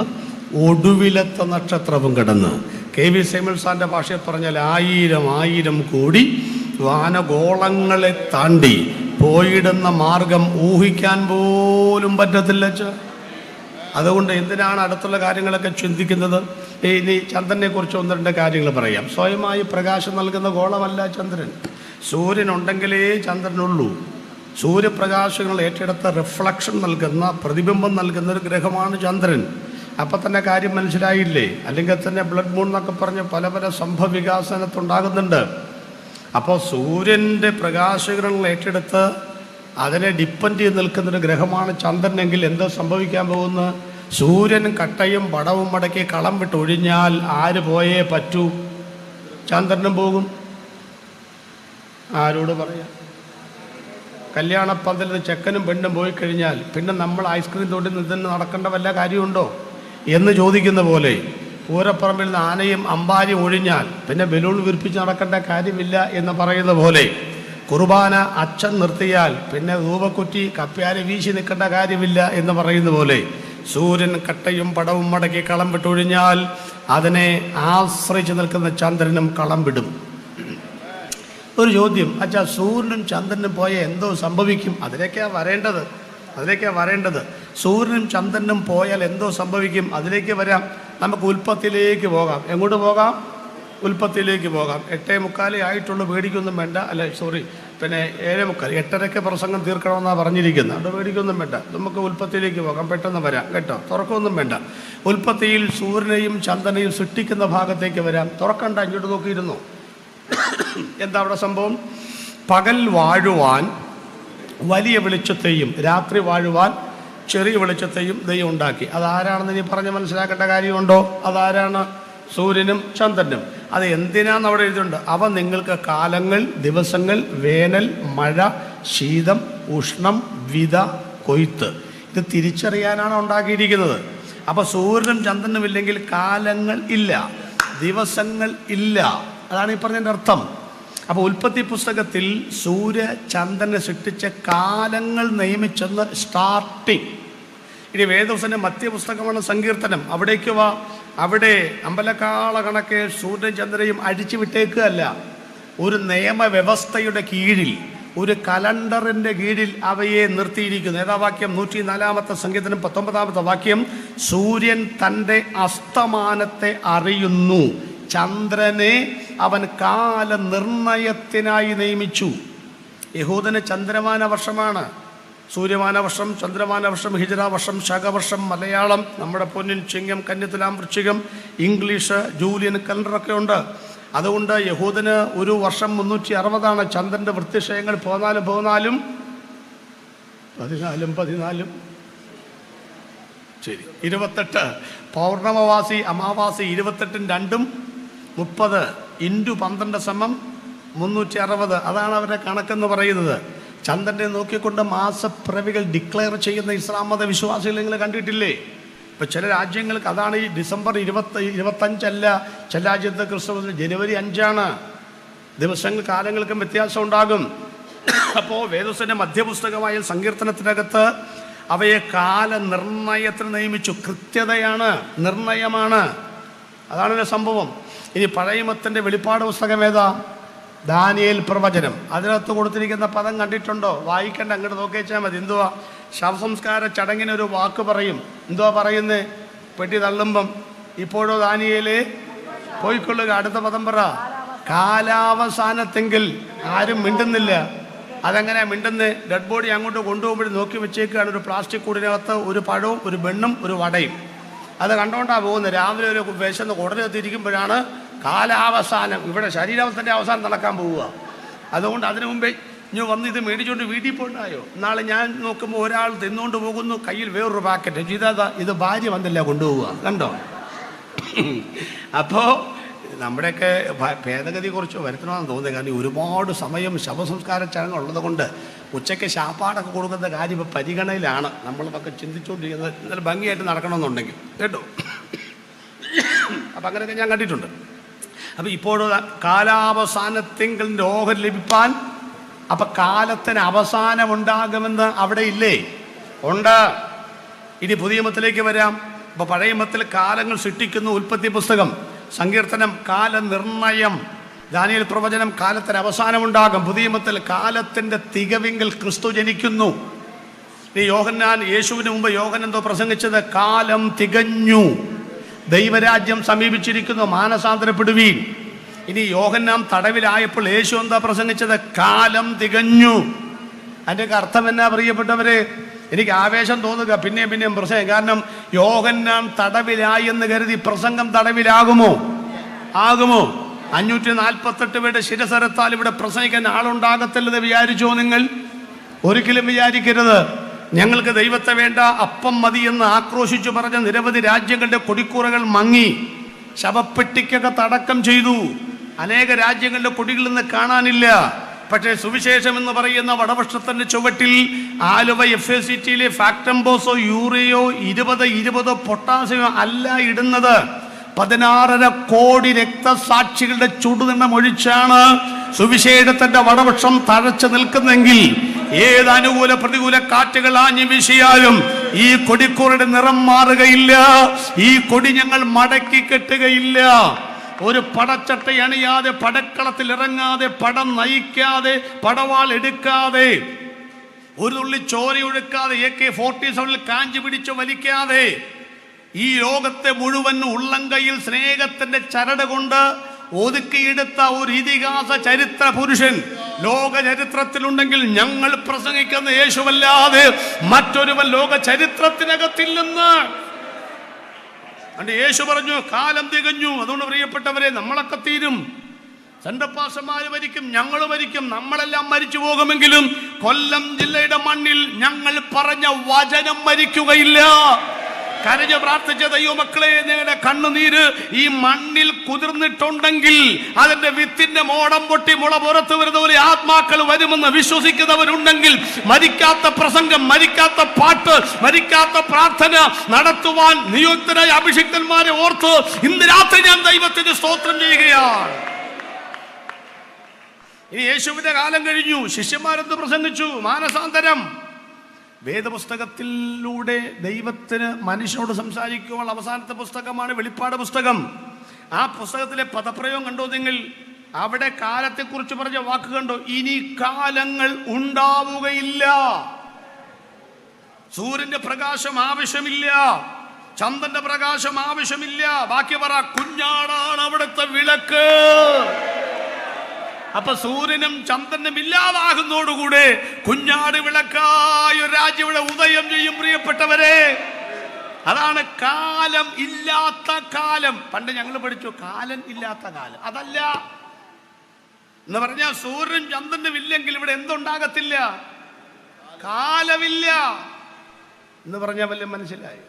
ഒടുവിലത്തെ നക്ഷത്രവും കടന്ന് KV സൈമൺ സാറിൻ്റെ ഭാഷയിൽ പറഞ്ഞാൽ 1000 കോടി വാനഗോളങ്ങളെ താണ്ടി പോയിടുന്ന മാർഗം ഊഹിക്കാൻ പോലും പറ്റത്തില്ല. അതുകൊണ്ട് എന്തിനാണ് അടുത്തുള്ള കാര്യങ്ങളൊക്കെ ചിന്തിക്കുന്നത്? ഇനി ചന്ദ്രനെ കുറിച്ച് 1-2 കാര്യങ്ങൾ പറയാം. സ്വയമായി പ്രകാശം നൽകുന്ന ഗോളമല്ല ചന്ദ്രൻ. സൂര്യനുണ്ടെങ്കിലേ ചന്ദ്രനുള്ളൂ. സൂര്യപ്രകാശങ്ങൾ ഏറ്റെടുത്ത റിഫ്ലക്ഷൻ നൽകുന്ന, പ്രതിബിംബം നൽകുന്ന ഒരു ഗ്രഹമാണ് ചന്ദ്രൻ. അപ്പം തന്നെ കാര്യം മനസ്സിലായില്ലേ? അല്ലെങ്കിൽ തന്നെ ബ്ലഡ് മൂൺ എന്നൊക്കെ പറഞ്ഞ് പല പല സംഭവവികാസനത്തുണ്ടാകുന്നുണ്ട്. അപ്പോൾ സൂര്യൻ്റെ പ്രകാശകിരണങ്ങൾ ഏറ്റെടുത്ത് അതിനെ ഡിപ്പെൻഡ് ചെയ്ത് നിൽക്കുന്നൊരു ഗ്രഹമാണ് ചന്ദ്രനെങ്കിൽ എന്താ സംഭവിക്കാൻ പോകുന്നത്? സൂര്യൻ കട്ടയും പടവും മടക്കി കളം വിട്ടൊഴിഞ്ഞാൽ ആര് പോയേ പറ്റൂ? ചന്ദ്രനും പോകും. ആരോട് പറയാം? കല്യാണപ്പന്തലിൽ ചെക്കനും പെണ്ണും പോയി കഴിഞ്ഞാൽ പിന്നെ നമ്മൾ ഐസ്ക്രീം തൊട്ടി നിന്ന് നടക്കേണ്ട വല്ല കാര്യമുണ്ടോ എന്ന് ചോദിക്കുന്ന പോലെ, പൂരപ്പറമ്പിൽ നിന്ന് ആനയും അമ്പാരിയും ഒഴിഞ്ഞാൽ പിന്നെ ബലൂൺ വിരിപ്പിച്ച് നടക്കേണ്ട കാര്യമില്ല എന്ന് പറയുന്ന പോലെ, കുർബാന അച്ഛൻ നിർത്തിയാൽ പിന്നെ ധൂപക്കുറ്റി കപ്പ്യാരെ വീശി നിൽക്കേണ്ട കാര്യമില്ല എന്ന് പറയുന്ന പോലെ, സൂര്യൻ കട്ടയും പടവും മടക്കി കളം വിട്ടൊഴിഞ്ഞാൽ അതിനെ ആശ്രയിച്ച് നിൽക്കുന്ന ചന്ദ്രനും കളം വിടും. ഒരു ചോദ്യം, അച്ഛാ സൂര്യനും ചന്ദ്രനും പോയ എന്തോ സംഭവിക്കും? അതിലേക്കാണ് വരേണ്ടത്. സൂര്യനും ചന്ദ്രനും പോയാൽ എന്തോ സംഭവിക്കും? അതിലേക്ക് വരാം. നമുക്ക് ഉൽപ്പത്തിയിലേക്ക് പോകാം. എങ്ങോട്ട് പോകാം? ഉൽപ്പത്തിയിലേക്ക് പോകാം. 8:45 ആയിട്ടുള്ള പേടിക്കൊന്നും വേണ്ട. പിന്നെ 7:45, 8:30 പ്രസംഗം തീർക്കണമെന്നാണ് പറഞ്ഞിരിക്കുന്നത്. അവിടെ പേടിക്കൊന്നും വേണ്ട. നമുക്ക് ഉൽപ്പത്തിയിലേക്ക് പോകാം. പെട്ടെന്ന് വരാം കേട്ടോ. തുറക്കൊന്നും വേണ്ട. ഉൽപ്പത്തിയിൽ സൂര്യനെയും ചന്ദ്രനെയും സൃഷ്ടിക്കുന്ന ഭാഗത്തേക്ക് വരാം. തുറക്കണ്ട, ഇങ്ങോട്ട് നോക്കിയിരുന്നു. എന്താ അവിടെ സംഭവം? പകൽ വാഴുവാൻ വലിയ വെളിച്ചത്തെയും രാത്രി വാഴുവാൻ ചെറിയ വെളിച്ചത്തെയും ദൈവം ഉണ്ടാക്കി. അതാരാണെന്ന് ഇനി പറഞ്ഞ് മനസ്സിലാക്കേണ്ട കാര്യമുണ്ടോ? അതാരാണ്? സൂര്യനും ചന്ദ്രനും. അത് എന്തിനാന്ന് അവിടെ എഴുതിയിട്ടുണ്ട്. അവ നിങ്ങൾക്ക് കാലങ്ങൾ, ദിവസങ്ങൾ, വേനൽ, മഴ, ശീതം, ഉഷ്ണം, വിത, കൊയ്ത്ത്, ഇത് തിരിച്ചറിയാനാണ് ഉണ്ടാക്കിയിരിക്കുന്നത്. അപ്പോൾ സൂര്യനും ചന്ദ്രനും ഇല്ലെങ്കിൽ കാലങ്ങൾ ഇല്ല, ദിവസങ്ങൾ ഇല്ല. അതാണ് ഈ പറഞ്ഞതിൻ്റെ അർത്ഥം. അപ്പോൾ ഉൽപ്പത്തി പുസ്തകത്തിൽ സൂര്യ ചന്ദ്രനെ സൃഷ്ടിച്ച കാലങ്ങൾ നിയമിച്ചെന്ന് സ്റ്റാർട്ടിങ്. ഇനി വേദവസൻ്റെ മധ്യപുസ്തകമാണ് സങ്കീർത്തനം. അവിടേക്ക് വാ. അവിടെ അമ്പലക്കാള കണക്കെ സൂര്യൻ ചന്ദ്രയും അഴിച്ചു വിട്ടേക്കുകയല്ല. ഒരു നിയമവ്യവസ്ഥയുടെ കീഴിൽ, ഒരു കലണ്ടറിൻ്റെ കീഴിൽ അവയെ നിർത്തിയിരിക്കുന്നു. ഏതാ വാക്യം? 104-ാമത്തെ സങ്കീർത്തനം 19-ാമത്തെ വാക്യം. സൂര്യൻ തൻ്റെ അസ്തമാനത്തെ അറിയുന്നു, ചന്ദ്രനെ അവൻ കാലനിർണയത്തിനായി നിയമിച്ചു. യഹൂദന് ചന്ദ്രമാന വർഷമാണ്. സൂര്യമാന വർഷം, ചന്ദ്രമാന വർഷം, ഹിജറ വർഷം, ശകവർഷം, മലയാളം, നമ്മുടെ പൊന്നിൻ ചിങ്ങം, കന്യത്തുലാം, വൃശ്ചികം, ഇംഗ്ലീഷ്, ജൂലിയൻ കലണ്ടറൊക്കെ ഉണ്ട്. അതുകൊണ്ട് യഹൂദന് ഒരു വർഷം 360 ചന്ദ്രൻ്റെ വൃത്തിക്ഷയങ്ങൾ 14 ശരി 28. പൗർണമവാസി അമാവാസി 28-ഉം 2-ഉം 30 × 12 = 360. അതാണ് അവരുടെ കണക്കെന്ന് പറയുന്നത്. ചന്ദ്രനെ നോക്കിക്കൊണ്ട് മാസപ്പിറവികൾ ഡിക്ലെയർ ചെയ്യുന്ന ഇസ്ലാം മത വിശ്വാസികൾ നിങ്ങൾ കണ്ടിട്ടില്ലേ? ഇപ്പം ചില രാജ്യങ്ങൾക്ക് അതാണ്. ഈ ഡിസംബർ 25 അല്ല, ചില രാജ്യത്ത് ക്രിസ്മസ് ജനുവരി 5 ദിവസങ്ങൾ കാലങ്ങൾക്കും വ്യത്യാസം ഉണ്ടാകും. അപ്പോൾ വേദോസിൻ്റെ മധ്യപുസ്തകമായ സങ്കീർത്തനത്തിനകത്ത് അവയെ കാലനിർണയത്തിന് നിയമിച്ചു. കൃത്യതയാണ്, നിർണയമാണ്. അതാണല്ലോ സംഭവം. ഇനി പഴയമത്തിൻ്റെ വെളിപ്പാട് പുസ്തകം ഏതാ? ദാനിയേൽ പ്രവചനം. അതിനകത്ത് കൊടുത്തിരിക്കുന്ന പദം കണ്ടിട്ടുണ്ടോ? വായിക്കണ്ട, അങ്ങോട്ട് നോക്കിച്ചാൽ മതി. എന്തുവാ? ശവസംസ്കാര ചടങ്ങിനൊരു വാക്ക് പറയും. എന്തുവാ പറയുന്നത്? പെട്ടി തള്ളുമ്പം ഇപ്പോഴോ ദാനിയേലേ പോയിക്കൊള്ളുക. അടുത്ത പദം പറ. കാലാവസാനത്തെങ്കിൽ. ആരും മിണ്ടുന്നില്ല. അതെങ്ങനെ മിണ്ടുന്നത്? ഡെഡ് ബോഡി അങ്ങോട്ട് കൊണ്ടുപോകുമ്പോഴും നോക്കി വെച്ചേക്കാണ് ഒരു പ്ലാസ്റ്റിക് കൂടിനകത്ത് ഒരു പഴവും ഒരു ബെണ്ണും ഒരു വടയും. അത് കണ്ടുകൊണ്ടാണ് പോകുന്നത്. രാവിലെ ഒരു വിശന്ന് കുടലെത്തിയിരിക്കുമ്പോഴാണ് കാലാവസാനം. ഇവിടെ ശരീരാവസ്ഥൻ്റെ അവസാനം നടക്കാൻ പോവുക. അതുകൊണ്ട് അതിനു മുമ്പേ ഇനി വന്ന് ഇത് മേടിച്ചുകൊണ്ട് വീട്ടിൽ പോയിട്ടായോ? നാളെ ഞാൻ നോക്കുമ്പോൾ ഒരാൾ തിന്നുകൊണ്ട് പോകുന്നു, കയ്യിൽ വേറൊരു പാക്കറ്റ്. ഇത് ഭാര്യ വന്നില്ല കൊണ്ടുപോവുക. കണ്ടോ? അപ്പോൾ നമ്മുടെയൊക്കെ ഭേദഗതി കുറച്ച് വരുത്തണമെന്ന് തോന്നുന്നത്. കാരണം ഒരുപാട് സമയം ശവസംസ്കാര ചടങ്ങുള്ളത് കൊണ്ട് ഉച്ചയ്ക്ക് ശാപ്പാടൊക്കെ കൊടുക്കുന്ന കാര്യം ഇപ്പോൾ പരിഗണനയിലാണ്. നമ്മളിതൊക്കെ ചിന്തിച്ചുകൊണ്ടിരിക്കുന്നത് നല്ല ഭംഗിയായിട്ട് നടക്കണമെന്നുണ്ടെങ്കിൽ കേട്ടോ. അപ്പം അങ്ങനെയൊക്കെ ഞാൻ കണ്ടിട്ടുണ്ട്. അപ്പം ഇപ്പോൾ കാലാവസാനത്തെങ്കിൽ രോഗം ലഭിപ്പാൻ. അപ്പം കാലത്തിന് അവസാനമുണ്ടാകുമെന്ന് അവിടെ ഇല്ലേ? ഉണ്ട്. ഇനി പുതിയ മത്തിലേക്ക് വരാം. അപ്പോൾ പഴയ മത്തിൽ കാലങ്ങൾ സൃഷ്ടിക്കുന്നു. ഉൽപ്പത്തി പുസ്തകം, സങ്കീർത്തനം കാലനിർണയം, ദാനിയേൽ പ്രവചനം കാലത്തിന് അവസാനമുണ്ടാകും. പുതിയ മത്തിൽ കാലത്തിൻ്റെ തികവിങ്കിൽ ക്രിസ്തു ജനിക്കുന്നു. ഈ യോഹന്നാൻ, യേശുവിന് മുമ്പ് യോഹന്നാൻ എന്തോ പ്രസംഗിച്ചത്? കാലം തികഞ്ഞു, ദൈവരാജ്യം സമീപിച്ചിരിക്കുന്നു, മാനസാന്തരപ്പെടുവീൻ. ഇനി യോഹന്നാൻ തടവിലായപ്പോൾ യേശു എന്താ പ്രസംഗിച്ചത്? കാലം തികഞ്ഞു. അതിൻ്റെയൊക്കെ അർത്ഥം എന്നാ പ്രിയപ്പെട്ടവരെ? എനിക്ക് ആവേശം തോന്നുക പിന്നെയും പ്രസംഗം. കാരണം യോഹന്നാൻ തടവിലായി എന്ന് കരുതി പ്രസംഗം തടവിലാകുമോ? ആകുമോ? 548 പേരുടെ ശിരസരത്താൽ ഇവിടെ പ്രസംഗിക്കാൻ ആളുണ്ടാകത്തില്ലെന്ന് വിചാരിച്ചോ നിങ്ങൾ? ഒരിക്കലും വിചാരിക്കരുത്. ഞങ്ങൾക്ക് ദൈവത്തെ വേണ്ട, അപ്പം മതി എന്ന് ആക്രോശിച്ചു പറഞ്ഞ നിരവധി രാജ്യങ്ങളുടെ കൊടിക്കൂറകൾ മങ്ങി. ശവപ്പെട്ടിക്കൊക്കെ തടക്കം ചെയ്തു. അനേക രാജ്യങ്ങളുടെ കൊടികളിൽ നിന്ന് കാണാനില്ല. പക്ഷേ സുവിശേഷം എന്ന് പറയുന്ന വടവൃക്ഷത്തിൻ്റെ ചുവട്ടിൽ ആലുവ FACTയിലെ ഫാക്ടംബോസോ യൂറിയോ 20 പൊട്ടാസ്യമോ അല്ല ഇടുന്നത്. 16.5 കോടി രക്തസാക്ഷികളുടെ ചുടുനിണ്ണം ഒഴിച്ചാണ് സുവിശേഷത്തിന്റെ വടവൃക്ഷം തഴച്ചു നിൽക്കുന്നെങ്കിൽ ഏത് അനുകൂല പ്രതികൂല കാറ്റുകൾ ആഞ്ഞു വീശിയാലും ഈ കൊടിക്കൂറയുടെ നിറം മാറുകയില്ല. ഈ കൊടി ഞങ്ങൾ മടക്കി കെട്ടുകയില്ല. ഒരു പടച്ചട്ട അണിയാതെ, പടക്കളത്തിൽ ഇറങ്ങാതെ, പടം നയിക്കാതെ, പടവാൾ എടുക്കാതെ, ഒരു തുള്ളി ചോരയൊഴുക്കാതെ, AK-47 കാഞ്ചി പിടിച്ചു വലിക്കാതെ, ഈ ലോകത്തെ മുഴുവൻ ഉള്ളംകൈയിൽ സ്നേഹത്തിന്റെ ചരട് കൊണ്ട് ഒതുക്കിയെടുത്ത ഒരു ഇതിഹാസ ചരിത്ര പുരുഷൻ ലോക ചരിത്രത്തിലുണ്ടെങ്കിൽ ഞങ്ങൾ പ്രസംഗിക്കുന്ന യേശുവല്ലാതെ മറ്റൊരുവൻ ലോക ചരിത്രത്തിനകത്തില്ലെന്ന്. യേശു പറഞ്ഞു കാലം തികഞ്ഞു. അതുകൊണ്ട് പ്രിയപ്പെട്ടവരെ, നമ്മളൊക്കെ തീരും. സെൻട്രൽ മരിക്കും, ഞങ്ങൾ മരിക്കും, നമ്മളെല്ലാം മരിച്ചു പോകുമെങ്കിലും കൊല്ലം ജില്ലയുടെ മണ്ണിൽ ഞങ്ങൾ പറഞ്ഞ വചനം മരിക്കുകയില്ല. കരഞ്ഞ് പ്രാർത്ഥിച്ച ദൈവമക്കളെ, നിങ്ങളുടെ കണ്ണുനീര് ഈ മണ്ണിൽ കുതിർന്നിട്ടുണ്ടെങ്കിൽ അതിന്റെ വിത്തിന്റെ മോടം പൊട്ടി മുള പുറത്തു വരുന്ന പോലെ ആത്മാക്കൾ വരുമെന്ന് വിശ്വസിക്കുന്നവരുണ്ടെങ്കിൽ മരിക്കാത്ത പ്രസംഗം, മരിക്കാത്ത പാട്ട്, മരിക്കാത്ത പ്രാർത്ഥന നടത്തുവാൻ നിയുക്തരായ അഭിഷിക്തന്മാരെ ഓർത്ത് ഇന്ന് രാത്രി ഞാൻ ദൈവത്തിന് സ്തോത്രം ചെയ്യുകയാണ്. ഇനി യേശുവിന്റെ കാലം കഴിഞ്ഞു. ശിഷ്യന്മാരെന്ത് പ്രസംഗിച്ചു? മാനസാന്തരം. വേദപുസ്തകത്തിലൂടെ ദൈവത്തിന് മനുഷ്യനോട് സംസാരിക്കുമ്പോൾ അവസാനത്തെ പുസ്തകമാണ് വെളിപ്പാട് പുസ്തകം. ആ പുസ്തകത്തിലെ പദപ്രയോഗം കണ്ടോ നിങ്ങൾ? അവിടെ കാലത്തെക്കുറിച്ച് പറഞ്ഞ വാക്ക് കണ്ടോ? ഇനി കാലങ്ങൾ ഉണ്ടാവുകയില്ല. സൂര്യന്റെ പ്രകാശം ആവശ്യമില്ല, ചന്ദ്രന്റെ പ്രകാശം ആവശ്യമില്ല. ബാക്കി പറ, കുഞ്ഞാടാണ് അവിടുത്തെ വിളക്ക്. അപ്പൊ സൂര്യനും ചന്ദ്രനും ഇല്ലാതാകുന്നതോടുകൂടെ കുഞ്ഞാട് വിളക്കായ ഒരു രാജ്യം ഇവിടെ ഉദയം ചെയ്യും. പ്രിയപ്പെട്ടവരെ, അതാണ് കാലം ഇല്ലാത്ത കാലം. പണ്ട് ഞങ്ങൾ പഠിച്ചു കാലം ഇല്ലാത്ത കാലം. അതല്ല എന്ന് പറഞ്ഞാൽ സൂര്യനും ചന്ദ്രനും ഇല്ലെങ്കിൽ ഇവിടെ എന്തുണ്ടാകത്തില്ല? കാലമില്ല എന്ന് പറഞ്ഞാൽ വല്ല മനസ്സിലായി?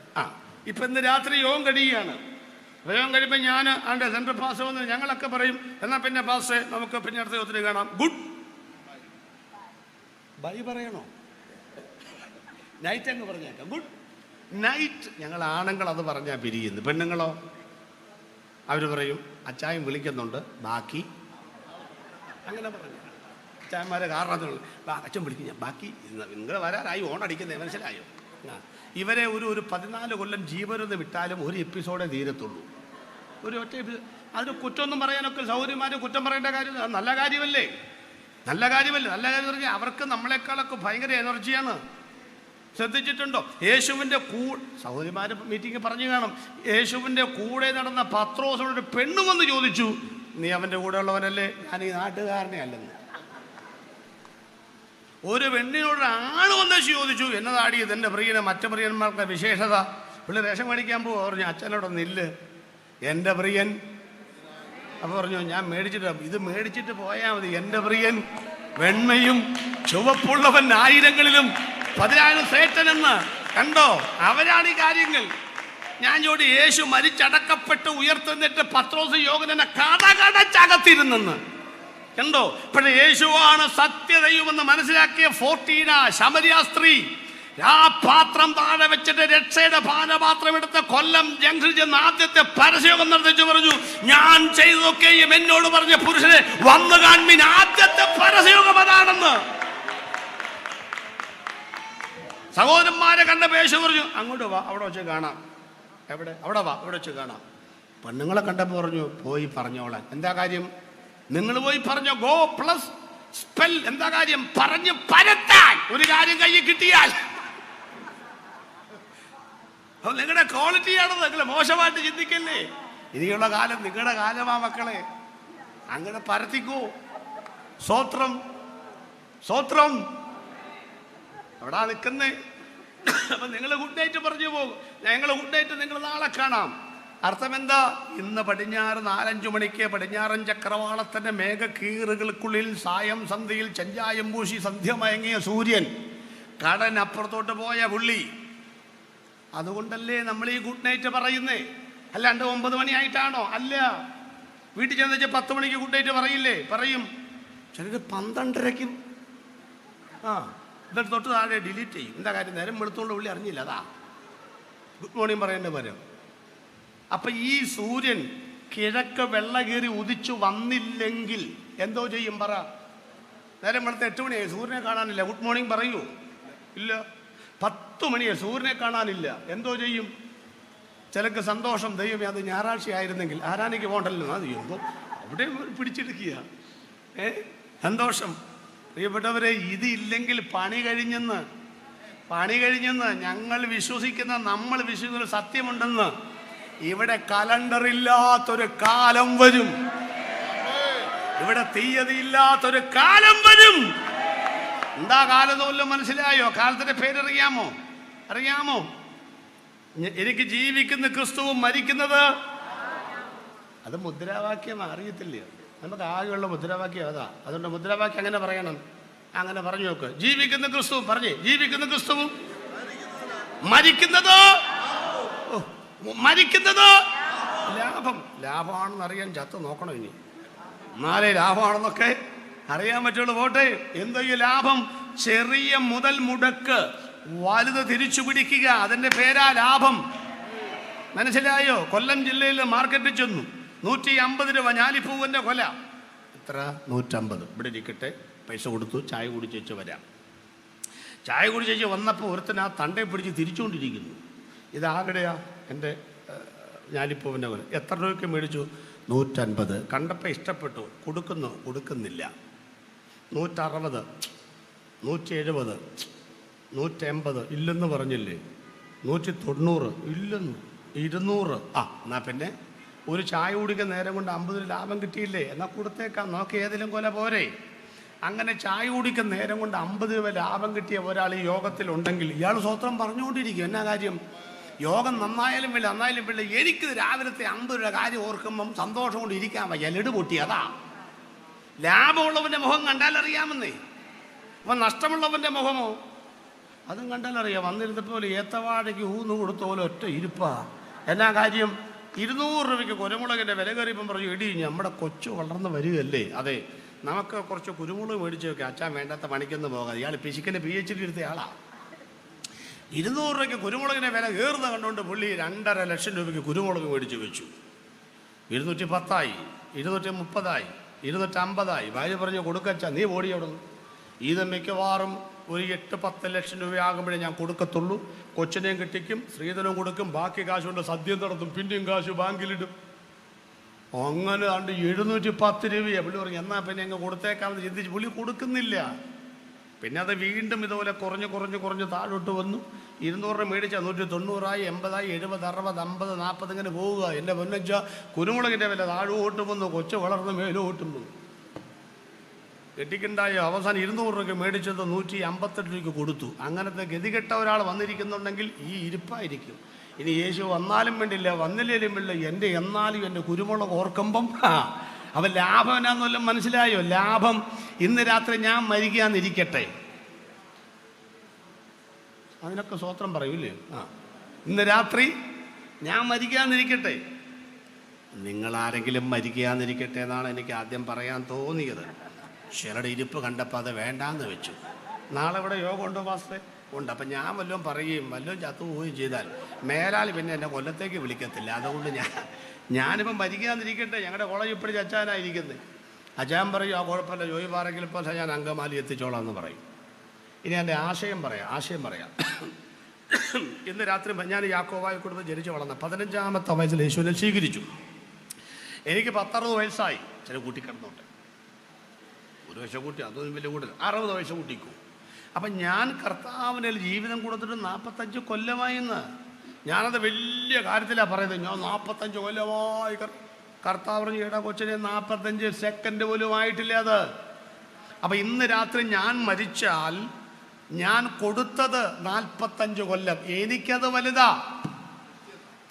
ഇപ്പൊ ഇന്ന് രാത്രി യോഗം കഴിയുകയാണ്. യോഗം കഴിയുമ്പോൾ ഞാൻ ആണ്ട് സെൻട്രൽ പാസ് വന്ന് ഞങ്ങളൊക്കെ പറയും, എന്നാൽ പിന്നെ പാസ് നമുക്ക് പിന്നെ അടുത്ത യോഗത്തിന് കാണാം. ഗുഡ് ബൈ പറയണോ? നൈറ്റ് അങ്ങ് പറഞ്ഞേക്കാം. Good night. ഞങ്ങൾ ആണുങ്ങൾ അത് പറഞ്ഞാൽ പിരിയുന്നു. പെണ്ണുങ്ങളോ അവർ പറയും അച്ചായം വിളിക്കുന്നുണ്ട്, ബാക്കി അങ്ങനെ പറഞ്ഞു. അച്ഛന്മാരെ കാരണം അച്ഛൻ വിളിക്കും ഞാൻ ബാക്കി നിങ്ങൾ വരാറായി ഓണടിക്കുന്നത് മനസ്സിലായോ? ഇവരെ ഒരു 14 കൊല്ലം ജീവനൊന്ന് വിട്ടാലും ഒരു എപ്പിസോഡേ തീരത്തുള്ളൂ. ഒരു ഒറ്റ അതിന് കുറ്റമൊന്നും പറയാനൊക്കെ സൗകര്യമാരെ കുറ്റം പറയേണ്ട കാര്യം നല്ല കാര്യമല്ലേ? നല്ല കാര്യം പറഞ്ഞാൽ അവർക്ക് നമ്മളെക്കാളൊക്കെ ഭയങ്കര എനർജിയാണ്. ശ്രദ്ധിച്ചിട്ടുണ്ടോ? യേശുവിൻ്റെ സഹോദരിമാര് മീറ്റിംഗ് പറഞ്ഞു കാണും, യേശുവിൻ്റെ കൂടെ നടന്ന പത്രോസിനോട് പെണ്ണു വന്ന് ചോദിച്ചു, നീ അവൻ്റെ കൂടെ ഉള്ളവനല്ലേ? ഞാൻ ഈ നാട്ടുകാരനെ അല്ലെന്ന്. ഒരു പെണ്ണിനോട് ആണ് വന്ന് ചോദിച്ചു, എന്നതാടി ഇതെൻ്റെ പ്രിയനെ മറ്റു പ്രിയന്മാർക്ക് വിശേഷത? പുള്ളി റേഷൻ മേടിക്കാൻ പോകും. പറഞ്ഞു അച്ഛനോടൊന്നില്ല, എൻ്റെ പ്രിയൻ. അപ്പോൾ പറഞ്ഞു ഞാൻ ഇത് മേടിച്ചിട്ട് പോയാൽ മതി. എൻ്റെ പ്രിയൻ വെണ്മയും ചുവപ്പുള്ളവൻ 1000ങ്ങളിലും 10,000 ശ്രേഷ്ഠനെന്ന്. കണ്ടോ, അവരാണ് ഈ കാര്യങ്ങൾ. ഞാൻ ചോദി യേശു മരിച്ചടക്കപ്പെട്ട് ഉയർത്തുന്നിട്ട് പത്രോസ് യോഹന്നാനെ കടകടച്ചകത്തിരുന്നെന്ന്. കണ്ടോ, പക്ഷേ യേശുവാണ് സത്യദൈവമെന്ന് മനസ്സിലാക്കിയ 14 ശമരിയ സ്ത്രീ ആ പാത്രം താഴെ വെച്ചിട്ട് രക്ഷയുടെ പാനപാത്രം എടുത്ത് കൊല്ലം ജംഗ്ഷനിൽ ചെന്ന് ആദ്യത്തെ പരസ്യയോഗം നടത്തിച്ചു പറഞ്ഞു, ഞാൻ ചെയ്തതൊക്കെയും എന്നോട് പറഞ്ഞ പുരുഷനെ വന്നു കാണുവിൻ. ആദ്യത്തെ പരസ്യയോഗം അതാണെന്ന്. സഹോദരന്മാരെ കണ്ട യേശു പറഞ്ഞു, അങ്ങോട്ട് വാ, അവിടെ വെച്ച് കാണാം. എവിടെ? അവിടെ വാ, ഇവിടെ വെച്ച് കാണാം. പെണ്ണുങ്ങളെ കണ്ടപ്പോൾ പറഞ്ഞു, പോയി പറഞ്ഞോളാൻ. എന്താ കാര്യം? നിങ്ങൾ പോയി പറഞ്ഞോ. Go plus spell. എന്താ കാര്യം? പറഞ്ഞ് പരത്താൻ. ഒരു കാര്യം കയ്യിൽ കിട്ടിയാൽ അപ്പൊ നിങ്ങളുടെ ക്വാളിറ്റിയാണത്. നിങ്ങൾ മോശമായിട്ട് ചിന്തിക്കല്ലേ. ഇനിയുള്ള കാലം നിങ്ങളുടെ കാലമാ മക്കളെ. അങ്ങനെ പരത്തിക്കൂ. സ്വോത്രം സ്വോത്രം. അവിടെ നിൽക്കുന്നേ. അപ്പൊ നിങ്ങൾ ഗുഡ് നൈറ്റ് പറഞ്ഞു പോകും. ഞങ്ങൾ ഗുഡ് നൈറ്റ്, നിങ്ങൾ നാളെ കാണാം. അർത്ഥം എന്താ? ഇന്ന് പടിഞ്ഞാറ് 4-5 മണിക്ക് പടിഞ്ഞാറൻ ചക്രവാളത്തിന്റെ മേഘക്കീറുകൾക്കുള്ളിൽ സായം സന്ധ്യയിൽ ചെഞ്ചായം പൂശി സന്ധ്യ മയങ്ങിയ സൂര്യൻ, കടനപ്പുറത്തോട്ട് പോയ പുള്ളി. അതുകൊണ്ടല്ലേ നമ്മൾ ഈ ഗുഡ് നൈറ്റ് പറയുന്നേ. അല്ലാണ്ട് 9 മണിയായിട്ടാണോ? അല്ല. വീട്ടിൽ ചെന്ന് വെച്ചാൽ 10 മണിക്ക് ഗുഡ് നൈറ്റ് പറയില്ലേ? പറയും. ചിലർ 12:30-ക്കും. എന്നിട്ട് തൊട്ട് താഴെ ഡിലീറ്റ് ചെയ്യും. എന്താ കാര്യം? നേരം വെളുത്തോണ്ട് പുള്ളി അറിഞ്ഞില്ല. അതാ ഗുഡ് മോർണിംഗ് പറയേണ്ട പരം. അപ്പൊ ഈ സൂര്യൻ കിഴക്ക് വെള്ള കയറി ഉദിച്ചു വന്നില്ലെങ്കിൽ എന്തോ ചെയ്യും? പറ. നേരം വെളുത്ത 8 മണിയായി, സൂര്യനെ കാണാനില്ല. ഗുഡ് മോർണിംഗ് പറയൂ? ഇല്ല. 10 മണിയായി, സൂര്യനെ കാണാനില്ല. എന്തോ ചെയ്യും? ചിലക്ക് സന്തോഷം, ദൈവമേ അത് ഞായറാഴ്ച ആയിരുന്നെങ്കിൽ ആരാനിക്ക് പോകണ്ടല്ലോ. അത് ചെയ്യുമ്പോൾ അവിടെ പിടിച്ചെടുക്കുക. സന്തോഷം. പ്രിയപ്പെട്ടവരെ, ഇതില്ലെങ്കിൽ പണി കഴിഞ്ഞെന്ന് ഞങ്ങൾ വിശ്വസിക്കുന്ന, നമ്മൾ വിശ്വസിക്കുന്ന സത്യമുണ്ടെന്ന്. ഇവിടെ കലണ്ടർ ഇല്ലാത്തൊരു കാലം വരും. ഇവിടെ തീയതി ഇല്ലാത്തൊരു കാലം വരും. എന്താ കാലത്തോല്ലോ? മനസ്സിലായോ? കാലത്തിന്റെ പേരറിയാമോ? എനിക്ക് ജീവിക്കുന്ന ക്രിസ്തുവും മരിക്കുന്നത്. അത് മുദ്രാവാക്യം അറിയത്തില്ല. നമുക്ക് ആകെയുള്ള മുദ്രാവാക്യം അതാ. അതുകൊണ്ട് മുദ്രാവാക്യം അങ്ങനെ പറയണം. അങ്ങനെ പറഞ്ഞു നോക്ക്. ജീവിക്കുന്ന ക്രിസ്തുവും പറഞ്ഞേ. ജീവിക്കുന്ന ക്രിസ്തുവും മരിക്കുന്നത് ലാഭമാണെന്ന് അറിയാൻ ചത്ത് നോക്കണം. ഇനി എന്നാലേ ലാഭമാണെന്നൊക്കെ അറിയാൻ പറ്റുള്ളൂ. പോട്ടെ, എന്തോ ഈ ലാഭം? ചെറിയ മുതൽ മുടക്ക് വലുത് തിരിച്ചു പിടിക്കുക, അതിന്റെ പേരാ ലാഭം. മനസ്സിലായോ? കൊല്ലം ജില്ലയിൽ മാർക്കറ്റിൽ ചെന്നു, 150 രൂപ ഞാലിപ്പൂവിന്റെ കൊല. എത്ര? 150. ഇവിടെ ഇരിക്കട്ടെ. പൈസ കൊടുത്തു, ചായ കുടിച്ചേച്ച് വരാം. ചായ കുടിച്ചേച്ച് വന്നപ്പോൾ ഒരുത്തൻ ആ തണ്ടയെ പിടിച്ച് തിരിച്ചുകൊണ്ടിരിക്കുന്നു. ഇതാരുടെയാ? എൻ്റെ ഞാലിപ്പൂവിൻ്റെ കൊല. എത്ര രൂപയ്ക്ക് മേടിച്ചു? 150. കണ്ടപ്പോൾ ഇഷ്ടപ്പെട്ടു, കൊടുക്കുന്നില്ല. 160, 170, 180 ഇല്ലെന്ന് പറഞ്ഞില്ലേ? 190 ഇല്ലെന്ന്, 200. എന്നാ പിന്നെ ഒരു ചായ കുടിക്കാൻ നേരം കൊണ്ട് 50 ലാഭം കിട്ടിയില്ലേ? എന്നാൽ കൊടുത്തേക്കാം, നോക്കി ഏതെങ്കിലും കൊല പോരെ. അങ്ങനെ ചായ കുടിക്കാൻ നേരം കൊണ്ട് 50 രൂപ ലാഭം കിട്ടിയ ഒരാൾ ഈ യോഗത്തിലുണ്ടെങ്കിൽ ഇയാൾ സ്വത്രം പറഞ്ഞുകൊണ്ടിരിക്കും. എന്നാ കാര്യം? യോഗം നന്നായാലും വേണ്ട. എനിക്ക് രാവിലത്തെ 50 രൂപ കാര്യം ഓർക്കുമ്പം സന്തോഷം കൊണ്ട് ഇരിക്കാൻ വയ്യ. ലഡു പൊട്ടി. അതാ ലാഭമുള്ളവൻ്റെ മുഖം കണ്ടാൽ അറിയാമെന്നേ. അപ്പം നഷ്ടമുള്ളവൻ്റെ മുഖമോ? അതും കണ്ടാലറിയാം. വന്നിരുന്നപ്പോൾ ഏത്തവാഴയ്ക്ക് ഊന്ന് കൊടുത്ത പോലെ ഒറ്റ ഇരിപ്പാ. എന്നാ കാര്യം? 200 രൂപയ്ക്ക് കുരുമുളകിൻ്റെ വില കയറിയപ്പം പറഞ്ഞു, എടി നമ്മുടെ കൊച്ചു വളർന്ന് വരികയല്ലേ, അതെ നമുക്ക് കുറച്ച് കുരുമുളക് മേടിച്ച് വെക്കാം, അച്ഛൻ വേണ്ടാത്ത പണിക്കൊന്ന് പോകാതെ. ഇയാൾ പിശുക്കിൻ്റെ PhD എടുത്ത ആളാ. 200 രൂപയ്ക്ക് കുരുമുളകിൻ്റെ വില കയറുന്ന കണ്ടുകൊണ്ട് പുള്ളി 2.5 ലക്ഷം രൂപയ്ക്ക് കുരുമുളക് മേടിച്ച് വെച്ചു. 210 ആയി, 230 ആയി, 250 ഭാര്യ പറഞ്ഞു കൊടുക്കച്ച, നീ ഓടി അവിടെ നിന്ന്. ഇത് മിക്കവാറും ഒരു 8-10 ലക്ഷം രൂപയാകുമ്പോഴേ ഞാൻ കൊടുക്കത്തുള്ളൂ. കൊച്ചിനെയും കെട്ടിക്കും, സ്ത്രീധനവും കൊടുക്കും, ബാക്കി കാശ് കൊണ്ട് സദ്യം നടത്തും, പിന്നെയും കാശ് ബാങ്കിലിടും. അങ്ങനെ കണ്ട് 710 രൂപയാണ്. പുള്ളി പറഞ്ഞു എന്നാൽ പിന്നെ അങ്ങ് കൊടുത്തേക്കാമെന്ന് ചിന്തിച്ച് പുള്ളി കൊടുക്കുന്നില്ല. പിന്നെ അത് വീണ്ടും ഇതുപോലെ കുറഞ്ഞ് താഴോട്ട് വന്നു. 200 രൂപ മേടിച്ച 190, 80, 70, 60, 50, 40 ഇങ്ങനെ പോവുക. എൻ്റെ പൊന്നച്ച കുരുമുളകിൻ്റെ വില താഴോട്ട് വന്നു, കൊച്ചു വളർന്ന് മേലോട്ടും വന്നു. കെട്ടിക്കുണ്ടായ അവസാനം 200 രൂപയ്ക്ക് മേടിച്ചത് 158 രൂപയ്ക്ക് കൊടുത്തു. അങ്ങനത്തെ ഗതികെട്ട ഒരാൾ വന്നിരിക്കുന്നുണ്ടെങ്കിൽ ഈ ഇരിപ്പായിരിക്കും. ഇനി യേശു വന്നാലും വേണ്ടില്ല, വന്നില്ലേലും വേണ്ടില്ല, എന്നാലും എൻ്റെ കുരുമുളക് ഓർക്കുമ്പം അവൻ ലാഭം എന്നാന്നല്ലോ മനസ്സിലായോ? ലാഭം ഇന്ന് രാത്രി ഞാൻ മരിക്കാന്നിരിക്കട്ടെ, അതിനൊക്കെ സ്വോത്രം പറയൂലേ? ഇന്ന് രാത്രി ഞാൻ മരിക്കാന്നിരിക്കട്ടെ. നിങ്ങളാരെങ്കിലും മരിക്കാന്നിരിക്കട്ടെ എന്നാണ് എനിക്ക് ആദ്യം പറയാൻ തോന്നിയത്. ചിലരുടെ ഇരിപ്പ് കണ്ടപ്പോൾ അത് വേണ്ടാന്ന് വെച്ചു. നാളെ ഇവിടെ യോഗം ഉണ്ടോ മാസ്റ്റേ? ഉണ്ട്. അപ്പം ഞാൻ വല്ലതും പറയുകയും വല്ലതും ചത്തു പോവുകയും ചെയ്താൽ മേലാൽ പിന്നെ എന്നെ കൊല്ലത്തേക്ക് വിളിക്കത്തില്ല. അതുകൊണ്ട് ഞാനിപ്പം മരിക്കാന്നിരിക്കട്ടെ. ഞങ്ങളുടെ കോളേജ് ഇപ്പോഴും അച്ചാനായിരിക്കുന്നത്. അച്ചാൻ പറയും ആ കുഴപ്പമില്ല, ജോയി പാറെങ്കിൽ ഇപ്പോൾ ഞാൻ അങ്കമാലി എത്തിച്ചോളാം എന്ന് പറയും. ഇനി എൻ്റെ ആശയം പറയാം. ഇന്ന് രാത്രി ഞാൻ യാക്കോബായ കുടുംബം ജനിച്ചു വളർന്ന 15ാമത്തെ വയസ്സിൽ യേശുവിനെ സ്വീകരിച്ചു. എനിക്ക് 10-60 വയസ്സായി. ചില കൂട്ടിക്കിടന്നോട്ടെ, 1 വയസ്സ് കൂട്ടി, അതൊന്നും വലിയ കൂടുതൽ, 60 വയസ്സ് കൂട്ടിക്കും. അപ്പം ഞാൻ കർത്താവിനെ ജീവിതം കൊടുത്തിട്ട് 45 കൊല്ലമായിന്ന്. ഞാനത് വലിയ കാര്യത്തിലാണ് പറയുന്നത്. ഞാൻ 45 കൊല്ലമായി. കർത്താവ് പറഞ്ഞു ചേട്ടാ കൊച്ചിനെ 45 സെക്കൻഡ് പോലും ആയിട്ടില്ല അത്. അപ്പം ഇന്ന് രാത്രി ഞാൻ മരിച്ചാൽ ഞാൻ കൊടുത്തത് 45 കൊല്ലം. എനിക്കത് വലുതാ.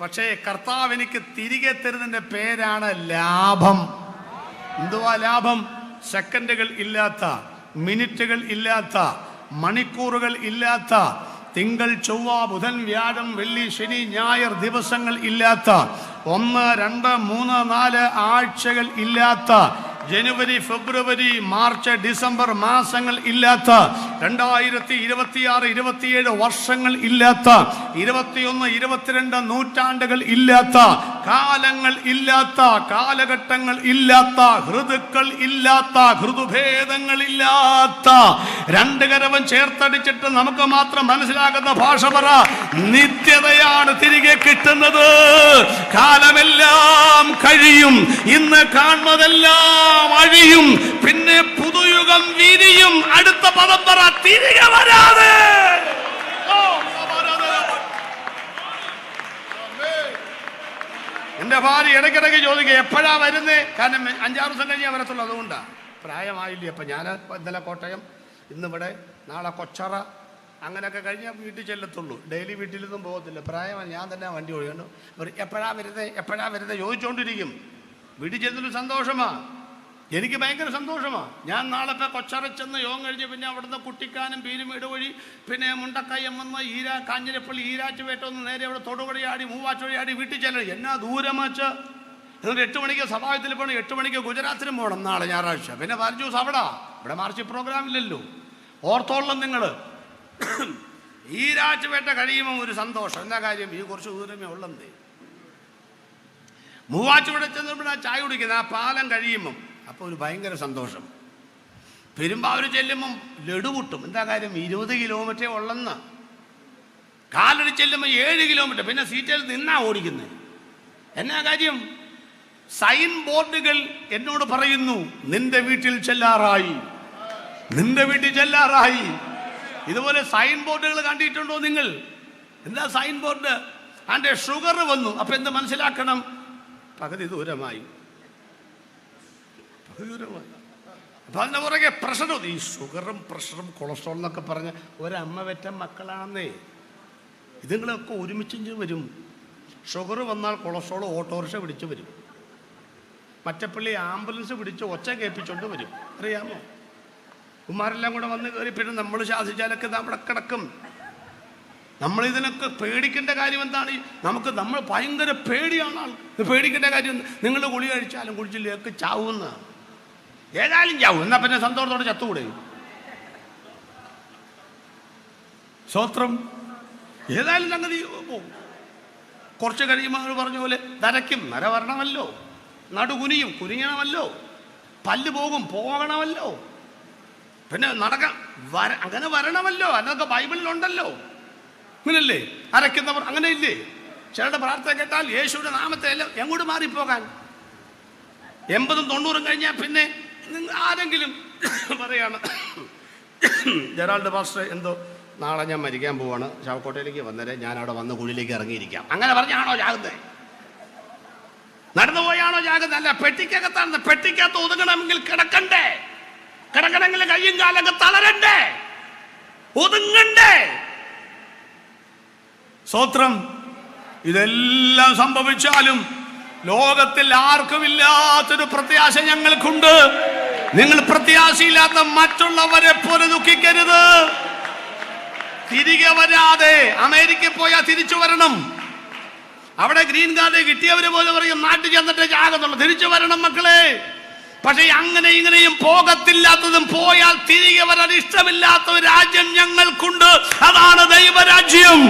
പക്ഷേ കർത്താവ് എനിക്ക് തിരികെ തരുന്നതിൻ്റെ പേരാണ് ലാഭം. എന്തുവാ ലാഭം? സെക്കൻഡുകൾ ഇല്ലാത്ത, മിനിറ്റുകൾ ഇല്ലാത്ത, മണിക്കൂറുകൾ ഇല്ലാത്ത, തിങ്കൾ, ചൊവ്വ, ബുധൻ, വ്യാഴം, വെള്ളി, ശനി, ഞായർ ദിവസങ്ങൾ ഇല്ലാത്ത, 1, 2, 3, 4 ആഴ്ചകൾ ഇല്ലാത്ത, ജനുവരി, ഫെബ്രുവരി, മാർച്ച്, ഡിസംബർ മാസങ്ങൾ ഇല്ലാത്ത, 2026, 27 വർഷങ്ങൾ ഇല്ലാത്ത, 21, 22 നൂറ്റാണ്ടുകൾ ഇല്ലാത്ത, കാലങ്ങൾ ഇല്ലാത്ത, കാലഘട്ടങ്ങൾ ഇല്ലാത്ത, ഋതുക്കൾ ഇല്ലാത്ത, ഋതുഭേദങ്ങൾ ഇല്ലാത്ത, 2 കരവും ചേർത്തടിച്ചിട്ട് നമുക്ക് മാത്രം മനസ്സിലാകുന്ന ഭാഷ പറ. നിത്യതയാണ് തിരികെ കിട്ടുന്നത്. കാലമെല്ലാം കഴിയും, ഇന്ന് കാണുന്നതെല്ലാം അഴിയും, പിന്നെ പുതുയുഗം വിരിയും. അടുത്ത പദം പറ, തിരികെ വരാതെ. എന്റെ ഭാര്യ ഇടയ്ക്കിടയ്ക്ക് ചോദിക്കുക എപ്പോഴാ വരുന്നേ? കാരണം 5-6 ദിവസം കഴിഞ്ഞാൽ വരത്തുള്ളൂ. അതുകൊണ്ടാ, പ്രായമായില്ലേ. അപ്പം ഞാൻ ഇന്നലെ കോട്ടയം, ഇന്നിവിടെ, നാളെ കൊച്ചറ, അങ്ങനെയൊക്കെ കഴിഞ്ഞാൽ വീട്ടിൽ ചെല്ലത്തുള്ളൂ. ഡെയിലി വീട്ടിലൊന്നും പോകത്തില്ല. പ്രായമാണ്. ഞാൻ തന്നെ വണ്ടി ഓടിക്കണ്ടു. എപ്പോഴാ വരുന്നത് ചോദിച്ചുകൊണ്ടിരിക്കും. വീട്ടിൽ ചെന്നൊരു സന്തോഷമാണ്. എനിക്ക് ഭയങ്കര സന്തോഷമാണ്. ഞാൻ നാളെ ഇപ്പോൾ കൊച്ചറ ചെന്ന് യോഗം കഴിഞ്ഞ് പിന്നെ അവിടുന്ന് കുട്ടിക്കാനം, പീരുമേട് വഴി, പിന്നെ മുണ്ടക്കയം വന്ന് കാഞ്ഞിരപ്പള്ളി, ഈരാറ്റുപേട്ട ഒന്ന് നേരെ അവിടെ തൊടുപുഴ ആടി, മൂവാറ്റുപുഴ ആടി വീട്ടിൽ ചെല്ലണം. എന്നാ ദൂരം വെച്ച്. എന്നിട്ട് 8 മണിക്ക് സഭായത്തിൽ പോകണം, 8 മണിക്ക് ഗുജറാത്തിലും പോകണം നാളെ ഞായറാഴ്ച. പിന്നെ 4 ദിവസം ഇവിടെ മാർച്ച് പ്രോഗ്രാം ഇല്ലല്ലോ. ഓർത്തോളം നിങ്ങൾ. ഈരാറ്റുപേട്ട കഴിയുമ്പോൾ ഒരു സന്തോഷം. എന്താ കാര്യം? ഈ കുറച്ച് ദൂരമേ ഉള്ളതേ. മൂവാറ്റുപുഴ ചെന്നപ്പോൾ ചായ കുടിക്കുന്നത് ആ പാലം കഴിയുമ്പം, അപ്പോൾ ഒരു ഭയങ്കര സന്തോഷം. പെരുമ്പാവൂർ ചെല്ലുമ്പം ലഡു പൊട്ടും. എന്താ കാര്യം? 20 കിലോമീറ്ററേ ഉള്ളെന്ന്. കാലടി ചെല്ലുമ്പോൾ 7 കിലോമീറ്റർ. പിന്നെ സീറ്റിൽ നിന്നാ ഓടിക്കുന്നത്. എന്നാ കാര്യം? സൈൻ ബോർഡുകൾ എന്നോട് പറയുന്നു നിന്റെ വീട്ടിൽ ചെല്ലാറായി, നിന്റെ വീട്ടിൽ ചെല്ലാറായി. ഇതുപോലെ സൈൻ ബോർഡുകൾ കണ്ടിട്ടുണ്ടോ നിങ്ങൾ? എന്താ സൈൻ ബോർഡ്? അതിൻ്റെ ഷുഗർ വന്നു. അപ്പം എന്ത് മനസ്സിലാക്കണം? പകുതി ദൂരമായി. അപ്പം അതിൻ്റെ പുറകെ പ്രഷറും. ഈ ഷുഗറും പ്രഷറും കൊളസ്ട്രോൾ എന്നൊക്കെ പറഞ്ഞ ഒരമ്മ വെറ്റ മക്കളാന്നേ. ഇതുങ്ങളൊക്കെ ഒരുമിച്ച് വരും. ഷുഗർ വന്നാൽ കൊളസ്ട്രോൾ ഓട്ടോറിക്ഷ പിടിച്ച് വരും. മറ്റപ്പള്ളി ആംബുലൻസ് പിടിച്ച് ഒച്ച കേൾപ്പിച്ചോണ്ട് വരും. അറിയാമോ? കുമാരെല്ലാം കൂടെ വന്ന് കയറി പിന്നെ നമ്മൾ ശാസിച്ചാലൊക്കെ അവിടെ കിടക്കും. നമ്മളിതിനൊക്കെ പേടിക്കേണ്ട കാര്യം എന്താണ്? നമ്മൾ ഭയങ്കര പേടിയാണ്. പേടിക്കേണ്ട കാര്യം, നിങ്ങൾ ഗുളി കഴിച്ചാലും കുടിച്ചില്ലേക്ക് ചാവുന്ന, ഏതായാലും ചാവും. എന്നാ പിന്നെ സന്തോഷത്തോടെ ചത്തുകൂടെ? സ്വത്രം ഏതായാലും സംഗതി പോവും. കുറച്ച് കഴിയുമ്പോൾ അവർ പറഞ്ഞ പോലെ നരയ്ക്കും. നര വരണമല്ലോ, നടുകുനിയും, കുനിയണമല്ലോ. പല്ല് പോകും, പോകണമല്ലോ, പിന്നെ അങ്ങനെ വരണമല്ലോ, അതൊക്കെ ബൈബിളിലുണ്ടല്ലോ. അങ്ങനല്ലേ? അരയ്ക്കുന്നവർ അങ്ങനെ ഇല്ലേ? ചിലരുടെ പ്രാർത്ഥന കേട്ടാൽ യേശുവിന്റെ നാമത്തെ എല്ലാം എങ്ങോട്ട് മാറിപ്പോകാൻ. 80 90 കഴിഞ്ഞാൽ പിന്നെ ആരെങ്കിലും പറയാണ്, ജെറാൾഡ് പാസ്റ്റർ എന്തോ നാളെ ഞാൻ മരിക്കാൻ പോവാണ്, ചാവക്കോട്ടയിലേക്ക് വന്നേരെ, ഞാൻ അവിടെ വന്ന് കുഴിയിലേക്ക് ഇറങ്ങിയിരിക്കാം, അങ്ങനെ പറഞ്ഞാണോ ജാകുന്നത്? നടന്നു പോയാണോ ജാകുന്നത്? അല്ല, പെട്ടിക്കകത്താണ്. പെട്ടിക്കകത്ത് ഒതുങ്ങണമെങ്കിൽ കിടക്കണ്ടേ? കിടക്കണമെങ്കിൽ കയ്യും കാലൊക്കെ തളരണ്ടേ? ഒതുങ്ങണ്ടേ? സ്തോത്രം. ഇതെല്ലാം സംഭവിച്ചാലും ലോകത്തിൽ ആർക്കുമില്ലാത്തൊരു പ്രത്യാശ ഞങ്ങൾക്കുണ്ട്. നിങ്ങൾ പ്രത്യാശയില്ലാത്ത മറ്റുള്ളവരെ പോലെ ദുഃഖിക്കരുത്. തിരികെ വരാതെ അമേരിക്കയിൽ പോയാൽ തിരിച്ചു വരണം. അവിടെ ഗ്രീൻ കാർഡ് കിട്ടിയവര് പോലെ പറയും നാട്ടിൽ ചെന്നിട്ട് ചാകുന്നുള്ളൂ, തിരിച്ചു വരണം മക്കളെ. പക്ഷെ അങ്ങനെ ഇങ്ങനെയും പോകത്തില്ലാത്തതും പോയാൽ തിരികെ വരാൻ ഇഷ്ടമില്ലാത്ത ഒരു രാജ്യം ഞങ്ങൾക്കുണ്ട്. അതാണ് ദൈവരാജ്യം.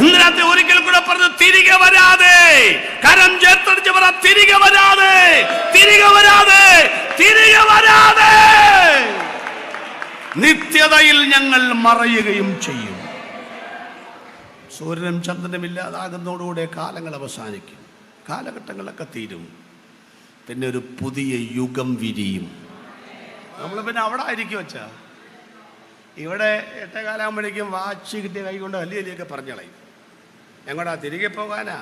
ഇന്നത്തെ ഒരിക്കൽ കൂടെ പറഞ്ഞു, തിരികെ വരാതെ, കരം ചേർത്തടിച്ച് പറ, തിരികെ വരാതെ, തിരികെ വരാതെ, തിരികെ വരാതെ നിത്യതയിൽ ഞങ്ങൾ മറയുകയും ചെയ്യും. സൂര്യനും ചന്ദ്രനും ഇല്ലാതാകുന്നതോടുകൂടെ കാലങ്ങൾ അവസാനിക്കും, കാലഘട്ടങ്ങളൊക്കെ തീരും, പിന്നെ ഒരു പുതിയ യുഗം വിരിയും. നമ്മൾ പിന്നെ അവിടെ ആയിരിക്കും വെച്ചാ. ഇവിടെ 8 കാലാകുമ്പോഴേക്കും വാച്ച് കിട്ടിയ കൈ കൊണ്ട് അല്ലിയൊക്കെ പറഞ്ഞളയും. എങ്ങോട്ടാ? തിരികെ പോകാനാ.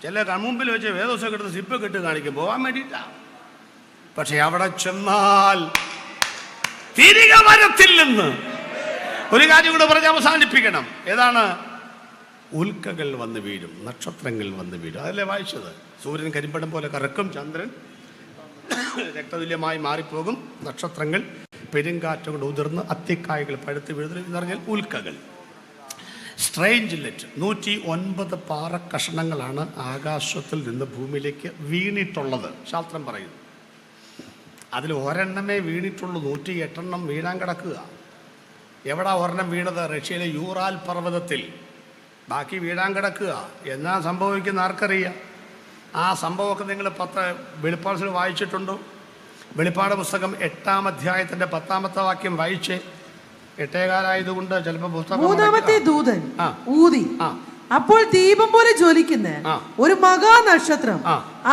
ചില കൺമുമ്പിൽ വെച്ച് വേദോസൊക്കെ എടുത്ത് സിപ്പൊക്കെ ഇട്ട് കാണിക്കും, പോകാൻ വേണ്ടിയിട്ടാ. പക്ഷെ അവിടെ ചെന്നാൽ തിരികെ വരത്തില്ലെന്ന് ഒരു കാര്യം കൂടെ പറഞ്ഞ് അവസാനിപ്പിക്കണം. ഏതാണ്? ഉൽക്കകൾ വന്ന് വീഴും, നക്ഷത്രങ്ങൾ വന്ന് വീഴും. അതല്ലേ വായിച്ചത്? സൂര്യൻ കരിമ്പടം പോലെ കറക്കും, ചന്ദ്രൻ രക്തതുല്യമായി മാറിപ്പോകും, നക്ഷത്രങ്ങൾ പെരുങ്കാറ്റുകൊണ്ട് ഉതിർന്ന് അത്തിക്കായകൾ പഴുത്ത് വീഴുന്നു എന്ന് പറഞ്ഞാൽ ഉൽക്കകൾ. സ്ട്രേഞ്ച് ലെറ്റ് 109 പാറക്കഷണങ്ങളാണ് ആകാശത്തിൽ നിന്ന് ഭൂമിയിലേക്ക് വീണിട്ടുള്ളത് ശാസ്ത്രം പറയുന്നു. അതിൽ ഒരെണ്ണമേ വീണിട്ടുള്ളൂ, 108 വീഴാൻ കിടക്കുക. എവിടാ ഒരെണ്ണം വീണത്? റഷ്യയിലെ യൂറാൽ പർവ്വതത്തിൽ. ബാക്കി വീഴാൻ കിടക്കുക. എന്നാ സംഭവിക്കുന്ന ആർക്കറിയാം? ആ സംഭവമൊക്കെ നിങ്ങൾ വെളിപ്പാടിൽ വായിച്ചിട്ടുണ്ടോ? വെളിപ്പാട് പുസ്തകം 8-ാം അധ്യായത്തിന്റെ 10-ാമത്തെ വാക്യം വായിച്ചേ. 8:15 ചിലപ്പോൾ പുസ്തകം. 3-ാമത്തെ ദൂതൻ ഊതി, അപ്പോൾ ദീപം പോലെ ജ്വലിക്കുന്ന ഒരു മഹാനക്ഷത്രം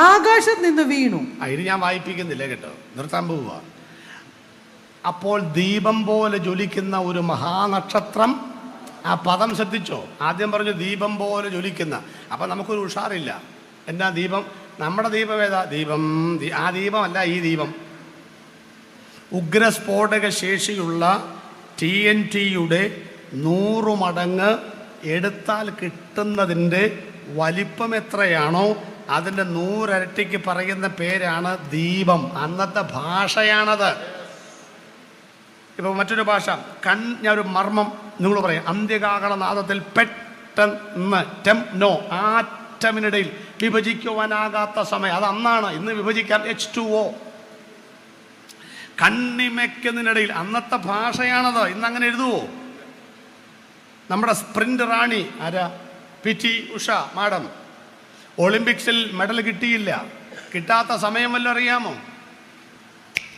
ആകാശത്ത് നിന്ന് വീണു. ഇത് ഞാൻ വായിപ്പിക്കുന്നില്ല കേട്ടോ, നിർത്താൻ പോവുക. അപ്പോൾ ദീപം പോലെ ജ്വലിക്കുന്ന ഒരു മഹാനക്ഷത്രം. ആ പദം ശ്രദ്ധിച്ചോ? ആദ്യം പറഞ്ഞു ദീപം പോലെ ജ്വലിക്കുന്ന. അപ്പൊ നമുക്കൊരു ഉഷാറില്ല. എന്നാ ദീപം? നമ്മുടെ ദീപം ഏതാ? ദീപം ആ ദീപമല്ല ഈ ദീപം. ഉഗ്രസ്ഫോടക ശേഷിയുള്ള TNT-യുടെ 100 മടങ്ങ് എടുത്താൽ കിട്ടുന്നതിൻ്റെ വലിപ്പം എത്രയാണോ അതിൻ്റെ 100 ഇരട്ടിക്ക് പറയുന്ന പേരാണ് ദീപം. അന്നത്തെ ഭാഷയാണത്. ഇപ്പൊ മറ്റൊരു ഭാഷ. ഞാൻ ഒരു മർമ്മം നിങ്ങൾ പറയാം. അന്ത്യകാഹളനാദത്തിൽ പെട്ടെന്ന് ടെംനോ ആറ്റമിനിടയിൽ വിഭജിക്കുവാനാകാത്ത സമയം. അത് അന്നാണ്. ഇന്ന് വിഭജിക്കാൻ H2O. കണ്ണിമയ്ക്കുന്നതിനിടയിൽ. അന്നത്തെ ഭാഷയാണത്. ഇന്ന് അങ്ങനെ എഴുതുവോ? നമ്മുടെ സ്പ്രിന്റ് റാണി ആരാ? PT Usha madam. ഒളിമ്പിക്സിൽ മെഡൽ കിട്ടിയില്ല. കിട്ടാത്ത സമയം വല്ലതും അറിയാമോ?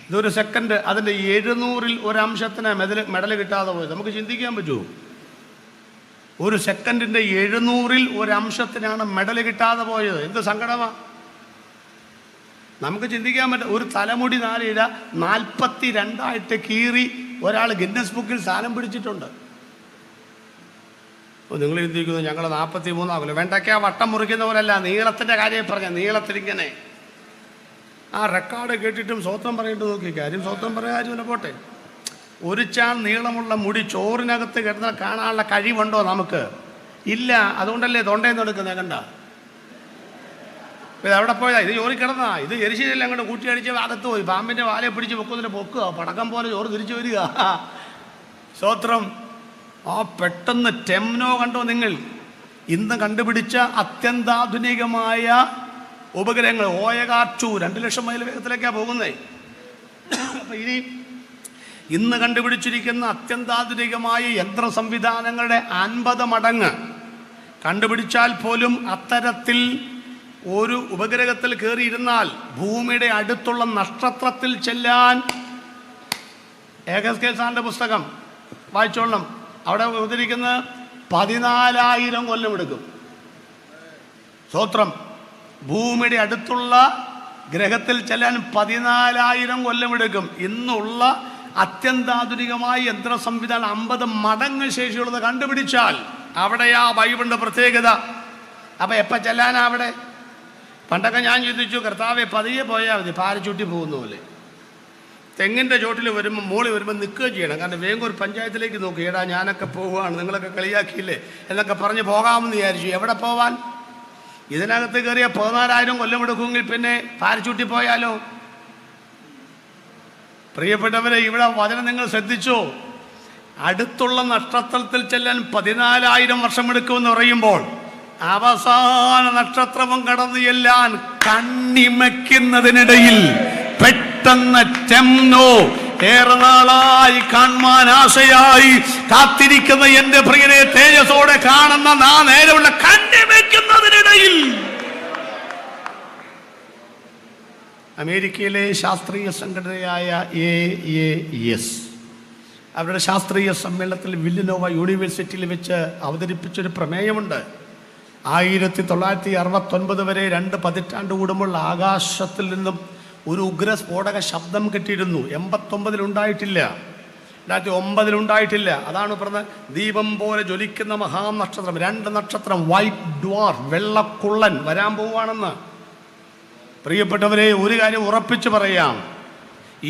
ഇതൊരു സെക്കൻഡ്. അതിൻ്റെ 700ൽ 1 അംശത്തിന് മെഡൽ കിട്ടാതെ പോയത്. നമുക്ക് ചിന്തിക്കാൻ പറ്റുമോ? ഒരു സെക്കൻഡിൻ്റെ 700ൽ 1 അംശത്തിനാണ് മെഡൽ കിട്ടാതെ പോയത്. എന്ത് സങ്കടമാണ്! നമുക്ക് ചിന്തിക്കാൻ പറ്റും. ഒരു തലമുടി 4 ഇഴ 42 കീറി ഒരാൾ ഗിന്നസ് ബുക്കിൽ സ്ഥാനം പിടിച്ചിട്ടുണ്ട്. നിങ്ങൾ ചിന്തിക്കുന്നു ഞങ്ങൾ 43 ആകില്ല. വെണ്ടയ്ക്ക വട്ടം മുറിക്കുന്ന പോലല്ല, നീളത്തിൻ്റെ കാര്യം പറഞ്ഞ നീളത്തിലിങ്ങനെ. ആ റെക്കോർഡ് കേട്ടിട്ടും സ്വത്രം പറയേണ്ടി നോക്കി. കാര്യം സ്വത്രം പറയാൻ കാര്യമില്ല, പോട്ടെ. ഒരു ചാൻ നീളമുള്ള മുടി ചോറിനകത്ത് കിടന്നാൽ കാണാനുള്ള കഴിവുണ്ടോ നമുക്ക്? ഇല്ല. അതുകൊണ്ടല്ലേ തൊണ്ടേന്ന് എടുക്കുന്നത്. കണ്ട ഇത് എവിടെ പോയതാ? ഇത് ചോറി കിടന്നാ. ഇത് എരിശിലെല്ലാം അങ്ങോട്ട് കൂട്ടിയടിച്ച് അകത്ത് പോയി പാമ്പിൻ്റെ വാലെ പിടിച്ച് പൊക്കുന്നതിന് പൊക്കുക. പടക്കം പോലെ ചോറ് തിരിച്ചു വരിക. സ്വത്രം. ആ പെട്ടെന്ന് ടെംനോ കണ്ടോ നിങ്ങൾ? ഇന്ന് കണ്ടുപിടിച്ച അത്യന്താധുനികമായ ഉപഗ്രഹങ്ങൾ. OEGA-2 2 ലക്ഷം മൈൽ വേഗത്തിലേക്കാണ് പോകുന്നത്. അപ്പം ഇന്ന് കണ്ടുപിടിച്ചിരിക്കുന്ന അത്യന്താധുനികമായ യന്ത്ര സംവിധാനങ്ങളുടെ 50 മടങ്ങ് കണ്ടുപിടിച്ചാൽ പോലും അത്തരത്തിൽ ഒരു ഉപഗ്രഹത്തിൽ കയറിയിരുന്നാൽ ഭൂമിയുടെ അടുത്തുള്ള നക്ഷത്രത്തിൽ ചെല്ലാൻ ഏകസ്കേസാന്റെ പുസ്തകം വായിച്ചോളണം. അവിടെ ഉദ്ധരിക്കുന്നത് 14,000 കൊല്ലം എടുക്കും. സ്തോത്രം. ഭൂമിയുടെ അടുത്തുള്ള ഗ്രഹത്തിൽ ചെല്ലാൻ 14,000 കൊല്ലം എടുക്കും. ഇന്നുള്ള അത്യന്താധുനികമായ യന്ത്ര സംവിധാനം 50 മടങ്ങ് ശേഷിയുള്ളത് കണ്ടുപിടിച്ചാൽ അവിടെയാ ബൈബിളിന്റെ പ്രത്യേകത. അപ്പൊ എപ്പ ചെല്ലാനാ അവിടെ? പണ്ടൊക്കെ ഞാൻ ചിന്തിച്ചു, കർത്താവെ പതിയെ പോയാൽ മതി, പാരച്ചൂട്ടി പോകുന്ന പോലെ. തെങ്ങിൻ്റെ ചോട്ടിൽ വരുമ്പോൾ മോളി വരുമ്പോൾ നിൽക്കുകയും ചെയ്യണം. കാരണം വേഗം പഞ്ചായത്തിലേക്ക് നോക്കി, എടാ ഞാനൊക്കെ പോവുകയാണ്, നിങ്ങളൊക്കെ കളിയാക്കിയില്ലേ എന്നൊക്കെ പറഞ്ഞ് പോകാമെന്ന് വിചാരിച്ചു. എവിടെ പോവാൻ? ഇതിനകത്ത് കയറിയ 14,000 കൊല്ലം എടുക്കുമെങ്കിൽ പിന്നെ പാരച്ചൂട്ടി പോയാലോ? പ്രിയപ്പെട്ടവരെ, ഇവിടെ വചനം നിങ്ങൾ ശ്രദ്ധിച്ചോ? അടുത്തുള്ള നക്ഷത്രത്തിൽ ചെല്ലാൻ 14,000 വർഷം എടുക്കുമെന്ന് പറയുമ്പോൾ അവസാന നക്ഷത്രവും കടന്നു ചെല്ലാൻ കണ്ണിമയ്ക്കുന്നതിനിടയിൽ പെട്ടെന്ന് ടെംനോ, ഏറെ നാളായി കാണുവാൻ ആശയായി കാത്തിരിക്കുന്ന എന്റെ പ്രിയനെ തേജസ്സോടെ കാണുന്ന നേരമുള്ള കണ്ണിമയ്ക്കുന്നതിനിടയിൽ അമേരിക്കയിലെ ശാസ്ത്രീയ സംഘടനയായ AAS അവരുടെ ശാസ്ത്രീയ സമ്മേളനത്തിൽ വില്ലിനോവ യൂണിവേഴ്സിറ്റിയിൽ വെച്ച് അവതരിപ്പിച്ചൊരു പ്രമേയമുണ്ട്. 1969 വരെ 2 പതിറ്റാണ്ട് കൂടുമ്പോൾ ആകാശത്തിൽ നിന്നും ഒരു ഉഗ്രസ്ഫോടക ശബ്ദം കിട്ടിയിരുന്നു. 89 ഉണ്ടായിട്ടില്ല, 2009 ഉണ്ടായിട്ടില്ല. അതാണ് പറഞ്ഞത്, ദീപം പോലെ ജ്വലിക്കുന്ന മഹാനക്ഷത്രം, 2 നക്ഷത്രം, വൈറ്റ് ഡ്വാർഫ്, വെള്ളക്കുള്ളൻ വരാൻ പോവുകയാണെന്ന്. പ്രിയപ്പെട്ടവരെ, ഒരു കാര്യം ഉറപ്പിച്ചു പറയാം,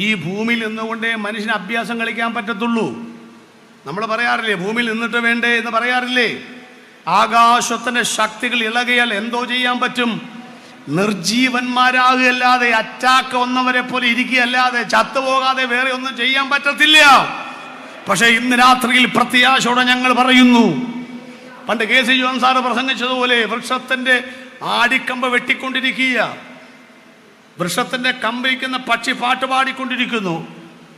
ഈ ഭൂമിയിൽ നിന്നുകൊണ്ടേ മനുഷ്യന് അഭ്യാസം കളിക്കാൻ പറ്റത്തുള്ളൂ. നമ്മൾ പറയാറില്ലേ, ഭൂമിയിൽ നിന്നിട്ട് വേണ്ടേ എന്ന് പറയാറില്ലേ? ആകാശത്തിന്റെ ശക്തികൾ ഇളകിയാൽ എന്തോ ചെയ്യാൻ പറ്റും? നിർജീവന്മാരാകുകയല്ലാതെ, അറ്റാക്ക് വന്നവരെ പോലെ ഇരിക്കുകയല്ലാതെ, ചത്തുപോകാതെ വേറെ ഒന്നും ചെയ്യാൻ പറ്റത്തില്ല. പക്ഷെ ഇന്ന് രാത്രിയിൽ പ്രത്യാശയോടെ ഞങ്ങൾ പറയുന്നു, പണ്ട് KC ജോൺ സാറ് പ്രസംഗിച്ചതുപോലെ വൃക്ഷത്തിന്റെ ആടിക്കമ്പ് വെട്ടിക്കൊണ്ടിരിക്കുക, വൃക്ഷത്തിന്റെ കമ്പിരിക്കുന്ന പക്ഷി പാട്ട് പാടിക്കൊണ്ടിരിക്കുന്നു.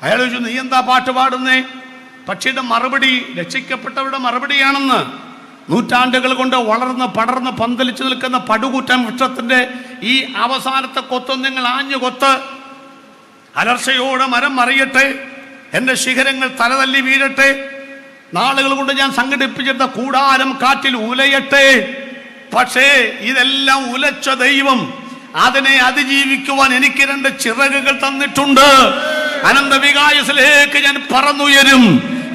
അയാൾ ചോദിച്ചു, നീ എന്താ പാട്ട് പാടുന്നേ? പക്ഷിയുടെ മറുപടി രക്ഷിക്കപ്പെട്ടവരുടെ മറുപടിയാണെന്ന്. നൂറ്റാണ്ടുകൾ കൊണ്ട് വളർന്ന് പടർന്ന് പന്തലിച്ചു നിൽക്കുന്ന പടുകൂറ്റൻ വൃക്ഷത്തിന്റെ ഈ അവസാനത്തെ കൊത്ത് നിങ്ങൾ ആഞ്ഞു കൊത്ത്, അലർച്ചയോടെ മരം മറിയട്ടെ, എൻ്റെ ശിഖരങ്ങൾ തലതല്ലി വീഴട്ടെ, നാളുകൾ കൊണ്ട് ഞാൻ സംഘടിപ്പിച്ചിരുന്ന കൂടാരം കാറ്റിൽ ഉലയട്ടെ. പക്ഷേ ഇതെല്ലാം ഉലച്ച ദൈവം അതിനെ അതിജീവിക്കുവാൻ എനിക്ക് 2 ചിറകുകൾ തന്നിട്ടുണ്ട്. അനന്തവികായസിലേക്ക് ഞാൻ പറന്നുയരും.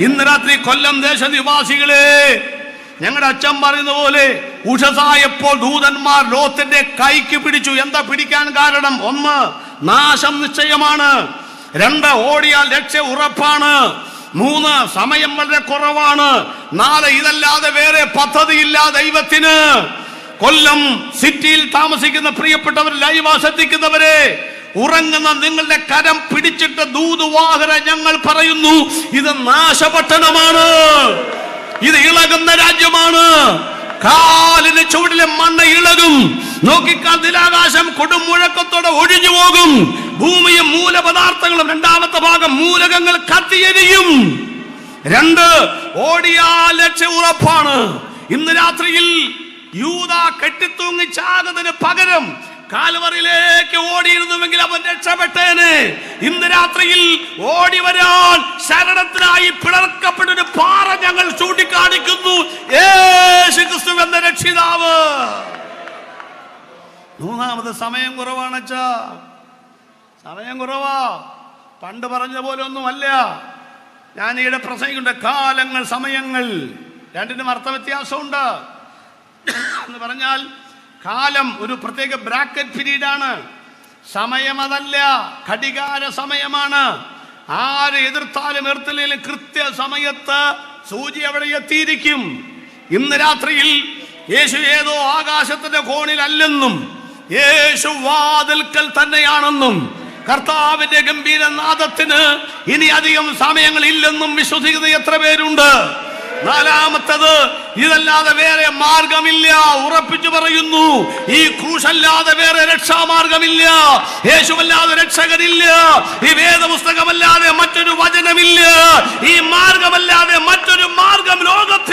ഇന്ന് രാത്രി കൊല്ലം ദേശനിവാസികളെ, ഞങ്ങളുടെ അച്ഛൻ പറയുന്ന പോലെ ഉഷസായപ്പോൾ ദൂതന്മാർ ലോത്തിന്റെ കൈക്ക് പിടിച്ചു. എന്താ പിടിക്കാൻ കാരണം? 1, നാശം നിശ്ചയമാണ്. 2, ഓടിയാൽ രക്ഷ ഉറപ്പാണ്. 3, സമയം വളരെ കുറവാണ്. 4, ഇതല്ലാതെ വേറെ പദ്ധതിയില്ല ദൈവത്തിന്. കൊല്ലം സിറ്റിയിൽ താമസിക്കുന്ന പ്രിയപ്പെട്ടവർ, ലൈവ് ശ്രദ്ധിക്കുന്നവരെ, ഉറങ്ങുന്ന നിങ്ങളുടെ കരം പിടിച്ചിട്ട് ദൂതുവാഹന ഞങ്ങൾ പറയുന്നു, ഇത് നാശപട്ടണമാണ്, ഇത് ഇളകുന്ന രാജ്യമാണ്. കാലിന് ചുവടിലെ മണ്ണ് ഇളകും. നോക്കിക്കാൽ നിലാകാശം കൊടുമുഴക്കത്തോടെ ഒഴിഞ്ഞു പോകും. ഭൂമിയും മൂലപദാർത്ഥങ്ങളും, 2ാമത്തെ ഭാഗം മൂലകങ്ങൾ കത്തിയെരിയും. 2, ഓടിയാൽ രക്ഷ ഉറപ്പാണ്. ഇന്ന് രാത്രിയിൽ യൂദ കെട്ടിത്തൂങ്ങി ചാകുന്നതിന് പകരം കാൽവറിയിലേക്ക് ഓടിയിരുന്നുവെങ്കിൽ അവൻ രക്ഷപ്പെട്ടേനെ. ഇന്ന് രാത്രിയിൽ ഓടി വരാൻ ശരണത്തിനായി പിളർക്കപ്പെട്ടൊരു പാറ ഞങ്ങൾ ചൂണ്ടിക്കാണിക്കുന്നു, യേശുക്രിസ്തു എന്ന രക്ഷിതാവ്. 3ാമത് സമയം കുറവാണച്ചാ, സമയം കുറവാ. പണ്ട് പറഞ്ഞ പോലെ ഒന്നുമല്ല. ഞാൻ ഈയിടെ പ്രസംഗിക്കുന്നുണ്ട്, കാലങ്ങൾ സമയങ്ങൾ 2നും അർത്ഥവ്യത്യാസമുണ്ട്. എന്ന് പറഞ്ഞാൽ കാലം ഒരു പ്രത്യേക ബ്രാക്കറ്റ് പീരീഡാണ്, സമയം അതല്ല, ഘടികാര സമയമാണ്. ആര് എതിർത്താലും എർത്തിലും കൃത്യ സമയത്ത് സൂചി അവിടെ എത്തിയിരിക്കും. ഇന്ന് രാത്രിയിൽ യേശു ഏതോ ആകാശത്തിന്റെ കോണിലല്ലെന്നും യേശു വാതിൽക്കൽ തന്നെയാണെന്നും കർത്താവിന്റെ ഗംഭീരനാദത്തിന് ഇനി അധികം സമയങ്ങൾ ഇല്ലെന്നും വിശ്വസിക്കുന്ന എത്ര പേരുണ്ട്? 4ാമത്തത്, ഇതല്ലാതെ വേറെ മാർഗമില്ല. ഉറപ്പിച്ചു പറയുന്നു, ഈ ക്രൂശല്ലാതെ വേറെ രക്ഷാമാർഗമില്ല, യേശുവല്ലാതെ രക്ഷകനില്ല, ഈ വേദപുസ്തകമല്ലാതെ മറ്റൊരു വചനമില്ല, ഈ മാർഗമല്ലാതെ മറ്റൊരു മാർഗം ലോകത്ത്